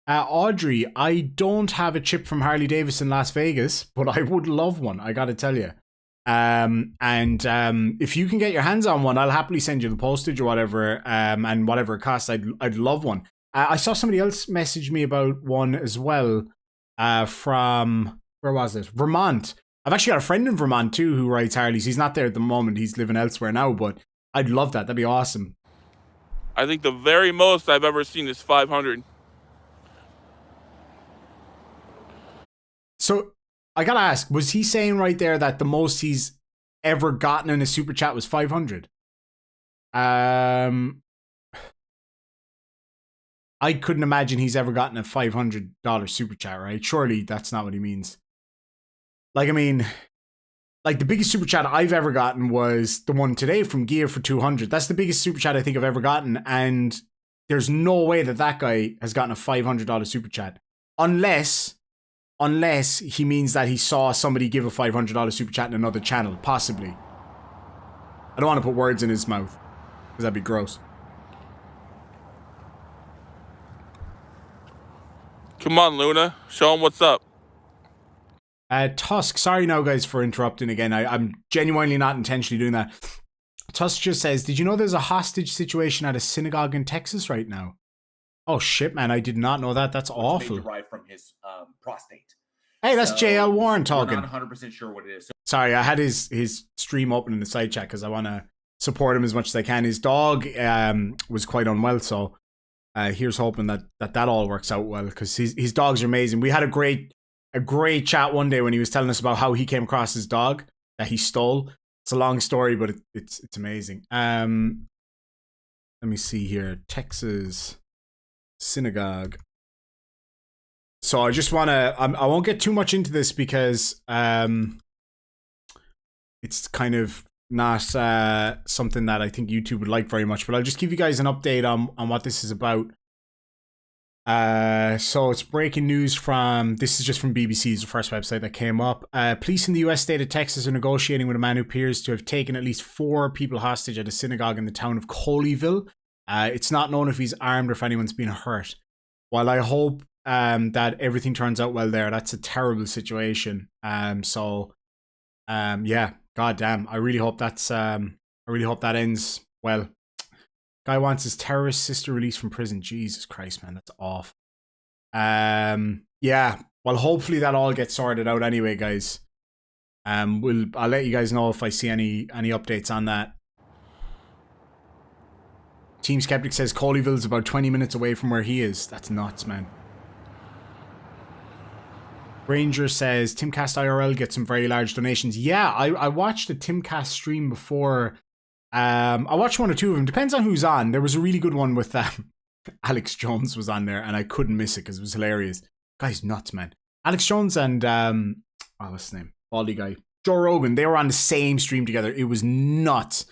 Audrey, I don't have a chip from Harley Davidson Las Vegas, but I would love one, I gotta tell you. If you can get your hands on one, I'll happily send you the postage or whatever, and whatever it costs, I'd love one. I saw somebody else message me about one as well from, where was it? Vermont. I've actually got a friend in Vermont too who rides Harleys. He's not there at the moment. He's living elsewhere now, but I'd love that. That'd be awesome. I think the very most I've ever seen is 500. So I gotta ask, was he saying right there that the most he's ever gotten in a super chat was 500? I couldn't imagine he's ever gotten a $500 super chat, right? Surely that's not what he means. Like, I mean, like the biggest super chat I've ever gotten was the one today from Gia for 200. That's the biggest super chat I think I've ever gotten. And there's no way that that guy has gotten a $500 super chat. Unless he means that he saw somebody give a $500 super chat in another channel, possibly. I don't want to put words in his mouth, because that'd be gross. Come on, Luna. Show him what's up. Tusk, sorry now guys for interrupting again. I'm genuinely not intentionally doing that. Tusk just says, did you know there's a hostage situation at a synagogue in Texas right now? Oh shit, man, I did not know that. That's awful. Derived from his prostate. Hey, that's JL Warren talking. I'm not 100% sure what it is. Sorry, I had his stream open in the side chat because I want to support him as much as I can. His dog was quite unwell, so here's hoping that all works out well, because his dogs are amazing. We had a great chat one day when he was telling us about how he came across his dog that he stole. It's a long story, but it's amazing. Let me see here. Texas Synagogue. So I just want to, I won't get too much into this because it's kind of not something that I think YouTube would like very much, but I'll just give you guys an update on what this is about. So it's breaking news from, this is just from BBC's, the first website that came up. Police in the US state of Texas are negotiating with a man who appears to have taken at least 4 people hostage at a synagogue in the town of Colleyville. It's not known if he's armed or if anyone's been hurt. While I hope that everything turns out well there, that's a terrible situation. Yeah, goddamn. I really hope that ends well. Guy wants his terrorist sister released from prison. Jesus Christ, man, that's awful. Yeah, well, hopefully that all gets sorted out anyway, guys. I'll let you guys know if I see any updates on that. Team Skeptic says Colleyville's about 20 minutes away from where he is. That's nuts, man. Ranger says Timcast IRL gets some very large donations. Yeah, I watched a Timcast stream before. I watched 1 or 2 of them. Depends on who's on. There was a really good one with Alex Jones was on there, and I couldn't miss it because it was hilarious. Guy's nuts, man. Alex Jones and what's his name? Baldy guy. Joe Rogan. They were on the same stream together. It was nuts.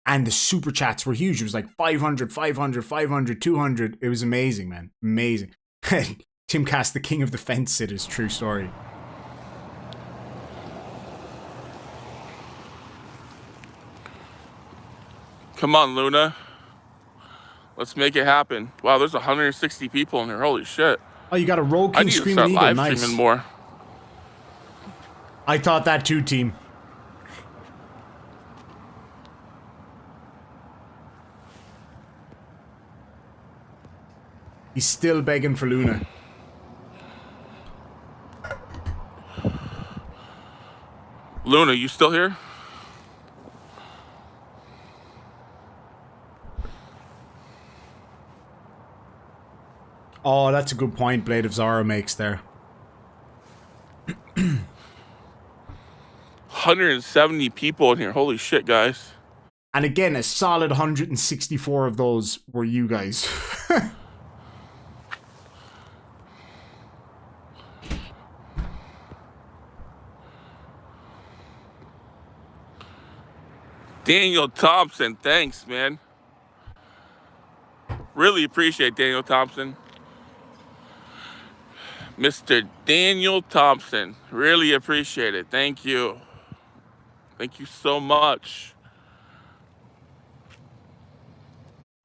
And the super chats were huge. It was like 500, 500, 500, 200. It was amazing, man. Amazing. Timcast, the king of the fence sitters. True story. Come on, Luna. Let's make it happen. Wow, there's 160 people in here. Holy shit. Oh, you got a Rogue I King need to Screaming start Eagle. live Nice. streaming more. I thought that too, team. He's still begging for Luna. Luna, you still here? Oh, that's a good point Blade of Zara makes there. 170 people in here. Holy shit, guys. And again, a solid 164 of those were you guys. Daniel Thompson, thanks, man. Really appreciate Daniel Thompson. Mr. Daniel Thompson, really appreciate it. Thank you. Thank you so much.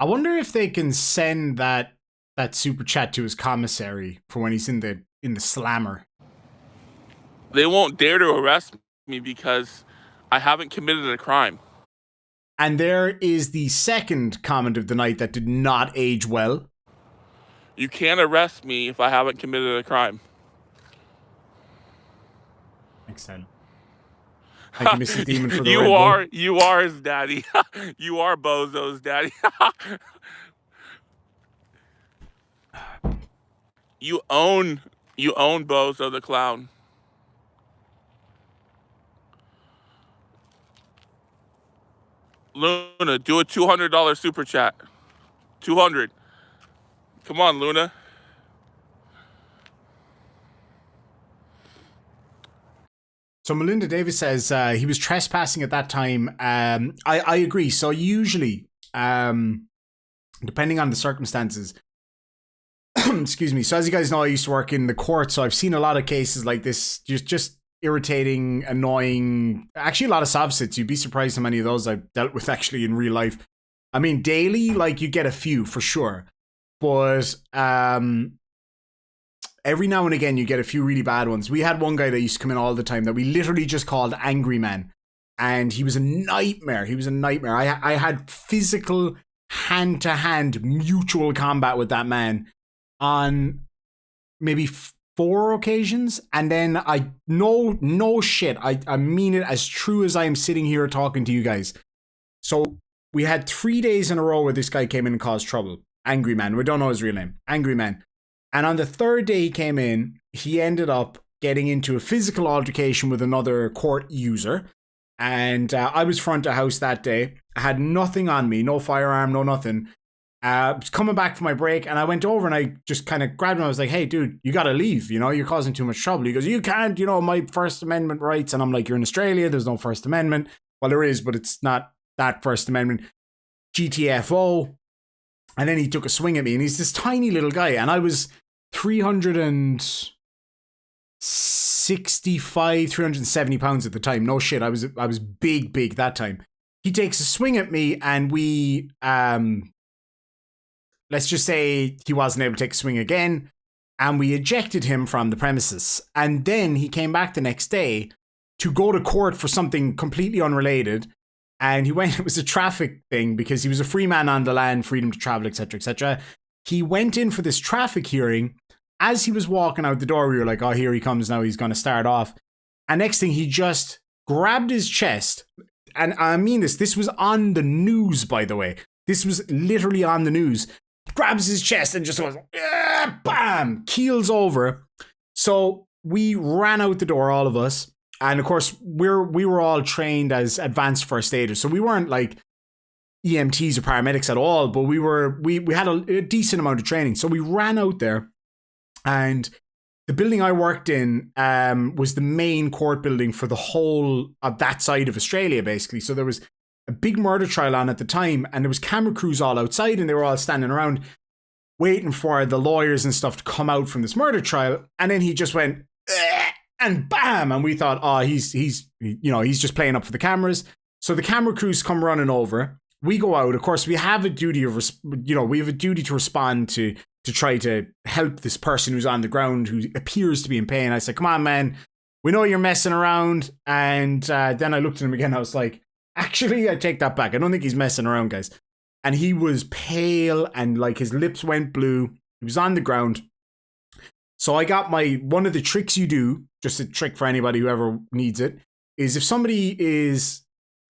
I wonder if they can send that super chat to his commissary for when he's in the slammer. They won't dare to arrest me because I haven't committed a crime. And there is the second comment of the night that did not age well. You can't arrest me if I haven't committed a crime. Makes sense. Thank you, Mrs. Demon, for the Red Bull. You are his daddy. You are Bozo's daddy. You own Bozo the clown. Luna, do a $200 super chat. 200. Come on, Luna. So Melinda Davis says he was trespassing at that time. I agree. So usually, depending on the circumstances, excuse me. So as you guys know, I used to work in the court, so I've seen a lot of cases like this, just irritating, annoying. Actually, a lot of sob-sits. You'd be surprised how many of those I've dealt with actually in real life. I mean, daily, like you get a few for sure, but every now and again you get a few really bad ones. We had one guy that used to come in all the time that we literally just called Angry Man, and he was a nightmare. I had physical hand-to-hand mutual combat with that man on maybe 4 occasions, and then I no shit, I mean it as true as I am sitting here talking to you guys. So we had 3 days in a row where this guy came in and caused trouble. Angry Man. We don't know his real name. Angry Man. And on the 3rd day he came in, he ended up getting into a physical altercation with another court user. And I was front of house that day. I had nothing on me, no firearm, no nothing. I was coming back from my break, and I went over and I just kind of grabbed him. I was like, hey, dude, you got to leave. You're causing too much trouble. He goes, you can't, my First Amendment rights. And I'm like, you're in Australia. There's no First Amendment. Well, there is, but it's not that First Amendment. GTFO. And then he took a swing at me, and he's this tiny little guy, and I was 370 pounds at the time. No shit, I was big that time. He takes a swing at me, and we let's just say he wasn't able to take a swing again, and we ejected him from the premises. And then he came back the next day to go to court for something completely unrelated. And he went, it was a traffic thing because he was a free man on the land, freedom to travel, etc., etc. He went in for this traffic hearing. As he was walking out the door, we were like, oh, here he comes now. He's going to start off. And next thing, he just grabbed his chest. And I mean this was on the news, by the way. This was literally on the news. Grabs his chest and just goes, bam, keels over. So we ran out the door, all of us. And of course, we were all trained as advanced first aiders. So we weren't like EMTs or paramedics at all, but we had a decent amount of training. So we ran out there, and the building I worked in was the main court building for the whole of that side of Australia, basically. So there was a big murder trial on at the time, and there was camera crews all outside, and they were all standing around waiting for the lawyers and stuff to come out from this murder trial. And then he just went, and bam, and we thought, oh, he's just playing up for the cameras. So the camera crews come running over. We go out. Of course, we have a duty to respond to try to help this person who's on the ground who appears to be in pain. I said, come on, man, we know you're messing around. And then I looked at him again. I was like, actually, I take that back. I don't think he's messing around, guys. And he was pale and like his lips went blue. He was on the ground. So I got one of the tricks you do, just a trick for anybody who ever needs it, is if somebody is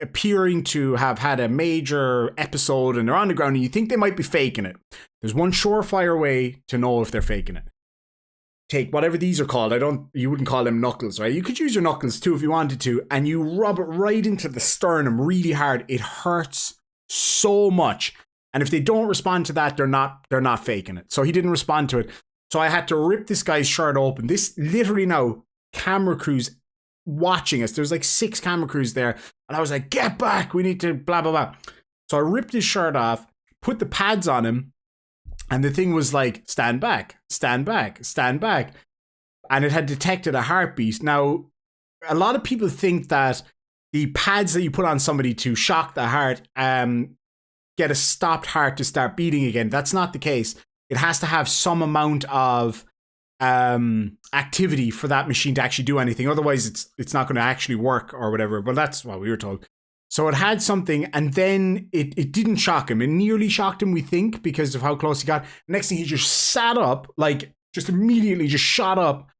appearing to have had a major episode and they're on the ground and you think they might be faking it, there's one surefire way to know if they're faking it. Take whatever these are called. You wouldn't call them knuckles, right? You could use your knuckles too if you wanted to, and you rub it right into the sternum really hard. It hurts so much. And if they don't respond to that, they're not faking it. So he didn't respond to it. So I had to rip this guy's shirt open. This literally now, camera crews watching us. There's like 6 camera crews there. And I was like, get back. We need to blah, blah, blah. So I ripped his shirt off, put the pads on him. And the thing was like, stand back, stand back, stand back. And it had detected a heartbeat. Now, a lot of people think that the pads that you put on somebody to shock the heart get a stopped heart to start beating again. That's not the case. It has to have some amount of activity for that machine to actually do anything. Otherwise, it's not going to actually work or whatever. But that's what we were told. So it had something, and then it didn't shock him. It nearly shocked him, we think, because of how close he got. Next thing, he just sat up, like, just immediately just shot up.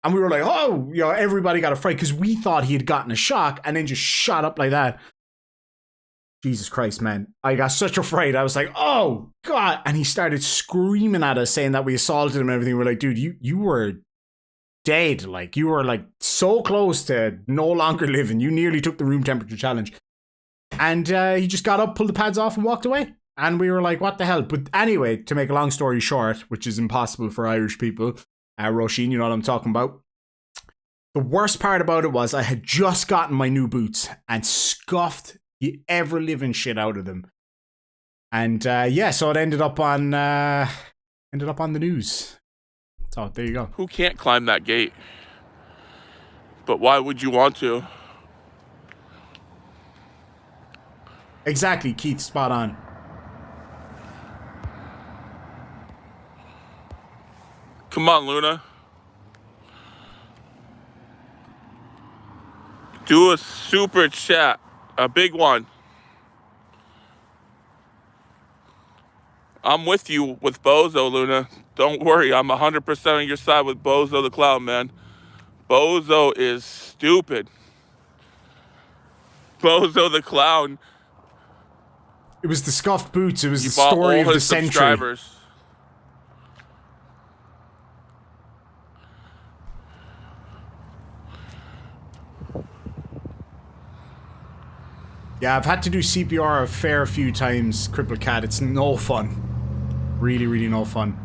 And we were like, oh, you know, everybody got a fright because we thought he had gotten a shock and then just shot up like that. Jesus Christ, man. I got such a fright. I was like, oh, God. And he started screaming at us, saying that we assaulted him and everything. We're like, dude, you were dead. Like, you were, like, so close to no longer living. You nearly took the room temperature challenge. And he just got up, pulled the pads off, and walked away. And we were like, what the hell? But anyway, to make a long story short, which is impossible for Irish people, Roisin, you know what I'm talking about. The worst part about it was I had just gotten my new boots and scuffed the ever-living shit out of them. And yeah, so it ended up on the news. So there you go. Who can't climb that gate? But why would you want to? Exactly, Keith, spot on. Come on, Luna. Do a super chat. A big one. I'm with you with Bozo, Luna. Don't worry, I'm 100% on your side with Bozo the Clown, man. Bozo is stupid. Bozo the Clown. It was the scuffed boots. It was He the bought story all of the his century. subscribers. Yeah, I've had to do CPR a fair few times, Crippled Cat. It's no fun. Really, really no fun.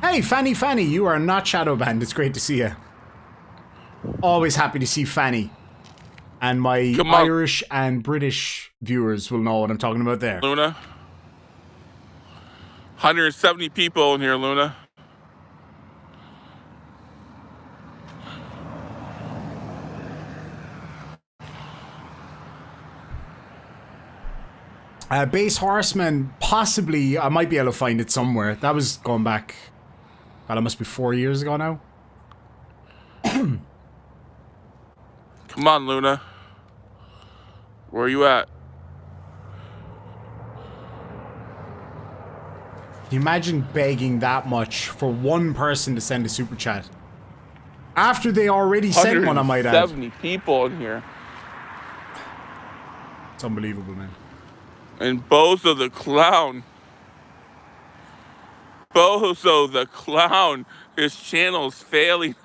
Hey, Fanny, you are not shadow banned. It's great to see you. Always happy to see Fanny. And my Irish and British viewers will know what I'm talking about there. Luna. 170 people in here, Luna. Base Horseman, possibly, I might be able to find it somewhere. That was going back, God, it must be 4 years ago now. Come on, Luna. Where are you at? Can you imagine begging that much for one person to send a super chat? After they already sent one, I might add. 70 people in here. It's unbelievable, man. And Bozo the Clown. Bozo the Clown. His channel's failing.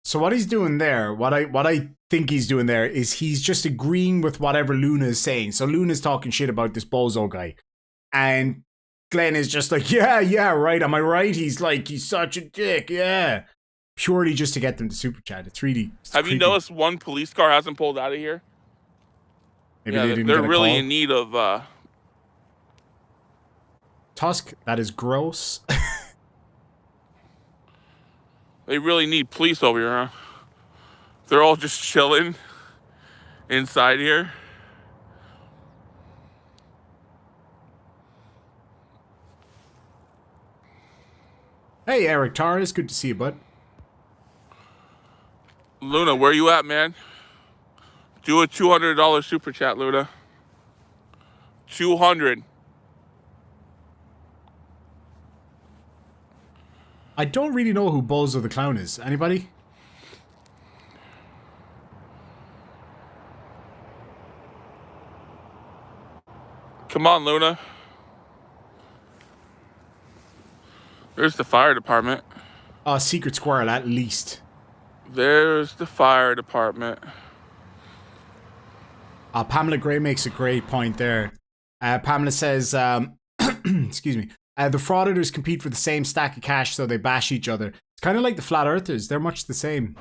So what he's doing there, what I think he's doing there is he's just agreeing with whatever Luna is saying. So Luna's talking shit about this Bozo guy. And Glenn is just like, yeah, right. Am I right? He's like, he's such a dick. Yeah. Purely just to get them to super chat. It's really... Have you noticed one police car hasn't pulled out of here? Maybe yeah, they didn't they're get a really call. in need of... Tusk, that is gross. They really need police over here, huh? They're all just chilling inside here. Hey, Eric Torres, good to see you, bud. Luna, where you at, man? Do a $200 super chat, Luna. 200. I don't really know who Bozo the Clown is. Anybody? Come on, Luna. There's the fire department. Secret Squirrel, at least. There's the fire department. Pamela Gray makes a great point there. Pamela says, excuse me, the frauditors compete for the same stack of cash, so they bash each other. It's kind of like the flat earthers. They're much the same.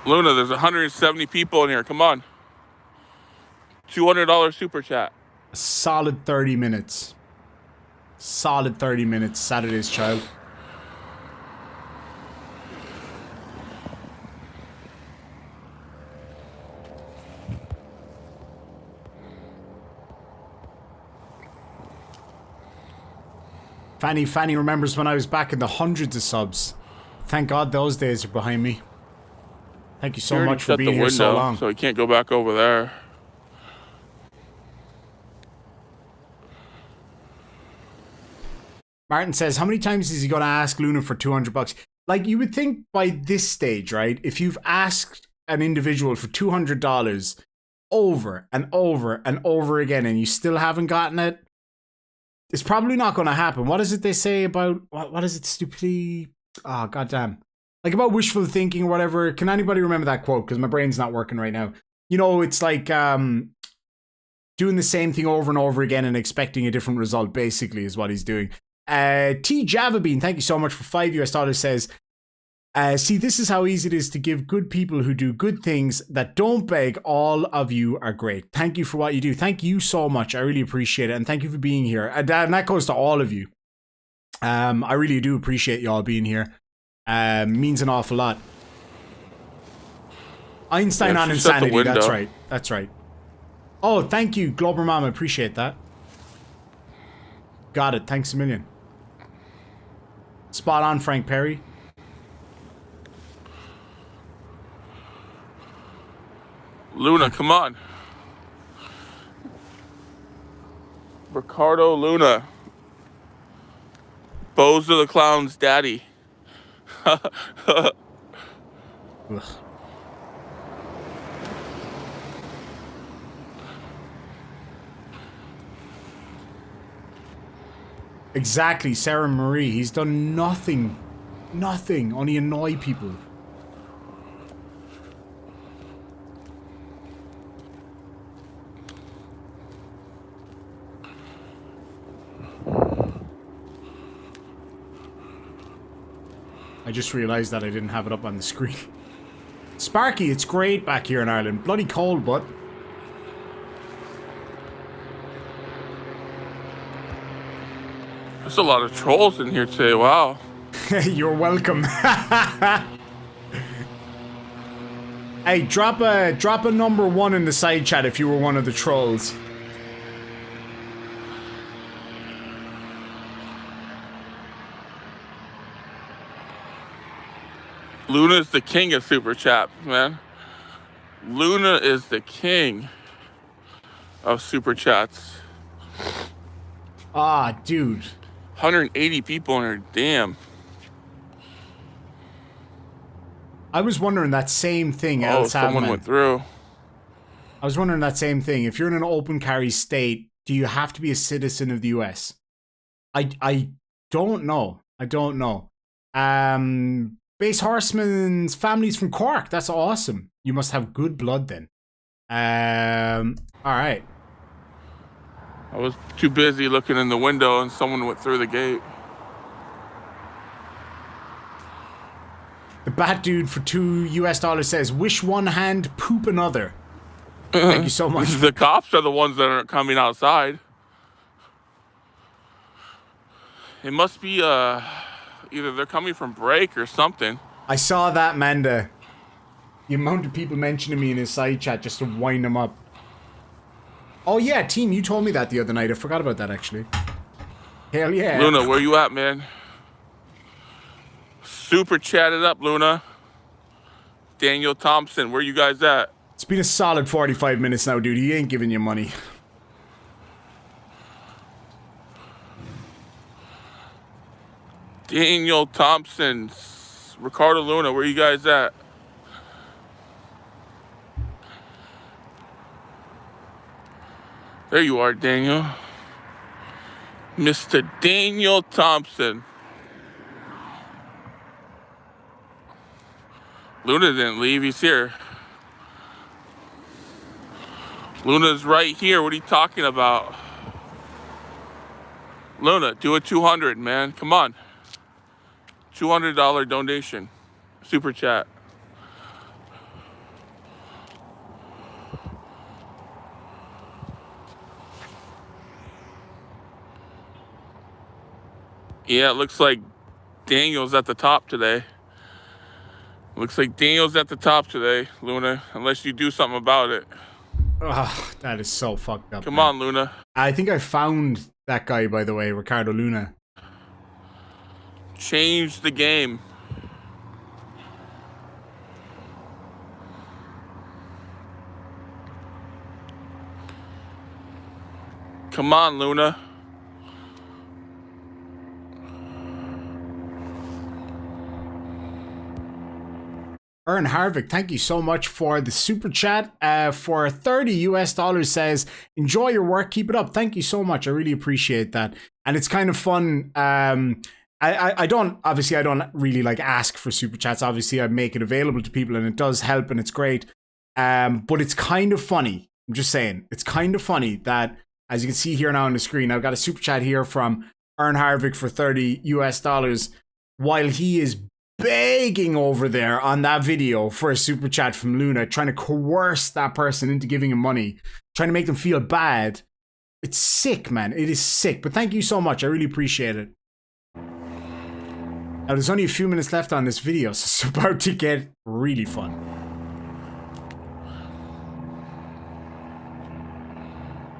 Luna, there's 170 people in here. Come on. $200 super chat. A solid 30 minutes. Solid 30 minutes. Saturday's Child. Fanny remembers when I was back in the hundreds of subs. Thank God those days are behind me. Thank you so He already much for shut being the here so window, long. so he can't go back over there. Martin says, how many times is he going to ask Luna for $200? Like, you would think by this stage, right? If you've asked an individual for $200 over and over and over again and you still haven't gotten it, it's probably not going to happen. What is it they say about, what is it, stupidly? Oh, goddamn. Like about wishful thinking or whatever. Can anybody remember that quote? Because my brain's not working right now. You know, it's like doing the same thing over and over again and expecting a different result, basically, is what he's doing. T Java Bean, thank you so much for $5 says, see, this is how easy it is to give good people who do good things that don't beg. All of you are great. Thank you for what you do. Thank you so much. I really appreciate it. And thank you for being here. And that goes to all of you. I really do appreciate you all being here. Means an awful lot. Einstein on insanity. That's right. That's right. Oh, thank you, Glober Mom. I appreciate that. Got it. Thanks a million. Spot on, Frank Perry. Luna, come on. Ricardo Luna. Bozo the Clown's daddy. Ugh. Exactly, Sarah Marie. He's done nothing. Nothing. Only annoy people. I just realized that I didn't have it up on the screen. Sparky, it's great back here in Ireland. Bloody cold, but... There's a lot of trolls in here today, wow. You're welcome. Hey, drop a number 1 in the side chat if you were one of the trolls. Luna is the king of super chat, man. Luna is the king of super chats. Ah, dude. 180 people in here, damn. I was wondering that same thing. Oh, someone went through. I was wondering that same thing. If you're in an open carry state, do you have to be a citizen of the US? I don't know. I don't know. Base Horseman's family's from Cork. That's awesome. You must have good blood then. Alright. I was too busy looking in the window and someone went through the gate. The Bat Dude for $2 says, wish one hand, poop another. Thank you so much. The cops are the ones that aren't coming outside. It must be either they're coming from break or something. I saw that, Manda. The amount of people mentioning me in his side chat just to wind them up. Oh yeah, team, you told me that the other night. I forgot about that, actually. Hell yeah. Luna, where you at, man? Super chatted up, Luna. Daniel Thompson, where you guys at? It's been a solid 45 minutes now, dude. He ain't giving you money. Daniel Thompson. Ricardo Luna, where you guys at? There you are, Daniel. Mr. Daniel Thompson. Luna didn't leave, he's here. Luna's right here, what are you talking about? Luna, do a 200, man, come on. $200 donation, super chat. Yeah, it looks like Daniel's at the top today. Looks like Daniel's at the top today, Luna, unless you do something about it. Ugh, that is so fucked up. Come man. on, Luna. I think I found that guy, by the way, Ricardo Luna. Change the game. Come on, Luna. Ern Harvick, thank you so much for the super chat. For $30 says, enjoy your work, keep it up. Thank you so much. I really appreciate that. And it's kind of fun. I don't really like ask for super chats. Obviously, I make it available to people and it does help and it's great. But it's kind of funny. I'm just saying, it's kind of funny that, as you can see here now on the screen, I've got a super chat here from Ern Harvick for $30 while he is begging over there on that video for a super chat from Luna, trying to coerce that person into giving him money, trying to make them feel bad. It's sick, man. It is sick. But thank you so much. I really appreciate it. Now, there's only a few minutes left on this video, so it's about to get really fun.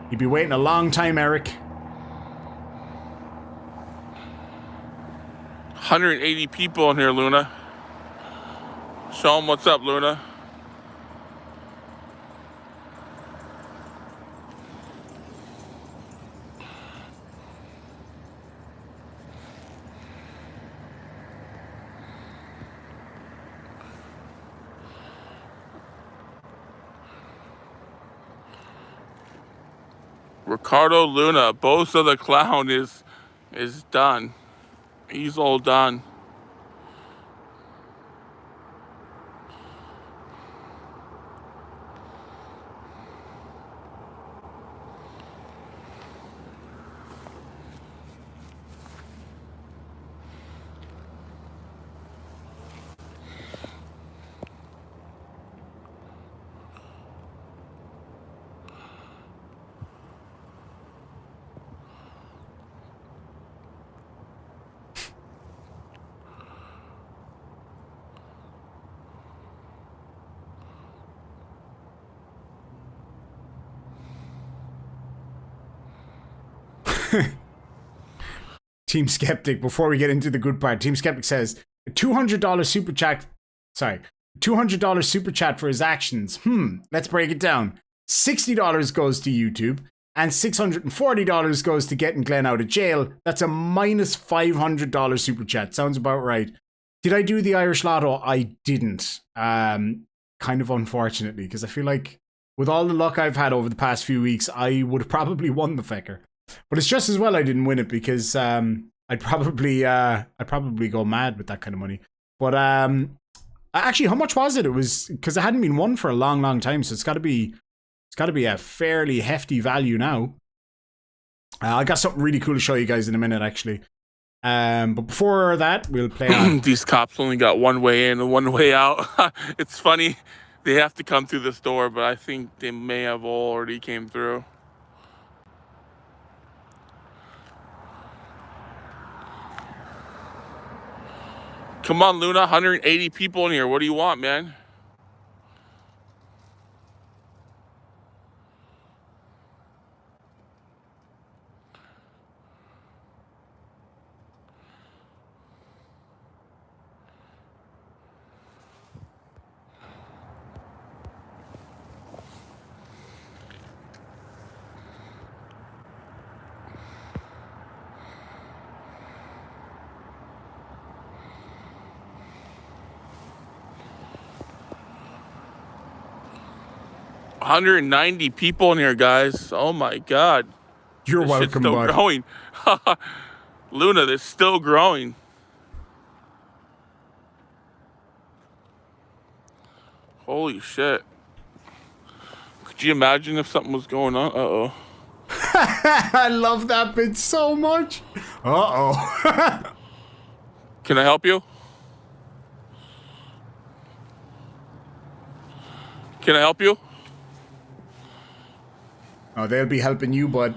You'd be waiting a long time, Eric. 180 people in here, Luna. Show them what's up, Luna. Ricardo Luna, Bosa the Clown is done. He's all done. Team Skeptic, before we get into the good part, Team Skeptic says $200 super chat. Sorry, $200 super chat for his actions. Let's break it down. $60 goes to YouTube, and $640 goes to getting Glenn out of jail. That's a minus $500 super chat. Sounds about right. Did I do the Irish Lotto? I didn't. Kind of unfortunately, because I feel like with all the luck I've had over the past few weeks, I would have probably won the fecker. But it's just as well I didn't win it, because I'd probably go mad with that kind of money. But actually, how much was it? It was, because it hadn't been won for a long, long time, so it's got to be a fairly hefty value now. I got something really cool to show you guys in a minute, actually. But before that, we'll play on. These cops only got one way in and one way out. It's funny. They have to come through this door, but I think they may have already came through. Come on, Luna. 180 people in here. What do you want, man? $190 people in here, guys. Oh my God. You're this welcome, still bud. Growing. Luna, they're still growing. Holy shit. Could you imagine if something was going on? Uh-oh. I love that bit so much. Uh-oh. Can I help you? Can I help you? Oh, they'll be helping you, bud.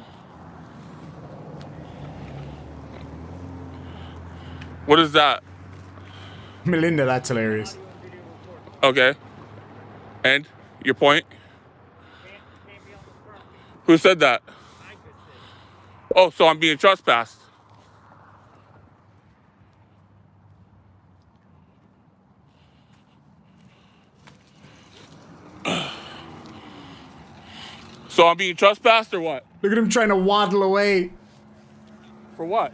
What is that? Melinda, that's hilarious. Okay. And your point? Who said that? Oh, so I'm being trespassed. So I'm being trespassed or what? Look at him trying to waddle away. For what?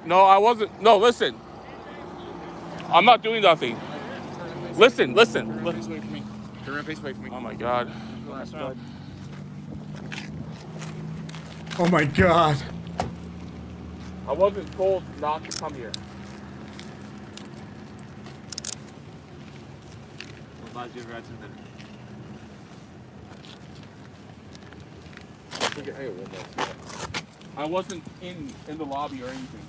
No, I wasn't. No, listen. I'm not doing nothing. Listen. Turn around, face away from me. Turn around, face away from me. Oh my God. Oh my God. I wasn't told not to come here. I'm glad you ever had something. I wasn't in the lobby or anything.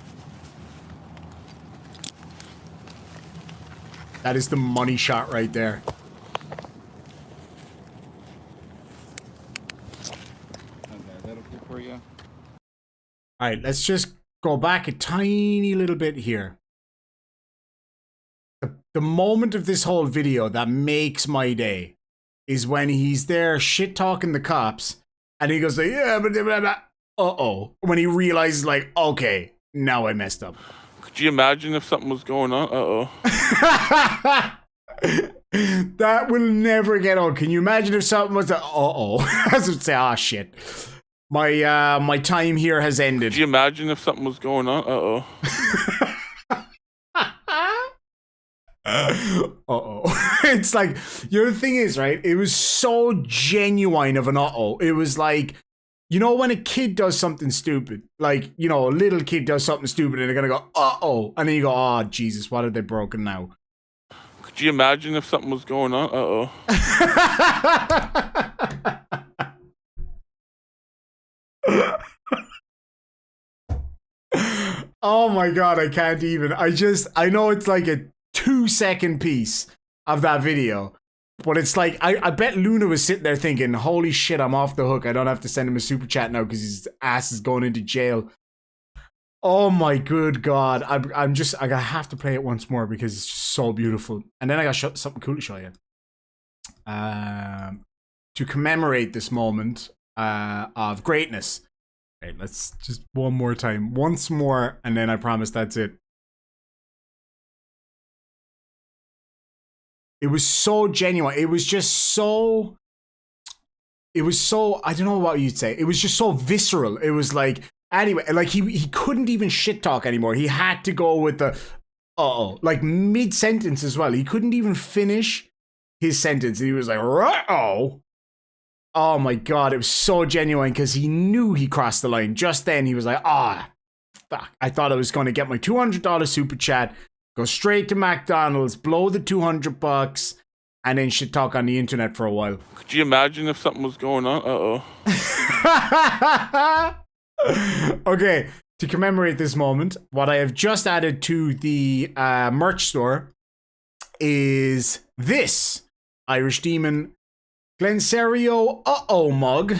That is the money shot right there. Okay, is that okay for you? All right, let's just go back a tiny little bit here. The moment of this whole video that makes my day is when he's there shit talking the cops and he goes like, yeah, but blah, blah, blah. Uh-oh. When he realizes like, okay, now I messed up. Could you imagine if something was going on? Uh-oh. That will never get old. Can you imagine if something was uh-oh? I would say, ah, shit. My time here has ended. Could you imagine if something was going on? Uh-oh. Uh-oh. It's like, you know, the thing is, right? It was so genuine of an uh-oh. It was like, you know, when a kid does something stupid, like, you know, a little kid does something stupid and they're gonna go, uh-oh. And then you go, oh, Jesus, what have they broken now? Could you imagine if something was going on? Uh-oh. Oh my God, I can't even. I know it's like a 2-second piece of that video, but it's like, I bet Luna was sitting there thinking, holy shit, I'm off the hook. I don't have to send him a super chat now because his ass is going into jail. Oh my good God. I gotta have to play it once more because it's just so beautiful. And then I got something cool to show you. To commemorate this moment of greatness. Okay, let's just one more time. Once more, and then I promise that's it. It was so genuine. It was just so... It was so... I don't know what you'd say. It was just so visceral. It was like... Anyway, like he couldn't even shit talk anymore. He had to go with the... Uh-oh. Like mid-sentence as well. He couldn't even finish his sentence. He was like, uh-oh. Oh my God, it was so genuine because he knew he crossed the line. Just then, he was like, ah, fuck. I thought I was going to get my $200 super chat, go straight to McDonald's, blow the $200, and then shit talk on the internet for a while. Could you imagine if something was going on? Uh-oh. Okay, to commemorate this moment, what I have just added to the merch store is this Irish Demon Cerio uh-oh mug.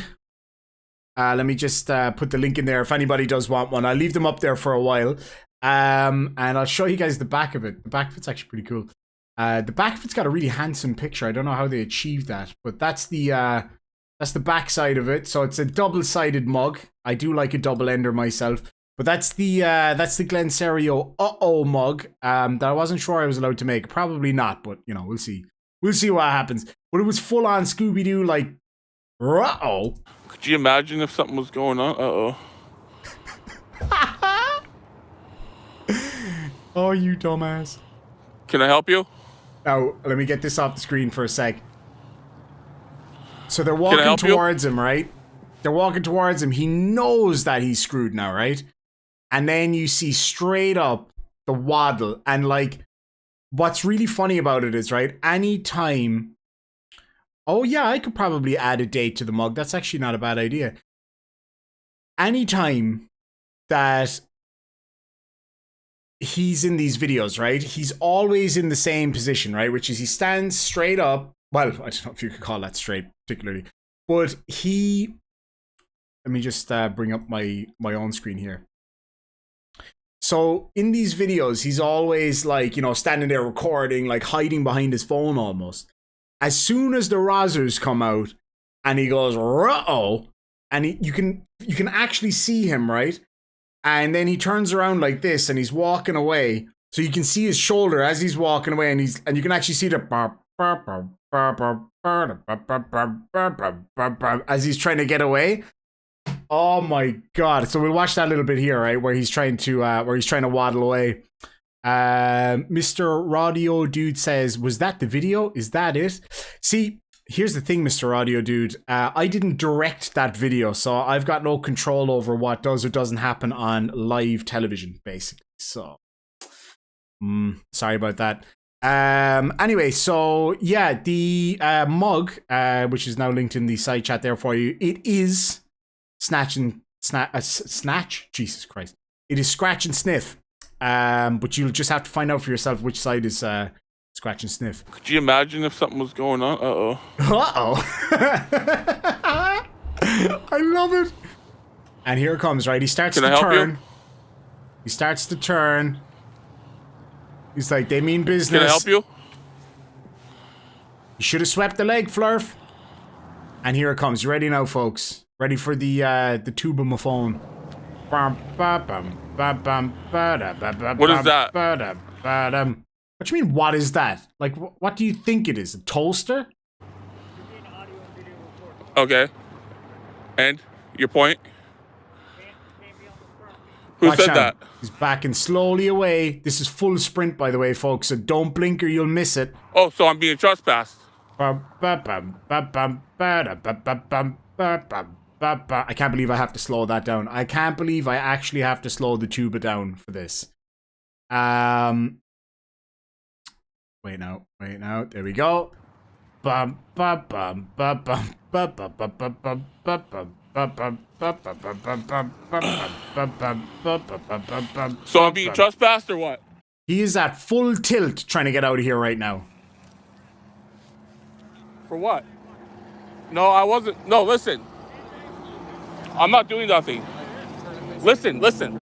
Let me just put the link in there if anybody does want one. I'll leave them up there for a while. And I'll show you guys the back of it. The back of it's actually pretty cool. The back of it's got a really handsome picture. I don't know how they achieved that, but that's the back side of it. So it's a double-sided mug. I do like a double ender myself. But that's the Cerio uh-oh mug that I wasn't sure I was allowed to make. Probably not, but you know, we'll see. We'll see what happens. But it was full on Scooby-Doo, like, uh-oh. Could you imagine if something was going on? Uh-oh. Oh, you dumbass. Can I help you? Now, let me get this off the screen for a sec. So they're walking towards him, right? They're walking towards him. He knows that he's screwed now, right? And then you see straight up the waddle. And, like, what's really funny about it is, right, anytime... Oh, yeah, I could probably add a date to the mug. That's actually not a bad idea. Anytime that he's in these videos, right, he's always in the same position, right, which is he stands straight up. Well, I don't know if you could call that straight, particularly. But he... Let me just bring up my own screen here. So in these videos, he's always like, you know, standing there recording, like hiding behind his phone almost. As soon as the Rozzers come out and he goes, uh-oh, and you can actually see him, right? And then he turns around like this and he's walking away. So you can see his shoulder as he's walking away and you can actually see the as he's trying to get away. Oh my god. So we'll watch that little bit here, right? Where he's trying to waddle away. Mr. Radio Dude says, was that the video? Is that it? See, here's the thing, Mr. Radio Dude. I didn't direct that video, so I've got no control over what does or doesn't happen on live television, basically. So, sorry about that. Anyway, so yeah, the mug, which is now linked in the side chat there for you, it is snatch. Jesus Christ. It is scratch and sniff. But you'll just have to find out for yourself which side is scratch and sniff. Could you imagine if something was going on? Uh-oh. I love it. And here it comes, right? He starts to turn. He starts to turn. He's like, they mean business. Can I help you? You should have swept the leg, Flurf. And here it comes. You ready now, folks? Ready for the tube of my phone. What is that? What you mean, what is that? Like, what do you think it is? A toaster? Okay. And your point? Who Watch said out. that? He's backing slowly away. This is full sprint, by the way, folks, so don't blink or you'll miss it. Oh, so I'm being trespassed. I can't believe I have to slow that down. I can't believe I actually have to slow the tuba down for this. Wait now. There we go. So I'm being trespassed or what? He is at full tilt trying to get out of here right now. For what? No, I wasn't. No, listen. I'm not doing nothing. Listen.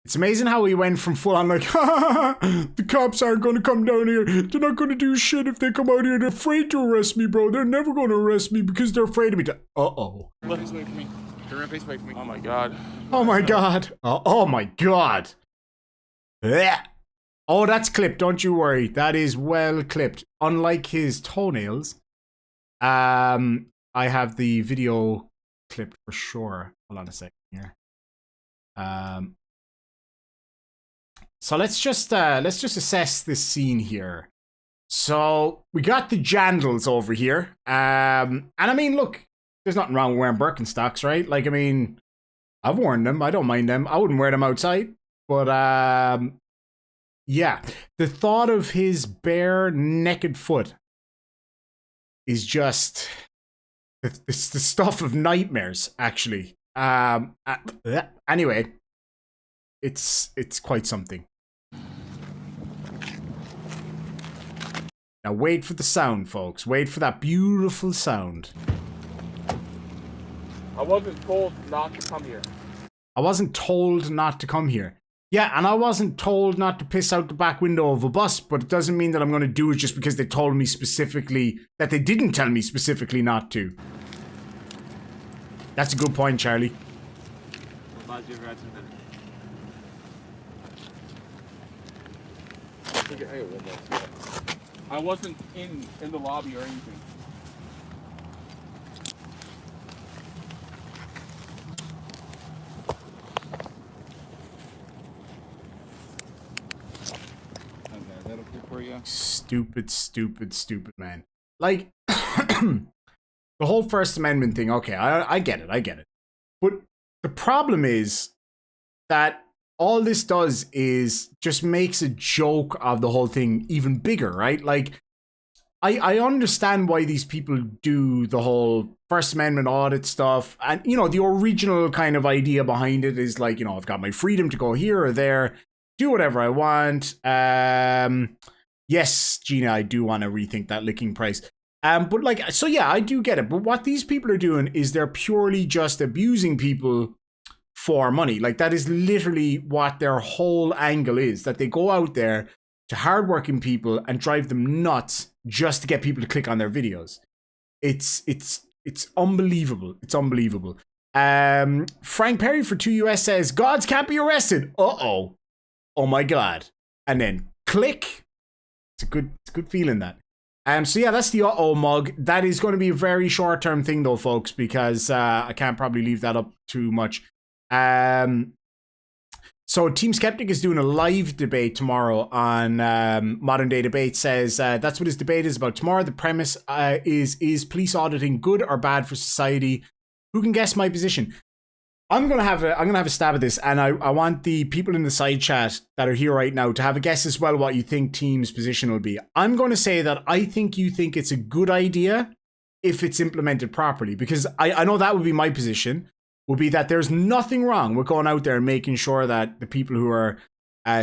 It's amazing how he went from full on like, the cops aren't going to come down here. They're not going to do shit if they come out here. They're afraid to arrest me, bro. They're never going to arrest me because they're afraid of me. Uh-oh. Face away from me. Turn around, face away from me. Oh my god. Oh my god. Oh my god. Blech. Oh, that's clipped. Don't you worry. That is well clipped. Unlike his toenails, I have the video clipped for sure. Hold on a second here. So let's just assess this scene here. So we got the Jandals over here. And I mean, look, there's nothing wrong with wearing Birkenstocks, right? Like, I mean, I've worn them. I don't mind them. I wouldn't wear them outside. But yeah, the thought of his bare naked foot is just it's the stuff of nightmares, actually. Anyway, it's quite something. Now wait for the sound, folks. Wait for that beautiful sound. I wasn't told not to come here. I wasn't told not to come here. Yeah, and I wasn't told not to piss out the back window of a bus, but it doesn't mean that I'm going to do it just because they told me specifically, that they didn't tell me specifically not to. That's a good point, Charlie. I wasn't in the lobby or anything. Okay, that'll do for you. Stupid, man. Like, the whole First Amendment thing, okay, I get it. But the problem is that all this does is just makes a joke of the whole thing even bigger, right? Like, I understand why these people do the whole First Amendment audit stuff. And, you know, the original kind of idea behind it is like, you know, I've got my freedom to go here or there, do whatever I want. Yes, Gina, I do want to rethink that licking price. But like, so yeah, I do get it. But what these people are doing is they're purely just abusing people for money. Like, that is literally what their whole angle is, that they go out there to hardworking people and drive them nuts just to get people to click on their videos. It's unbelievable. It's unbelievable. Frank Perry for 2US says, gods can't be arrested. Uh-oh. Oh my god. And then click. It's a good feeling, that. So yeah, that's the uh-oh mug. That is going to be a very short-term thing though, folks, because I can't probably leave that up too much. So Team Skeptic is doing a live debate tomorrow on Modern Day Debate. Says that's what his debate is about tomorrow. The premise is police auditing good or bad for society? Who can guess my position? I'm gonna have a stab at this, and I want the people in the side chat that are here right now to have a guess as well what you think Team's position will be. I'm going to say that I think you think it's a good idea if it's implemented properly, because I know that would be my position. Would be that there's nothing wrong with going out there and making sure that the people who are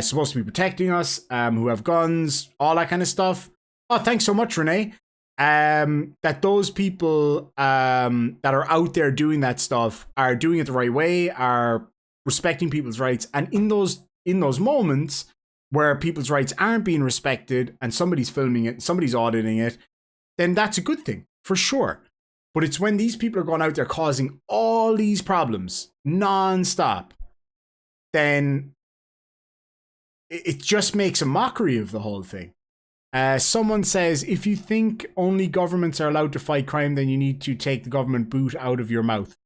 supposed to be protecting us, who have guns, all that kind of stuff. Oh, thanks so much, Renee. That those people that are out there doing that stuff are doing it the right way, are respecting people's rights, and in those moments where people's rights aren't being respected and somebody's filming it, somebody's auditing it, then that's a good thing for sure. But it's when these people are going out there causing all these problems non-stop, then it just makes a mockery of the whole thing. Someone says, if you think only governments are allowed to fight crime, then you need to take the government boot out of your mouth.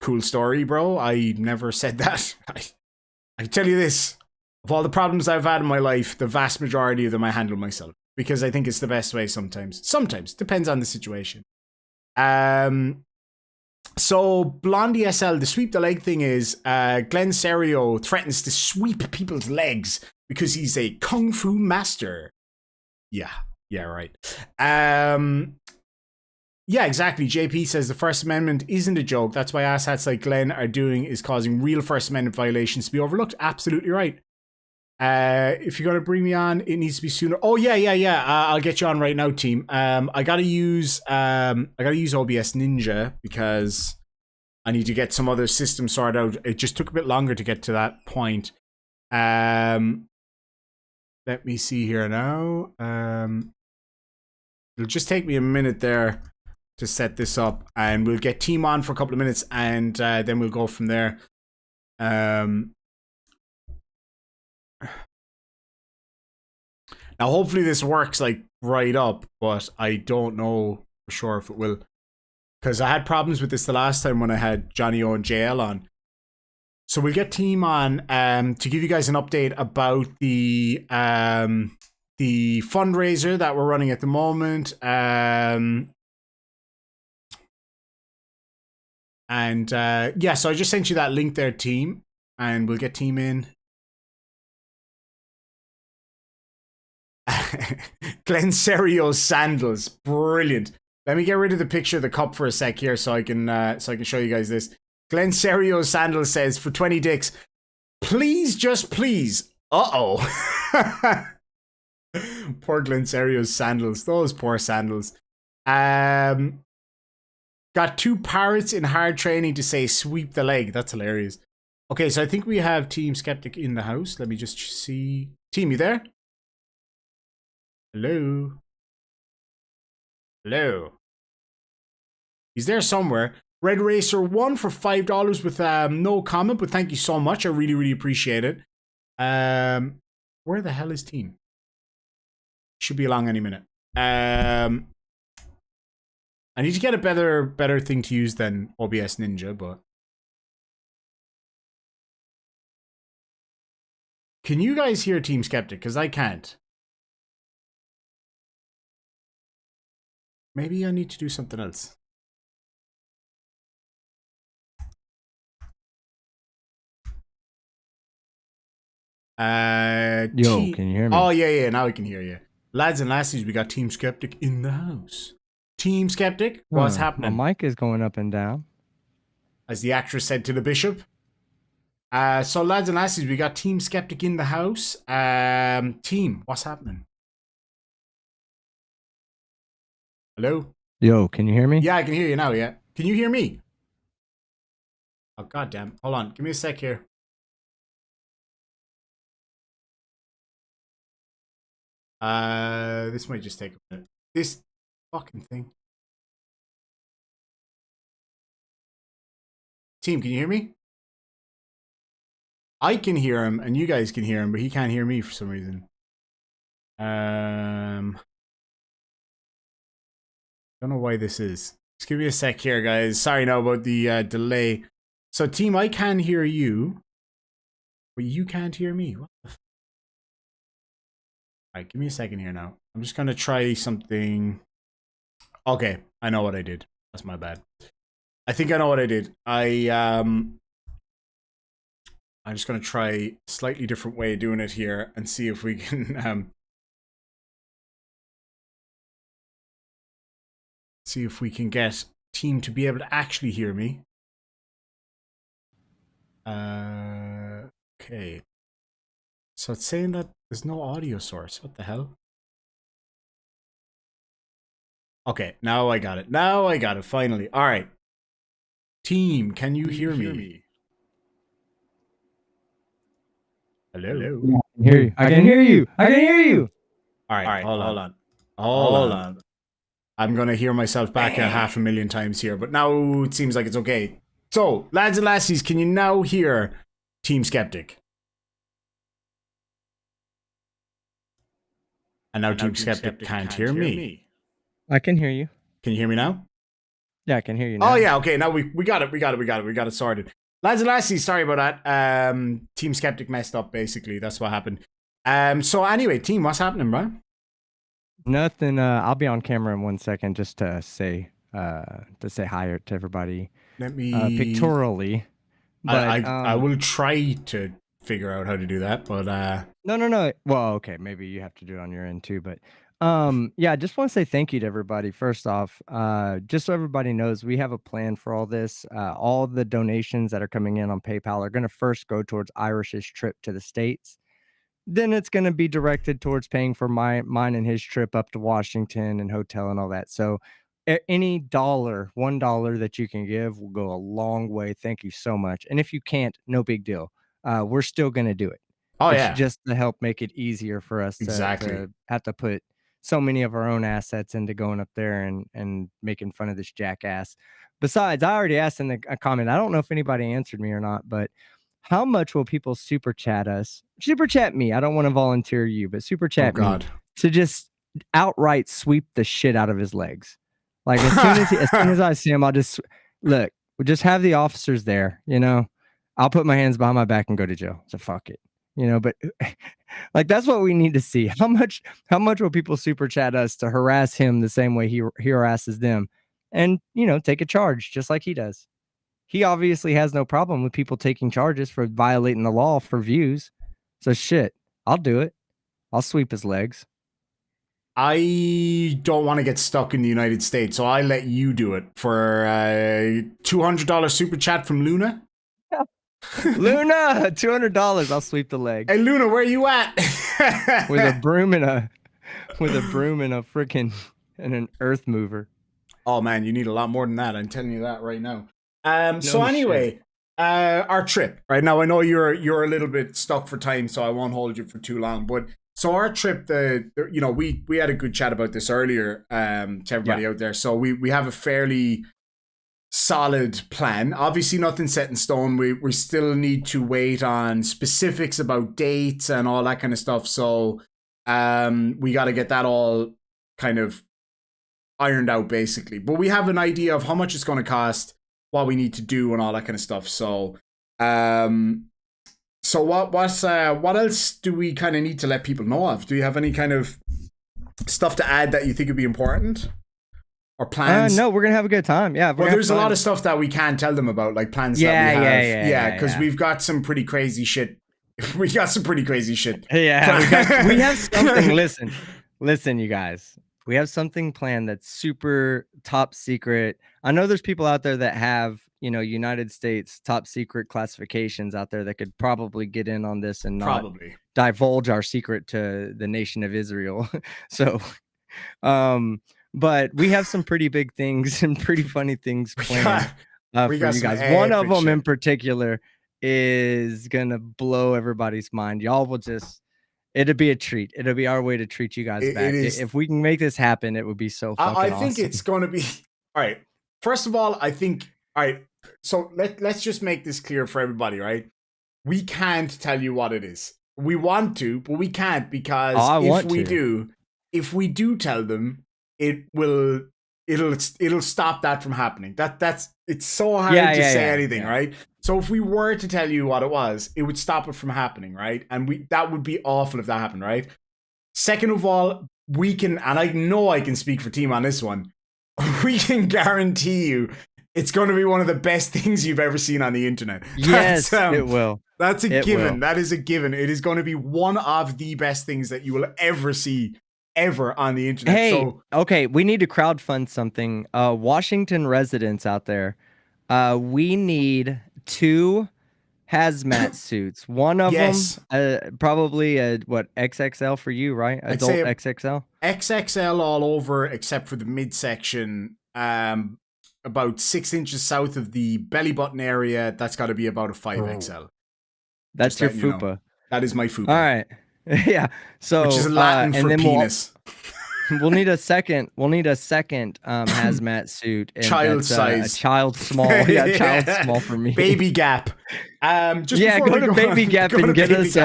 Cool story, bro. I never said that. I tell you this, of all the problems I've had in my life, the vast majority of them I handle myself, because I think it's the best way sometimes. Sometimes, depends on the situation. So Blondie SL, the sweep the leg thing is Glenn Cerio threatens to sweep people's legs because he's a kung fu master. Yeah, right. Yeah, exactly. JP says the First Amendment isn't a joke. That's why asshats like Glenn are doing is causing real First Amendment violations to be overlooked. Absolutely right. If you're gonna bring me on, it needs to be sooner. Oh yeah. I'll get you on right now, team. I gotta use OBS Ninja because I need to get some other system sorted out. It just took a bit longer to get to that point. Let me see here now. It'll just take me a minute there to set this up, and we'll get team on for a couple of minutes, and then we'll go from there. Now, hopefully this works like right up, but I don't know for sure if it will, because I had problems with this the last time when I had Johnny O and JL on. So we'll get team on to give you guys an update about the fundraiser that we're running at the moment. Yeah, so I just sent you that link there, team, and we'll get team in. Glenn Serio's sandals, brilliant. Let me get rid of the picture of the cup for a sec here so I can show you guys this. Glenn Serio's sandals says for 20 dicks, please, just please. Uh-oh. Poor Glenn Serio's sandals, those poor sandals. Got 2 parrots in hard training to say sweep the leg. That's hilarious. Okay, so I think we have Team Skeptic in the house. Let me just see. Team, you there? Hello? Hello? He's there somewhere. Red Racer 1 for $5 with no comment, but thank you so much. I really, really appreciate it. Where the hell is team? Should be along any minute. I need to get a better thing to use than OBS Ninja, but can you guys hear Team Skeptic? Because I can't. Maybe I need to do something else. Yo, can you hear me? Oh, yeah, now I can hear you. Lads and lassies, we got Team Skeptic in the house. Team Skeptic, what's happening? My mic is going up and down. As the actress said to the bishop. So, lads and lassies, we got Team Skeptic in the house. Team, what's happening? Hello? Yo, can you hear me? Yeah, I can hear you now, yeah. Can you hear me? Oh, goddamn. Hold on. Give me a sec here. This might just take a minute. This fucking thing. Team, can you hear me? I can hear him, and you guys can hear him, but he can't hear me for some reason. Don't know why this is. Just give me a sec here, guys. Sorry now about the delay. So, team, I can hear you, but you can't hear me. What the Alright, give me a second here now. I'm just gonna try something. Okay, I know what I did. That's my bad. I think I know what I did. I'm just gonna try a slightly different way of doing it here and see if we can see if we can get team to be able to actually hear me. Okay. So it's saying that there's no audio source. What the hell? Okay, now I got it. Now I got it, finally. Alright. Team, can you hear me? Hello? I can hear you. I can hear you. I can hear you. Alright, hold on. I'm gonna hear myself back a 500,000 times here, but now it seems like it's okay. So, lads and lassies, can you now hear Team Skeptic? And now Team Skeptic can't hear me. I can hear you. Can you hear me now? Yeah, I can hear you now. Oh yeah, okay, now we got it. We got it sorted. Lads and lassies, sorry about that. Team Skeptic messed up, basically. That's what happened. So anyway, team, what's happening, bro? Nothing. I'll be on camera in 1 second just to say hi to everybody. Let me pictorially. But I will try to figure out how to do that, but No. Well, okay, maybe you have to do it on your end too, but yeah, I just want to say thank you to everybody. First off, just so everybody knows, we have a plan for all this. All the donations that are coming in on PayPal are going to first go towards Irish's trip to the States. Then it's going to be directed towards paying for mine and his trip up to Washington and hotel and all that. So any $1 that you can give will go a long way. Thank you so much. And if you can't, no big deal. We're still going to do it. oh It's yeah, just to help make it easier for us to have to put so many of our own assets into going up there and making fun of this jackass. Besides, I already asked in a comment, I don't know if anybody answered me or not, but how much will people super chat us? Super chat me. I don't want to volunteer you, but super chat me to just outright sweep the shit out of his legs. Like as soon as I see him, I'll just look. We'll just have the officers there. You know, I'll put my hands behind my back and go to jail. So fuck it. You know, but like that's what we need to see. How much will people super chat us to harass him the same way he harasses them, and you know, take a charge just like he does. He obviously has no problem with people taking charges for violating the law for views. So shit, I'll do it. I'll sweep his legs. I don't want to get stuck in the United States, so I let you do it for $200 super chat from Luna. Luna, $200. I'll sweep the leg. Hey Luna, where you at? with a broom and a freaking and an earth mover. Oh man, you need a lot more than that. I'm telling you that right now. So anyway, our trip. Right now, I know you're a little bit stuck for time, so I won't hold you for too long. But so our trip, we had a good chat about this earlier. To everybody out there, so we have a fairly solid plan. Obviously, nothing set in stone. We still need to wait on specifics about dates and all that kind of stuff. So we got to get that all kind of ironed out, basically. But we have an idea of how much it's going to cost, what we need to do, and all that kind of stuff. So, what else do we kind of need to let people know of? Do you have any kind of stuff to add that you think would be important, or plans? No, we're gonna have a good time. Yeah. Well, there's a lot of stuff that we can't tell them about, like plans that we have. Because we've got some pretty crazy shit. We got some pretty crazy shit. Yeah, we have something. Listen, you guys. We have something planned that's super top secret. I know there's people out there that have, United States top secret classifications out there that could probably get in on this and not divulge our secret to the nation of Israel. So, but we have some pretty big things and pretty funny things planned for you guys. One of them in particular is gonna blow everybody's mind. Y'all will just. It'll be a treat. It'll be our way to treat you guys back. If we can make this happen, it would be so fucking awesome. I think it's going to be... All right. First of all, I think... All right. So let's just make this clear for everybody, right? We can't tell you what it is. We want to, but we can't because if we do tell them, it'll it'll stop that from happening. It's so hard to say anything, right? So if we were to tell you what it was, it would stop it from happening, right? And that would be awful if that happened, right? Second of all, we can, and I know I can speak for team on this one, we can guarantee you it's going to be one of the best things you've ever seen on the internet. Yes, it will. That's a given. That is a given. It is going to be one of the best things that you will ever see ever on the internet. Hey, okay, we need to crowdfund something. Washington residents out there, we need 2 hazmat suits. One of them, probably what, XXL for you, right? Adult XXL? XXL all over except for the midsection. About 6 inches south of the belly button area. That's got to be about a 5XL. That's your fupa. You know. That is my fupa. All right. Yeah. So which is Latin for penis. We'll need a second hazmat suit. And child size. A child small. Yeah, child small for me. Baby Gap. Go to Baby Gap and get us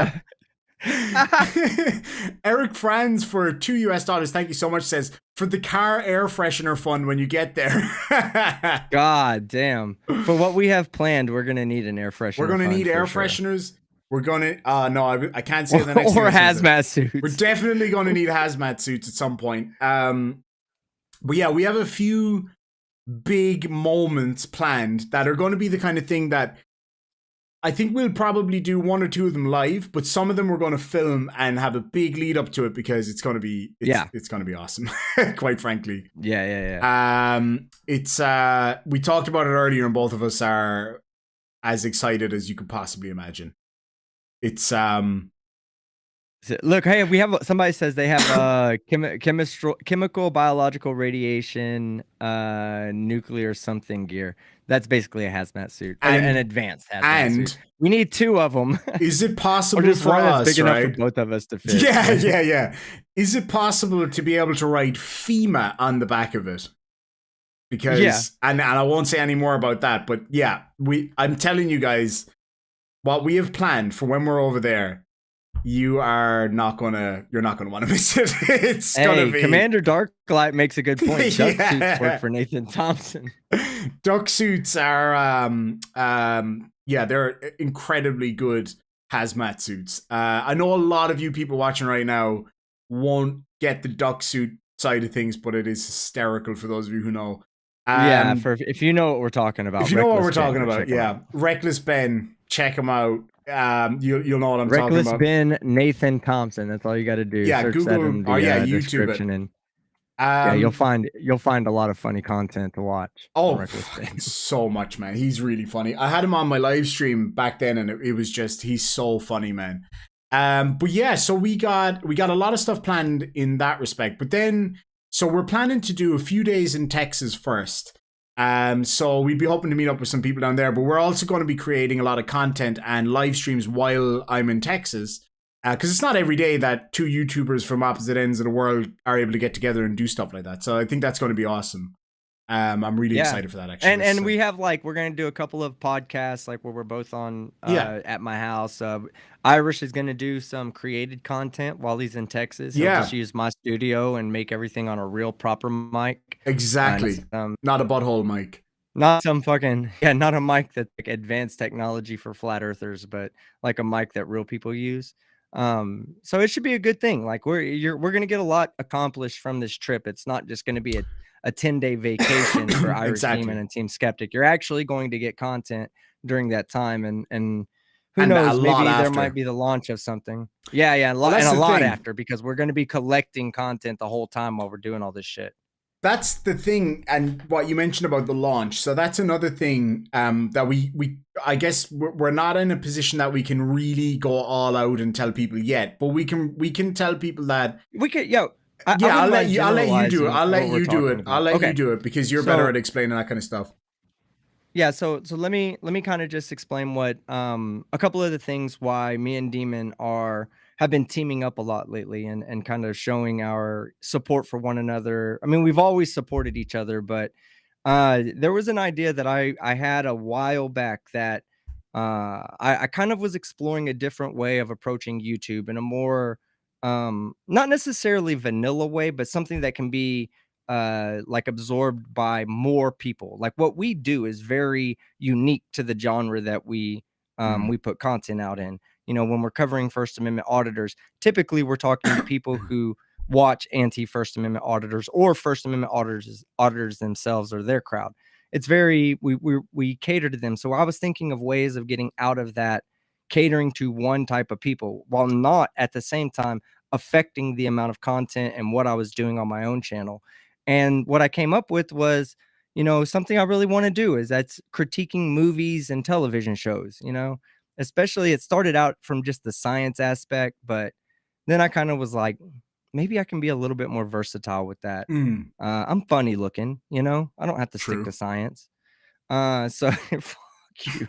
Eric Franz for $2 thank you so much says for the car air freshener fun when you get there. God damn. For what we have planned, we're gonna need an air freshener. We're gonna need air fresheners. We're gonna no, I can't say the next or hazmat suits. We're definitely gonna need hazmat suits at some point. But yeah, we have a few big moments planned that are going to be the kind of thing that I think we'll probably do 1 or 2 of them live, but some of them we're going to film and have a big lead up to it because it's going to be it's going to be awesome, quite frankly. Yeah. It's we talked about it earlier, and both of us are as excited as you could possibly imagine. It's look, hey, we have somebody says they have chemical, biological, radiation, nuclear something gear. That's basically a hazmat suit, an advanced hazmat suit. We need 2 of them. Is it possible for us, big right? enough for both of us to fit? Yeah. Is it possible to be able to write FEMA on the back of it? Because and I won't say any more about that, but yeah, I'm telling you guys what we have planned for when we're over there. You're not gonna want to miss it. It's gonna be. Commander Darklight makes a good point. Duck suits work for Nathan Thompson. Duck suits are they're incredibly good hazmat suits. I know a lot of you people watching right now won't get the duck suit side of things, but it is hysterical for those of you who know. If you know what we're talking about. If you know what we're talking about, Reckless Ben, check him out. You'll know what I'm talking about. Reckless Ben Nathan Thompson. That's all you got to do. Yeah, search Google that in the, YouTube description and you'll find a lot of funny content to watch. So much, man. He's really funny. I had him on my live stream back then, and it was just he's so funny, man. But yeah, so we got a lot of stuff planned in that respect. But then, so we're planning to do a few days in Texas first. So we'd be hoping to meet up with some people down there, but we're also going to be creating a lot of content and live streams while I'm in Texas. Because it's not every day that 2 YouTubers from opposite ends of the world are able to get together and do stuff like that. So I think that's going to be awesome. I'm really excited for that, actually. And we have we're going to do a couple of podcasts where we're both on at my house. Irish is going to do some created content while he's in Texas. He'll just use my studio and make everything on a real proper mic. Exactly. Not a butthole mic. Not some not a mic that's advanced technology for flat earthers, but like a mic that real people use. So it should be a good thing. We're going to get a lot accomplished from this trip. It's not just going to be a 10-day vacation for Irish Demon and Team Skeptic. You're actually going to get content during that time, and who knows, maybe there might be the launch of something. Yeah, a lot after, because we're going to be collecting content the whole time while we're doing all this shit. That's the thing, and what you mentioned about the launch. So that's another thing that we I guess we're not in a position that we can really go all out and tell people yet, but we can tell people that we could. I'll let you do it because you're better at explaining that kind of stuff. Yeah, so let me kind of just explain what a couple of the things why me and Demon have been teaming up a lot lately and kind of showing our support for one another. I mean, we've always supported each other, but there was an idea that I had a while back that I kind of was exploring a different way of approaching YouTube in a more not necessarily vanilla way, but something that can be like absorbed by more people. Like what we do is very unique to the genre that we put content out in. You know, when we're covering First Amendment auditors, typically we're talking to people who watch anti-First Amendment auditors or First Amendment auditors themselves or their crowd. It's very, we cater to them. So I was thinking of ways of getting out of that catering to one type of people while not at the same time affecting the amount of content and what I was doing on my own channel. And what I came up with was, you know, something I really want to do is that's critiquing movies and television shows, you know, especially it started out from just the science aspect, but then I kind of was like, maybe I can be a little bit more versatile with that. I'm funny looking, you know, I don't have to stick to science. So fuck you.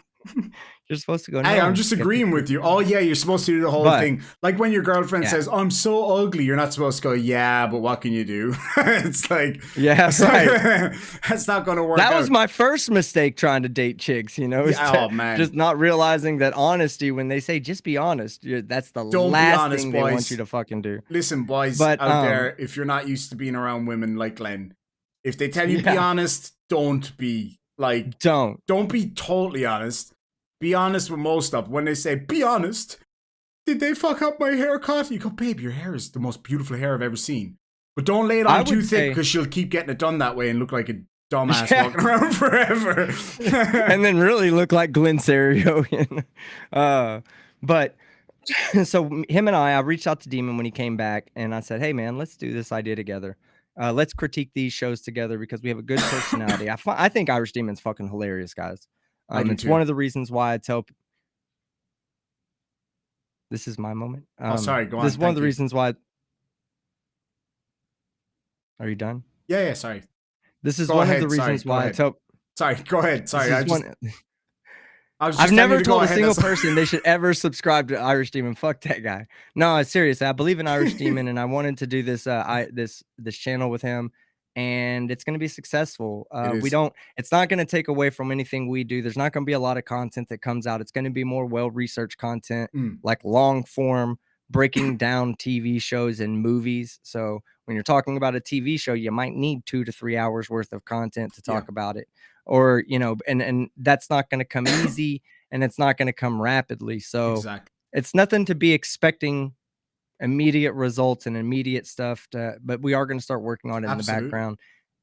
You're supposed to go, hey, I'm just agreeing with you. Oh yeah, you're supposed to do the whole thing. Like when your girlfriend says, I'm so ugly, you're not supposed to go, yeah, but what can you do? It's like, yeah, right. That's not going to work That out. was my first mistake trying to date chicks, you know, oh man, just not realizing that honesty, when they say just be honest, that's the Don't last honest, thing boys. they want you to fucking do. Listen, boys out there, if you're not used to being around women like Glenn, if they tell you be honest, don't be like, don't be totally honest. Be honest with most stuff. When they say, be honest, did they fuck up my haircut? You go, babe, your hair is the most beautiful hair I've ever seen. But don't lay it on too thick because she'll keep getting it done that way and look like a dumbass walking around forever. And then really look like Glenn Cerio. But so him and I reached out to Demon when he came back and I said, hey man, let's do this idea together. Let's critique these shows together because we have a good personality. I think Irish Demon's fucking hilarious, guys. It's one of the reasons why I tell. This is my moment. Sorry, go on. This is one of the reasons why. Are you done? Yeah, sorry. This is one of the reasons why I tell. Sorry, go ahead. Sorry, I've never told a single person they should ever subscribe to Irish Demon. Fuck that guy. No, seriously, I believe in Irish Demon, and I wanted to do this this channel with him. And it's going to be successful. It's not going to take away from anything we do. There's not going to be a lot of content that comes out. It's going to be more well-researched content, like long form, breaking down TV shows and movies. So when you're talking about a TV show, you might need 2 to 3 hours worth of content to talk about it. Or, you know, and that's not going to come easy and it's not going to come rapidly. So it's nothing to be expecting immediate results and immediate stuff but we are going to start working on it in the background,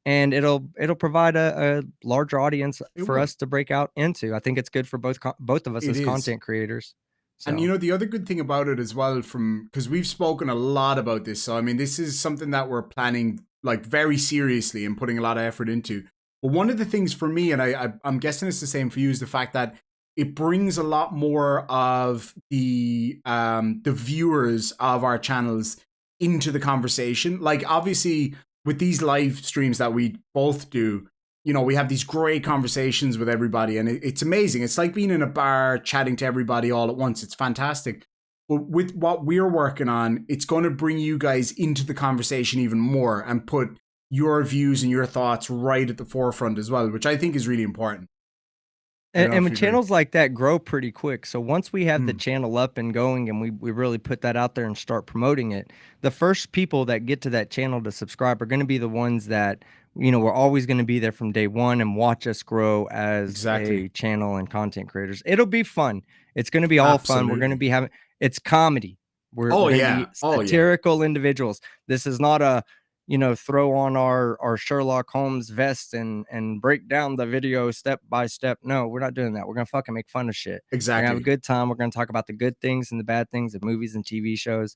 and it'll provide a larger audience for us to break out into. I think it's good for both of us as content creators. So. And you know, the other good thing about it as well, because we've spoken a lot about this, so I mean, this is something that we're planning like very seriously and putting a lot of effort into. But one of the things for me, and I'm guessing it's the same for you, is the fact that it brings a lot more of the viewers of our channels into the conversation. Like, obviously, with these live streams that we both do, you know, we have these great conversations with everybody, and it's amazing. It's like being in a bar chatting to everybody all at once. It's fantastic. But with what we're working on, it's going to bring you guys into the conversation even more and put your views and your thoughts right at the forefront as well, which I think is really important. And when channels like that grow pretty quick, so once we have the channel up and going and we really put that out there and start promoting it, the first people that get to that channel to subscribe are going to be the ones that, you know, we're always going to be there from day one and watch us grow as a channel and content creators. It'll be fun. It's going to be all fun. We're going to be having, it's comedy. We're going to be satirical individuals. This is not a, you know, throw on our Sherlock Holmes vest and break down the video step by step. No, we're not doing that. We're going to fucking make fun of shit. Exactly. We're going to have a good time. We're going to talk about the good things and the bad things of movies and TV shows.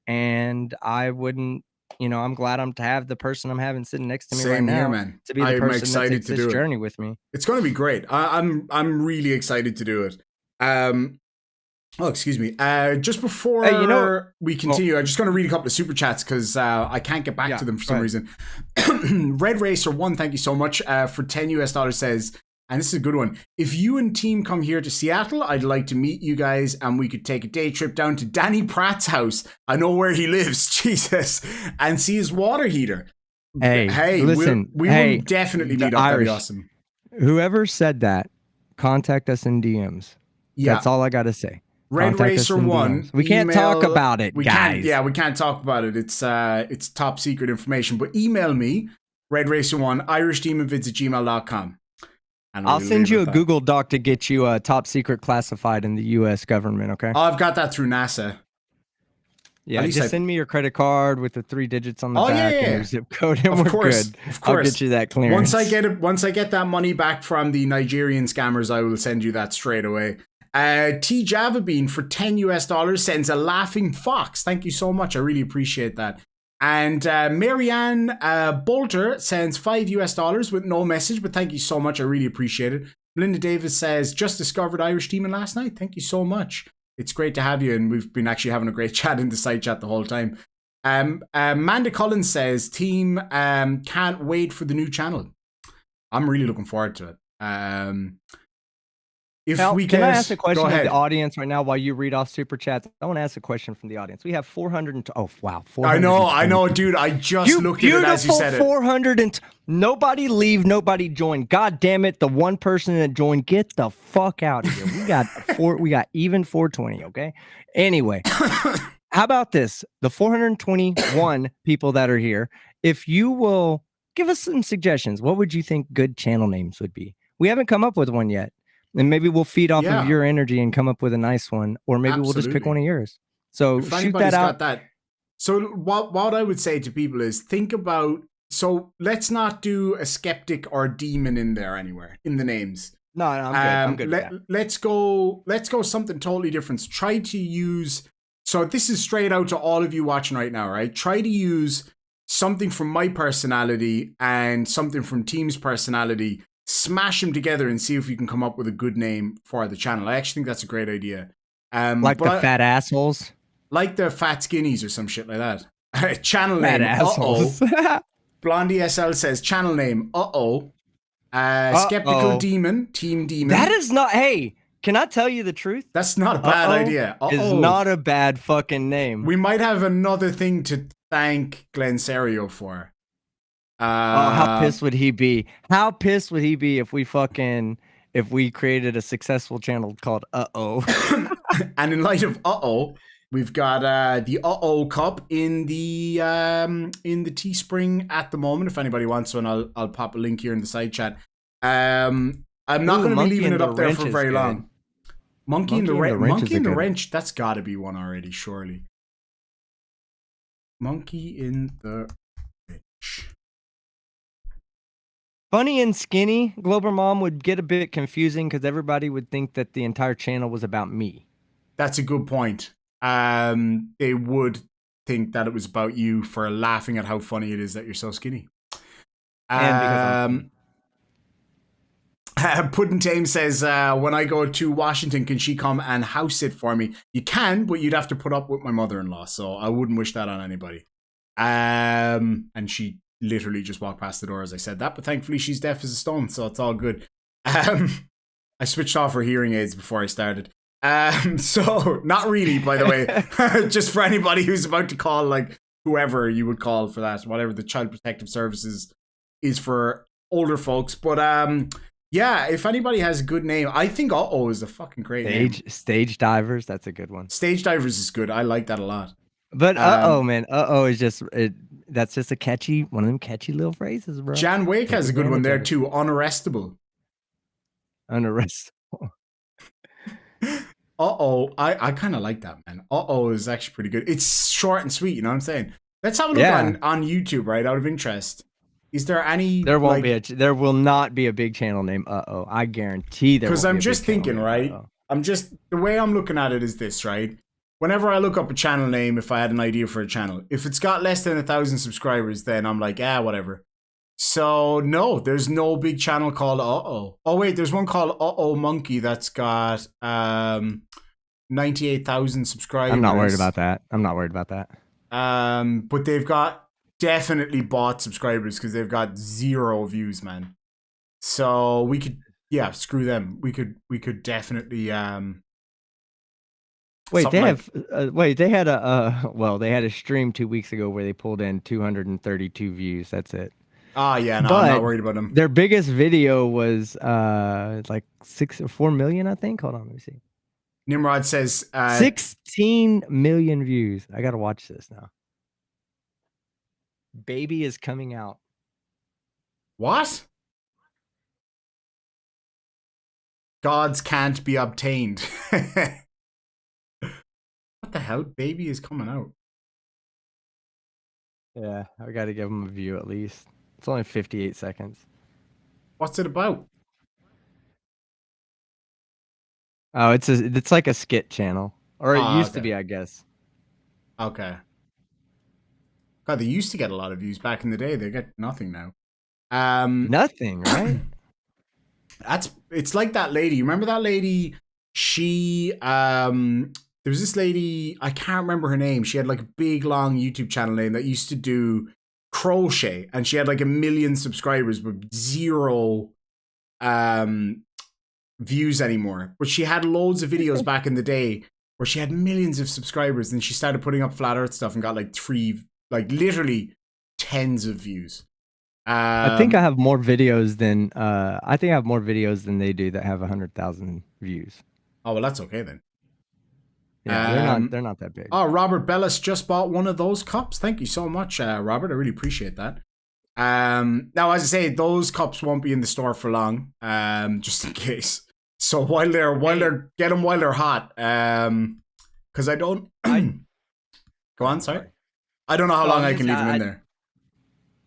And I wouldn't, you know, I'm glad to have the person I'm having sitting next to me right now, man. To be the person that takes this journey with me. It's going to be great. I'm really excited to do it. Oh, excuse me. Just before we continue, I'm just going to read a couple of super chats because I can't get back to them for some reason. Red Racer 1, thank you so much for $10 says, and this is a good one. If you and team come here to Seattle, I'd like to meet you guys and we could take a day trip down to Danny Pratt's house. I know where he lives, Jesus, and see his water heater. Hey, listen, we will definitely meet up. That'd be awesome. Whoever said that, contact us in DMs. Yeah. That's all I got to say. Red Racer 1. We can't talk about it, guys. We can't talk about it. It's top secret information. But email me RedRacer1, IrishDemonVids@gmail.com. And I'll we'll send leave you it a at that. Google Doc to get you a top secret classified in the U.S. government. Okay. Oh, I've got that through NASA. Yeah, least just send me your credit card with the 3 digits on the Oh, back yeah, and yeah. your zip code, and Of we're course, good. of course. I'll get you that clearance. Once I get that money back from the Nigerian scammers, I will send you that straight away. T Java Bean for $10 sends a laughing fox. Thank you so much. I really appreciate that. And Marianne Bolter sends $5 with no message, but thank you so much. I really appreciate it. Linda Davis says, just discovered Irish Demon last night. Thank you so much. It's great to have you, and we've been actually having a great chat in the side chat the whole time. Amanda Collins says, team can't wait for the new channel. I'm really looking forward to it. If Now, we can I ask a question go of ahead. the audience right now while you read off super chats? I want to ask a question from the audience. We have 400. Oh wow, 400. I know, dude. I just looked at it as you said it. 400 and nobody leave, nobody join. God damn it, the one person that joined, get the fuck out of here. We got even 420. Okay. Anyway, how about this? The 421 people that are here. If you will give us some suggestions, what would you think good channel names would be? We haven't come up with one yet. And maybe we'll feed off of your energy and come up with a nice one, or maybe we'll just pick one of yours. So if shoot that out. got that. So what I would say to people is think about. So let's not do a skeptic or a demon in there anywhere in the names. No, I'm good. I'm good. Let's go something totally different. So try to use. So this is straight out to all of you watching right now, right? Try to use something from my personality and something from Team's personality. Smash them together and see if you can come up with a good name for the channel. I actually think that's a great idea. Like the fat assholes? Like the fat skinnies or some shit like that. Channel fat name, assholes. Blondie SL says, channel name, Skeptical Demon, Team Demon. That is not, hey, can I tell you the truth? That's not a bad idea. It's not a bad fucking name. We might have another thing to thank Glenn Cerio for. How pissed would he be? How pissed would he be if we created a successful channel called And in light of we've got the cup in the Teespring at the moment. If anybody wants one, I'll pop a link here in the side chat. I'm not going to be leaving it up there for very long. Monkey in the Wrench. That's got to be one already, surely. Monkey in the Wrench. Funny and Skinny, Glober Mom, would get a bit confusing because everybody would think that the entire channel was about me. That's a good point. They would think that it was about you for laughing at how funny it is that you're so skinny. And Puddin' Tame says, when I go to Washington, can she come and house sit for me? You can, but you'd have to put up with my mother-in-law, so I wouldn't wish that on anybody. And she literally just walked past the door as I said that, but thankfully she's deaf as a stone, so it's all good. I switched off her hearing aids before I started. So not really, by the way, just for anybody who's about to call, like whoever you would call for that, whatever the Child Protective Services is for older folks. But yeah, if anybody has a good name, I think is a fucking great name. Stage Divers, that's a good one. Stage Divers is good. I like that a lot. But man, is just that's just one of them catchy little phrases, bro. Jan Wake has a good one there too. Unarrestable. Unarrestable. I kind of like that, man. Is actually pretty good. It's short and sweet, you know what I'm saying? Let's have a look on YouTube, right? Out of interest. Is there any there will not be a big channel name I guarantee there. Because I'm just thinking, right? The way I'm looking at it is this, right? Whenever I look up a channel name, if I had an idea for a channel, if it's got less than 1,000 subscribers, then I'm like, whatever. So no, there's no big channel called Oh wait, there's one called Monkey that's got 98,000 subscribers. I'm not worried about that. But they've got definitely bought subscribers because they've got 0 views, man. So we could, screw them. We could definitely Wait, they had a stream 2 weeks ago where they pulled in 232 views. That's it. Yeah, no, I'm not worried about them. Their biggest video was like 6 or 4 million, I think. Hold on, let me see. Nimrod says 16 million views. I gotta watch this now. Baby is coming out. What? Gods can't be obtained. What the hell? Baby is coming out. Yeah, I got to give him a view at least. It's only 58 seconds. What's it about? Oh, it's like a skit channel, or it used to be, I guess. Okay. God, they used to get a lot of views back in the day. They get nothing now. Nothing, right? It's like that lady. You remember that lady? She there was this lady, I can't remember her name. She had like a big long YouTube channel name that used to do crochet, and she had like 1 million subscribers but 0 views anymore. But she had loads of videos back in the day where she had millions of subscribers, and she started putting up flat earth stuff and got like literally tens of views. I think I have more videos than they do that have 100,000 views. Oh, well, that's okay then. Yeah, they're not that big. Oh, Robert Bellis just bought one of those cups. Thank you so much, Robert. I really appreciate that. Now, as I say, those cups won't be in the store for long, just in case. So while get them while they're hot, because I don't. Go on, sorry. I don't know how long I can leave them in there.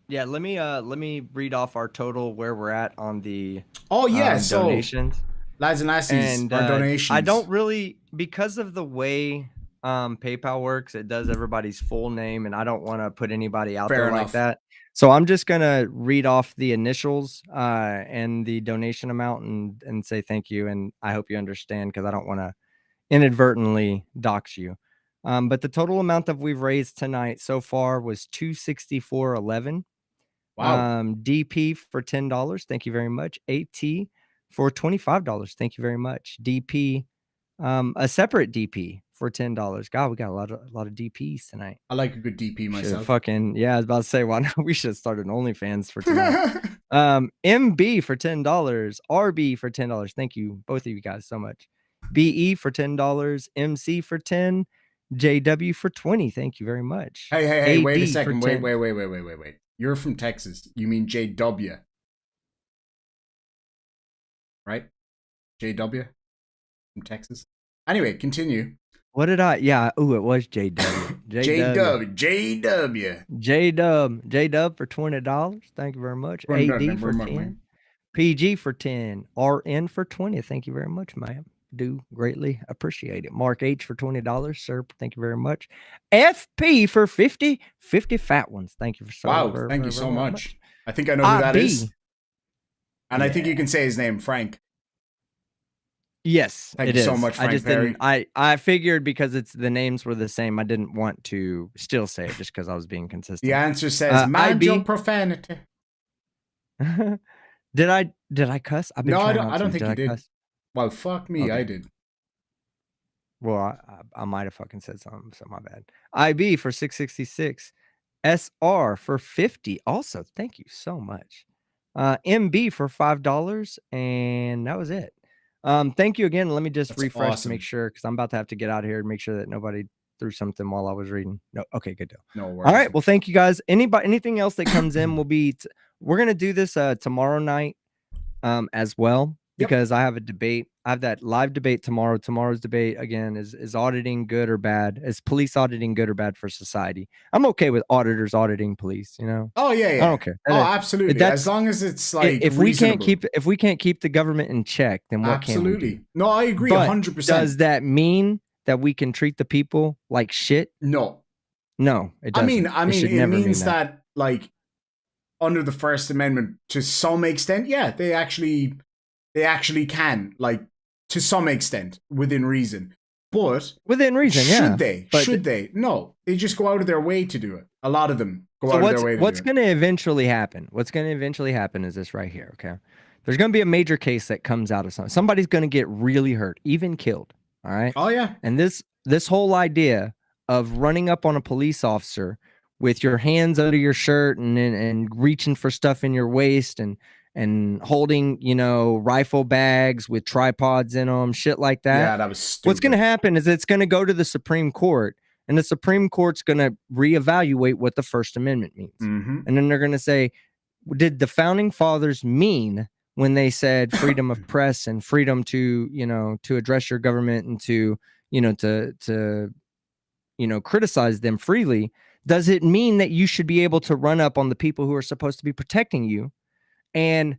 Yeah, let me read off our total where we're at on the donations. Lads and lassies, and our donations. I don't really, because of the way PayPal works, it does everybody's full name, and I don't want to put anybody out there like that. So I'm just gonna read off the initials and the donation amount and say thank you, and I hope you understand because I don't want to inadvertently dox you. But the total amount that we've raised tonight so far was $264.11. Wow. DP for $10. Thank you very much. AT for $25. Thank you very much. DP, a separate DP for $10. God, we got a lot of DPs tonight. I like a good DP myself. I was about to say, well, we should have started an OnlyFans for tonight. MB for $10. RB for $10. Thank you, both of you guys, so much. BE for $10. MC for $10. JW for $20. Thank you very much. Hey, wait a second. Wait. You're from Texas. You mean JW? Right? JW from Texas. Anyway, continue. What did I? Yeah. Ooh, it was JW. JW. JW for $20. Thank you very much. AD for 10. PG for 10. RN for 20. Thank you very much, ma'am. Do greatly appreciate it. Mark H for $20, sir. Thank you very much. FP for 50 fat ones. Thank you for so much. Wow, thank you so much. I think I know who that is. And I think you can say his name, Frank. Yes, thank you so much, Frank Perry. I figured because the names were the same, I didn't want to still say it just because I was being consistent. The answer says mind your profanity. Did I cuss? I don't think you did. Cuss? Well, fuck me, okay. I did. Well, I might have fucking said something, so my bad. IB for 666. SR for 50. Also, thank you so much. MB for $5, and that was it. Thank you again. Let me just refresh to make sure, because I'm about to have to get out of here and make sure that nobody threw something while I was reading. No, okay, good deal. No worries. All right, well, thank you guys. Anything else that comes in will be. We're gonna do this tomorrow night, as well. Because I have a debate. I have that live debate tomorrow. Tomorrow's debate, again, is auditing good or bad? Is police auditing good or bad for society? I'm okay with auditors auditing police, you know? Oh, yeah. I don't care. Absolutely. As long as it's like if we can't keep the government in check, then what can we do? No, I agree 100%. Does that mean that we can treat the people like shit? No, it doesn't. I mean, it means that like under the First Amendment, to some extent, yeah, they actually can, like, to some extent, within reason. But within reason, should they? No, they just go out of their way to do it. A lot of them go out of their way to do it. What's going to eventually happen? What's going to eventually happen is this right here, okay? There's going to be a major case that comes out of something. Somebody's going to get really hurt, even killed, all right? Oh, yeah. And this whole idea of running up on a police officer with your hands under your shirt and reaching for stuff in your waist and holding, rifle bags with tripods in them, shit like that. Yeah, that was stupid. What's going to happen is it's going to go to the Supreme Court, and the Supreme Court's going to reevaluate what the First Amendment means. Mm-hmm. And then they're going to say, did the founding fathers mean when they said freedom of press and freedom to, to address your government and to criticize them freely? Does it mean that you should be able to run up on the people who are supposed to be protecting you and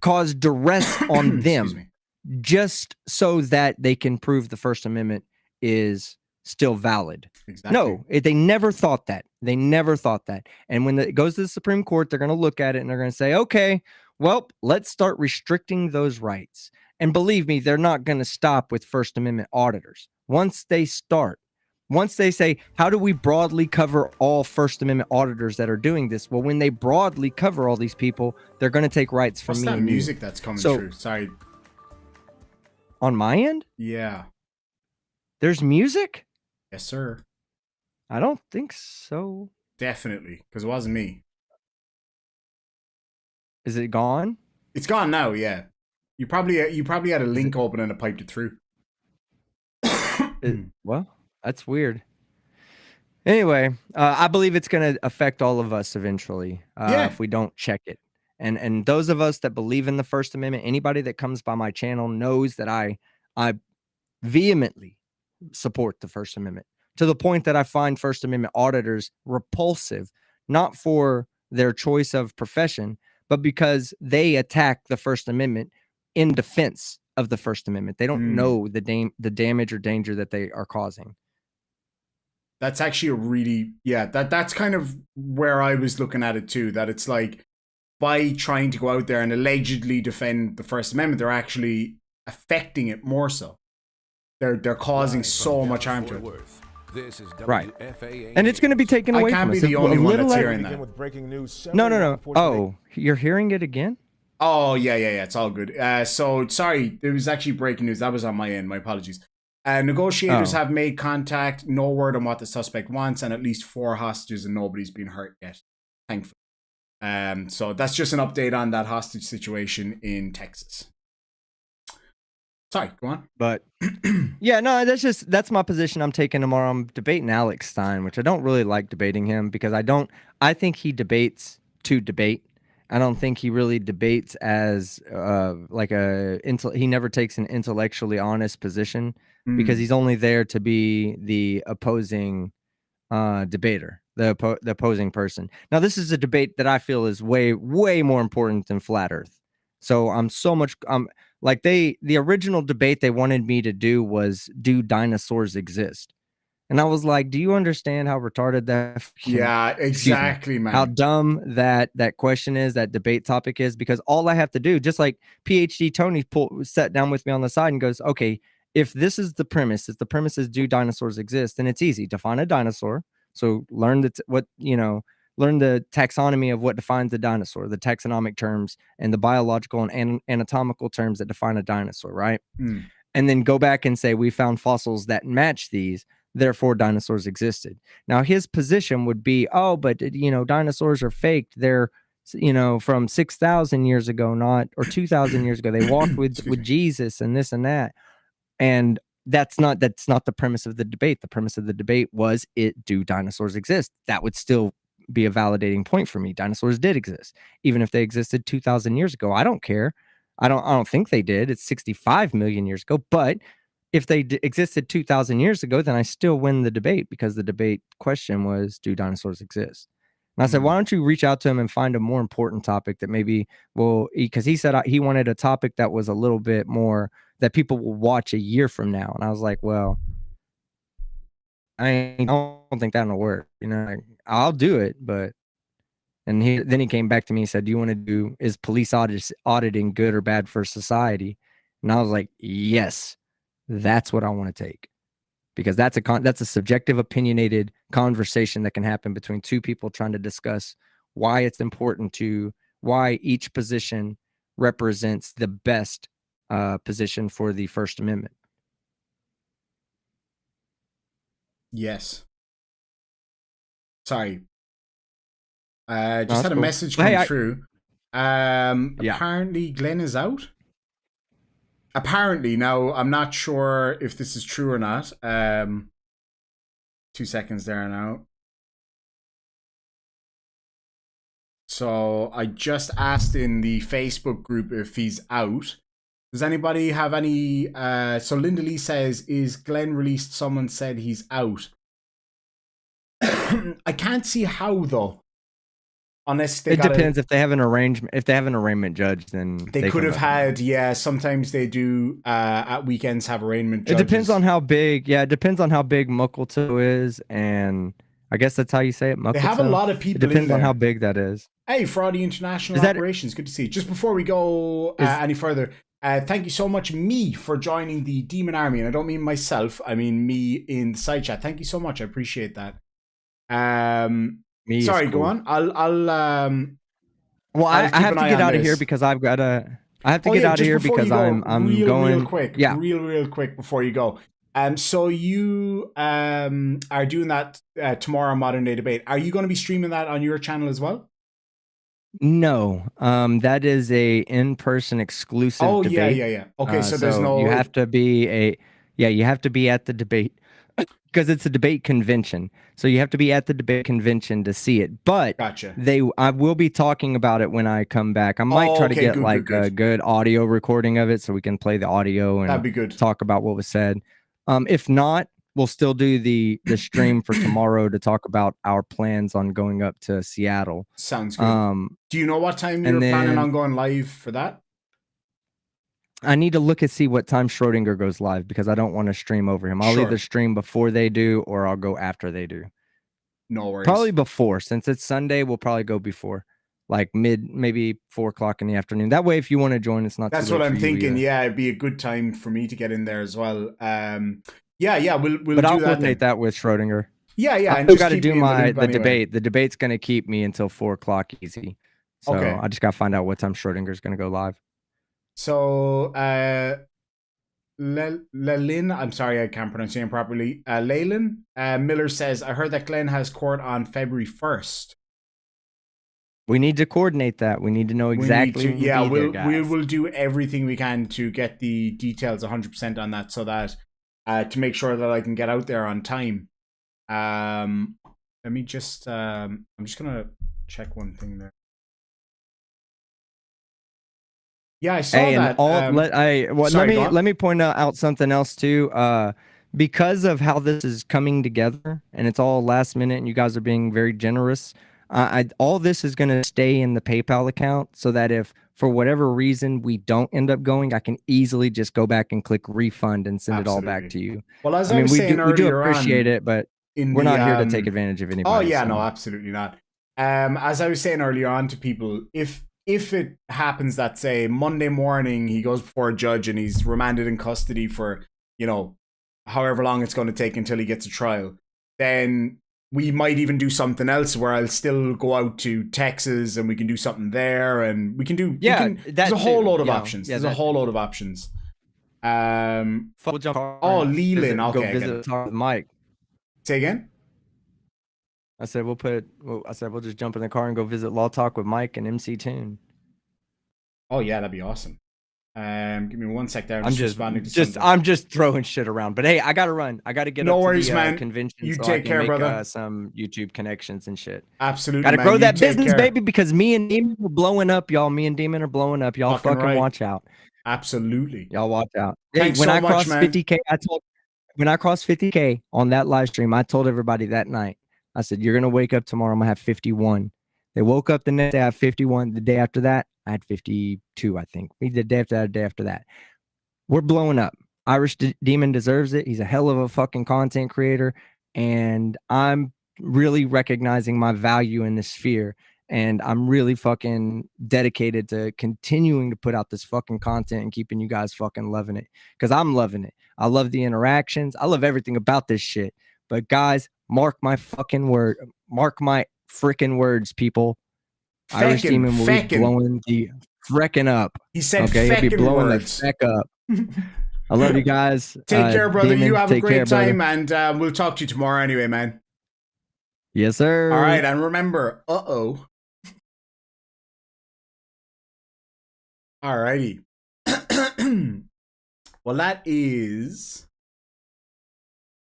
cause duress on them just so that they can prove the First Amendment is still valid? Exactly. No, they never thought that. They never thought that. And when it goes to the Supreme Court, they're going to look at it and they're going to say, okay, well, let's start restricting those rights. And believe me, they're not going to stop with First Amendment auditors. Once they say, how do we broadly cover all First Amendment auditors that are doing this? Well, when they broadly cover all these people, they're going to take rights from me. What's that music that's coming through? Sorry. On my end? Yeah. There's music? Yes, sir. I don't think so. Definitely, because it wasn't me. Is it gone? It's gone now, yeah. You probably had a link open and it piped it through. Well, that's weird. Anyway, I believe it's going to affect all of us eventually if we don't check it. And those of us that believe in the First Amendment, anybody that comes by my channel knows that I vehemently support the First Amendment, to the point that I find First Amendment auditors repulsive, not for their choice of profession, but because they attack the First Amendment in defense of the First Amendment. They don't know the damage or danger that they are causing. That's actually that's kind of where I was looking at it too, that it's like, by trying to go out there and allegedly defend the First Amendment, they're actually affecting it more so. They're causing so much harm to it. This is right. And it's going to be taken away from us. I can't be the only one that's hearing that. No. Oh, you're hearing it again? Oh, yeah. It's all good. So, sorry, there was actually breaking news. That was on my end. My apologies. Negotiators have made contact. No word on what the suspect wants, and at least 4 hostages, and nobody's been hurt yet, thankfully. So that's just an update on that hostage situation in Texas. Sorry, go on. But yeah, no, that's my position I'm taking tomorrow. I'm debating Alex Stein, which I don't really like debating him, because I think he debates to debate. I don't think he really debates as he never takes an intellectually honest position, because he's only there to be the opposing debater, the opposing person. Now, this is a debate that I feel is way, way more important than Flat Earth. So the original debate they wanted me to do was, do dinosaurs exist? And I was like, do you understand how retarded that? Yeah, exactly, man. How dumb that question is, that debate topic is, because all I have to do, just like PhD Tony sat down with me on the side and goes, okay, if this is the premise, if the premise is, do dinosaurs exist, then it's easy. Define a dinosaur. So learn learn the taxonomy of what defines a dinosaur, the taxonomic terms and the biological and anatomical terms that define a dinosaur, right? And then go back and say, we found fossils that match these, therefore dinosaurs existed. Now, his position would be, oh, but dinosaurs are faked. They're from 6,000 years ago, or 2,000 years ago. They walked with Jesus and this and that. And that's not the premise of the debate. The premise of the debate was, do dinosaurs exist? That would still be a validating point for me. Dinosaurs did exist, even if they existed 2,000 years ago. I don't care. I don't think they did. It's 65 million years ago. But if they existed 2,000 years ago, then I still win the debate, because the debate question was, do dinosaurs exist? And I said, why don't you reach out to him and find a more important topic that maybe because he said he wanted a topic that was a little bit more, that people will watch a year from now. And I was like, well, I don't think that'll work. I'll do it, but. And then he came back to me and said, do you want to do, is police auditing good or bad for society? And I was like, yes, that's what I want to take, because that's a subjective, opinionated conversation that can happen between two people trying to discuss why it's important why each position represents the best position for the First Amendment. Yes. Sorry. Just had a message come through. Apparently Glenn is out. Apparently. Now, I'm not sure if this is true or not. 2 seconds there now. So I just asked in the Facebook group if he's out. Does anybody have any... so Linda Lee says, is Glenn released? Someone said he's out. I can't see how, though. Unless they depends if they have an arrangement. If they have an arraignment judge, then they could have had. Yeah, sometimes they do at weekends have arraignment judges. It depends on how big. Yeah, it depends on how big Muckletoe is, and I guess that's how you say it. Muckletoe. They have a lot of people. It depends in there. on how big that is. Hey, Fraudy International Operations. Good to see you. Just before we go any further, thank you so much, me, for joining the Demon Army, and I don't mean myself. I mean me in the side chat. Thank you so much. I appreciate that. Sorry, cool. Go on. Well, I have to get out of here because I've got to. I have to get out of here because I'm going real quick. Yeah, real quick before you go. So you are doing that tomorrow, Modern Day Debate. Are you going to be streaming that on your channel as well? No, that is a in-person exclusive. Oh debate. yeah. Okay, so there's no. You have to be you have to be at the debate. Because it's a debate convention, so you have to be at the debate convention to see it. But gotcha. I will be talking about it when I come back. I might try to get a good audio recording of it so we can play the audio and that'd be good. Talk about what was said. If not, we'll still do the stream for tomorrow to talk about our plans on going up to Seattle. Sounds good. Do you know what time you're planning on going live for that? I need to look and see what time Schrodinger goes live because I don't want to stream over him. I'll either stream before they do or I'll go after they do. No worries. Probably before. Since it's Sunday, we'll probably go before. Like maybe 4 o'clock in the afternoon. That way, if you want to join, it's not. That's what I'm thinking. Yeah, it'd be a good time for me to get in there as well. Yeah, we'll. But I'll coordinate that with Schrodinger. Yeah. I still got to do the debate. The debate's going to keep me until 4 o'clock easy. So I just got to find out what time Schrodinger's going to go live. So, Lelin, I'm sorry, I can't pronounce your name properly. Leyland Miller says, I heard that Glenn has court on February 1st. We need to coordinate that. We need to know exactly. We will do everything we can to get the details 100% on that so that to make sure that I can get out there on time. Let me just, I'm just going to check one thing there. Yeah, I saw that. Let me point out something else too. Because of how this is coming together, and it's all last minute, and you guys are being very generous. All this is going to stay in the PayPal account, so that if for whatever reason we don't end up going, I can easily just go back and click refund and send it all back to you. Well, as I was saying earlier, we do appreciate it, but we're not here to take advantage of anybody. Oh yeah, no, absolutely not. As I was saying earlier on to people, if it happens that, say, Monday morning he goes before a judge and he's remanded in custody for, however long it's going to take until he gets a trial, then we might even do something else where I'll still go out to Texas and we can do something there, and we can do... there's a whole load of options. There's a whole load of options. Leland. Okay, go visit Mike. Say again? I said we'll just jump in the car and go visit Law Talk with Mike and MC Tune. Oh yeah, that'd be awesome. Give me 1 sec there. I'm just throwing shit around. But hey, I gotta run. I gotta get up to the convention. You take care, brother. Some YouTube connections and shit. Absolutely. Gotta grow that business, baby, because me and Demon are blowing up, y'all. Me and Demon are blowing up. Y'all fucking watch out. Absolutely. Y'all watch out. Thanks when I crossed 50K, when I crossed 50K on that live stream, I told everybody that night. I said, you're going to wake up tomorrow, I'm going to have 51. They woke up the next day, I have 51. The day after that, I had 52, I think. The day after that. We're blowing up. Irish Demon deserves it. He's a hell of a fucking content creator. And I'm really recognizing my value in this sphere. And I'm really fucking dedicated to continuing to put out this fucking content and keeping you guys fucking loving it. Because I'm loving it. I love the interactions. I love everything about this shit. But guys, mark my fucking word. Mark my freaking words, people. Irish Demon will be blowing the frecking up. He said, okay, he'll be blowing the feck up. I love you guys. Take care, brother. Demon, you have a great time, and we'll talk to you tomorrow anyway, man. Yes, sir. All right, and remember, All righty. Well, that is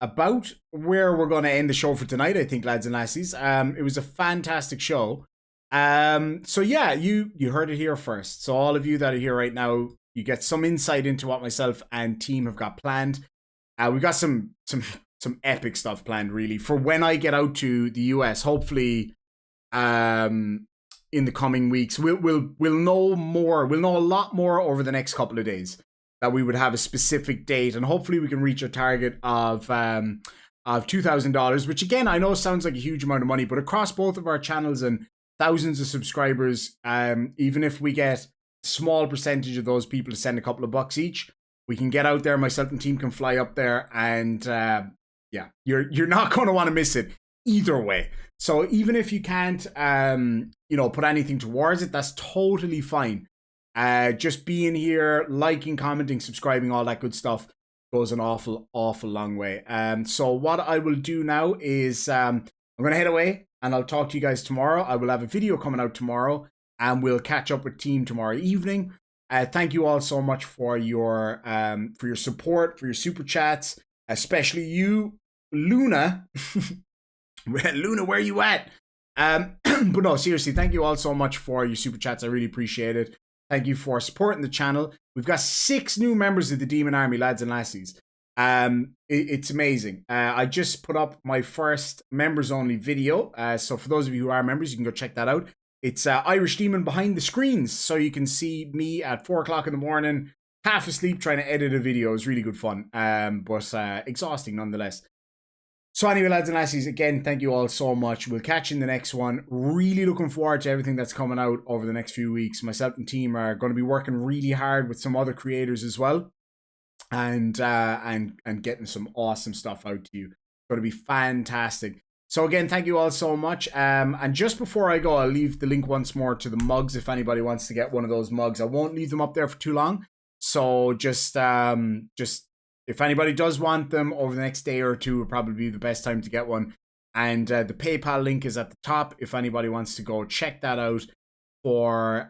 about where we're going to end the show for tonight, I think, lads and lassies. It was a fantastic show. So yeah, you heard it here first. So all of you that are here right now, you get some insight into what myself and team have got planned. We got some epic stuff planned, really, for when I get out to the US. Hopefully, in the coming weeks, we'll know more. We'll know a lot more over the next couple of days. That we would have a specific date, and hopefully we can reach a target of $2,000, which again I know sounds like a huge amount of money, but across both of our channels and thousands of subscribers, even if we get a small percentage of those people to send a couple of bucks each, we can get out there. Myself and team can fly up there, and yeah, you're not going to want to miss it either way. So even if you can't, put anything towards it, that's totally fine. Just being here, liking, commenting, subscribing, all that good stuff goes an awful long way. So what I will do now is I'm going to head away, and I'll talk to you guys tomorrow. I will have a video coming out tomorrow, and we'll catch up with team tomorrow evening. Thank you all so much for your support, for your super chats, especially you, Luna. Luna, where you at? But no, seriously, thank you all so much for your super chats. I really appreciate it. Thank you for supporting the channel. We've got 6 new members of the Demon Army, lads and lassies. It's amazing. I just put up my first members only video. So for those of you who are members, you can go check that out. It's Irish Demon behind the screens. So you can see me at 4 o'clock in the morning, half asleep, trying to edit a video. It's really good fun, but exhausting nonetheless. So anyway, lads and lassies, again, thank you all so much. We'll catch you in the next one. Really looking forward to everything that's coming out over the next few weeks. Myself and team are going to be working really hard with some other creators as well, and getting some awesome stuff out to you. It's going to be fantastic. So again, thank you all so much. And just before I go, I'll leave the link once more to the mugs if anybody wants to get one of those mugs. I won't leave them up there for too long. So just if anybody does want them over the next day or two, will probably be the best time to get one. And the PayPal link is at the top if anybody wants to go check that out for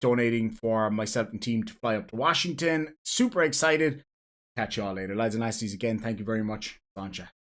donating for myself and team to fly up to Washington. Super excited. Catch you all later. Lads and lassies, again, thank you very much. Sancha.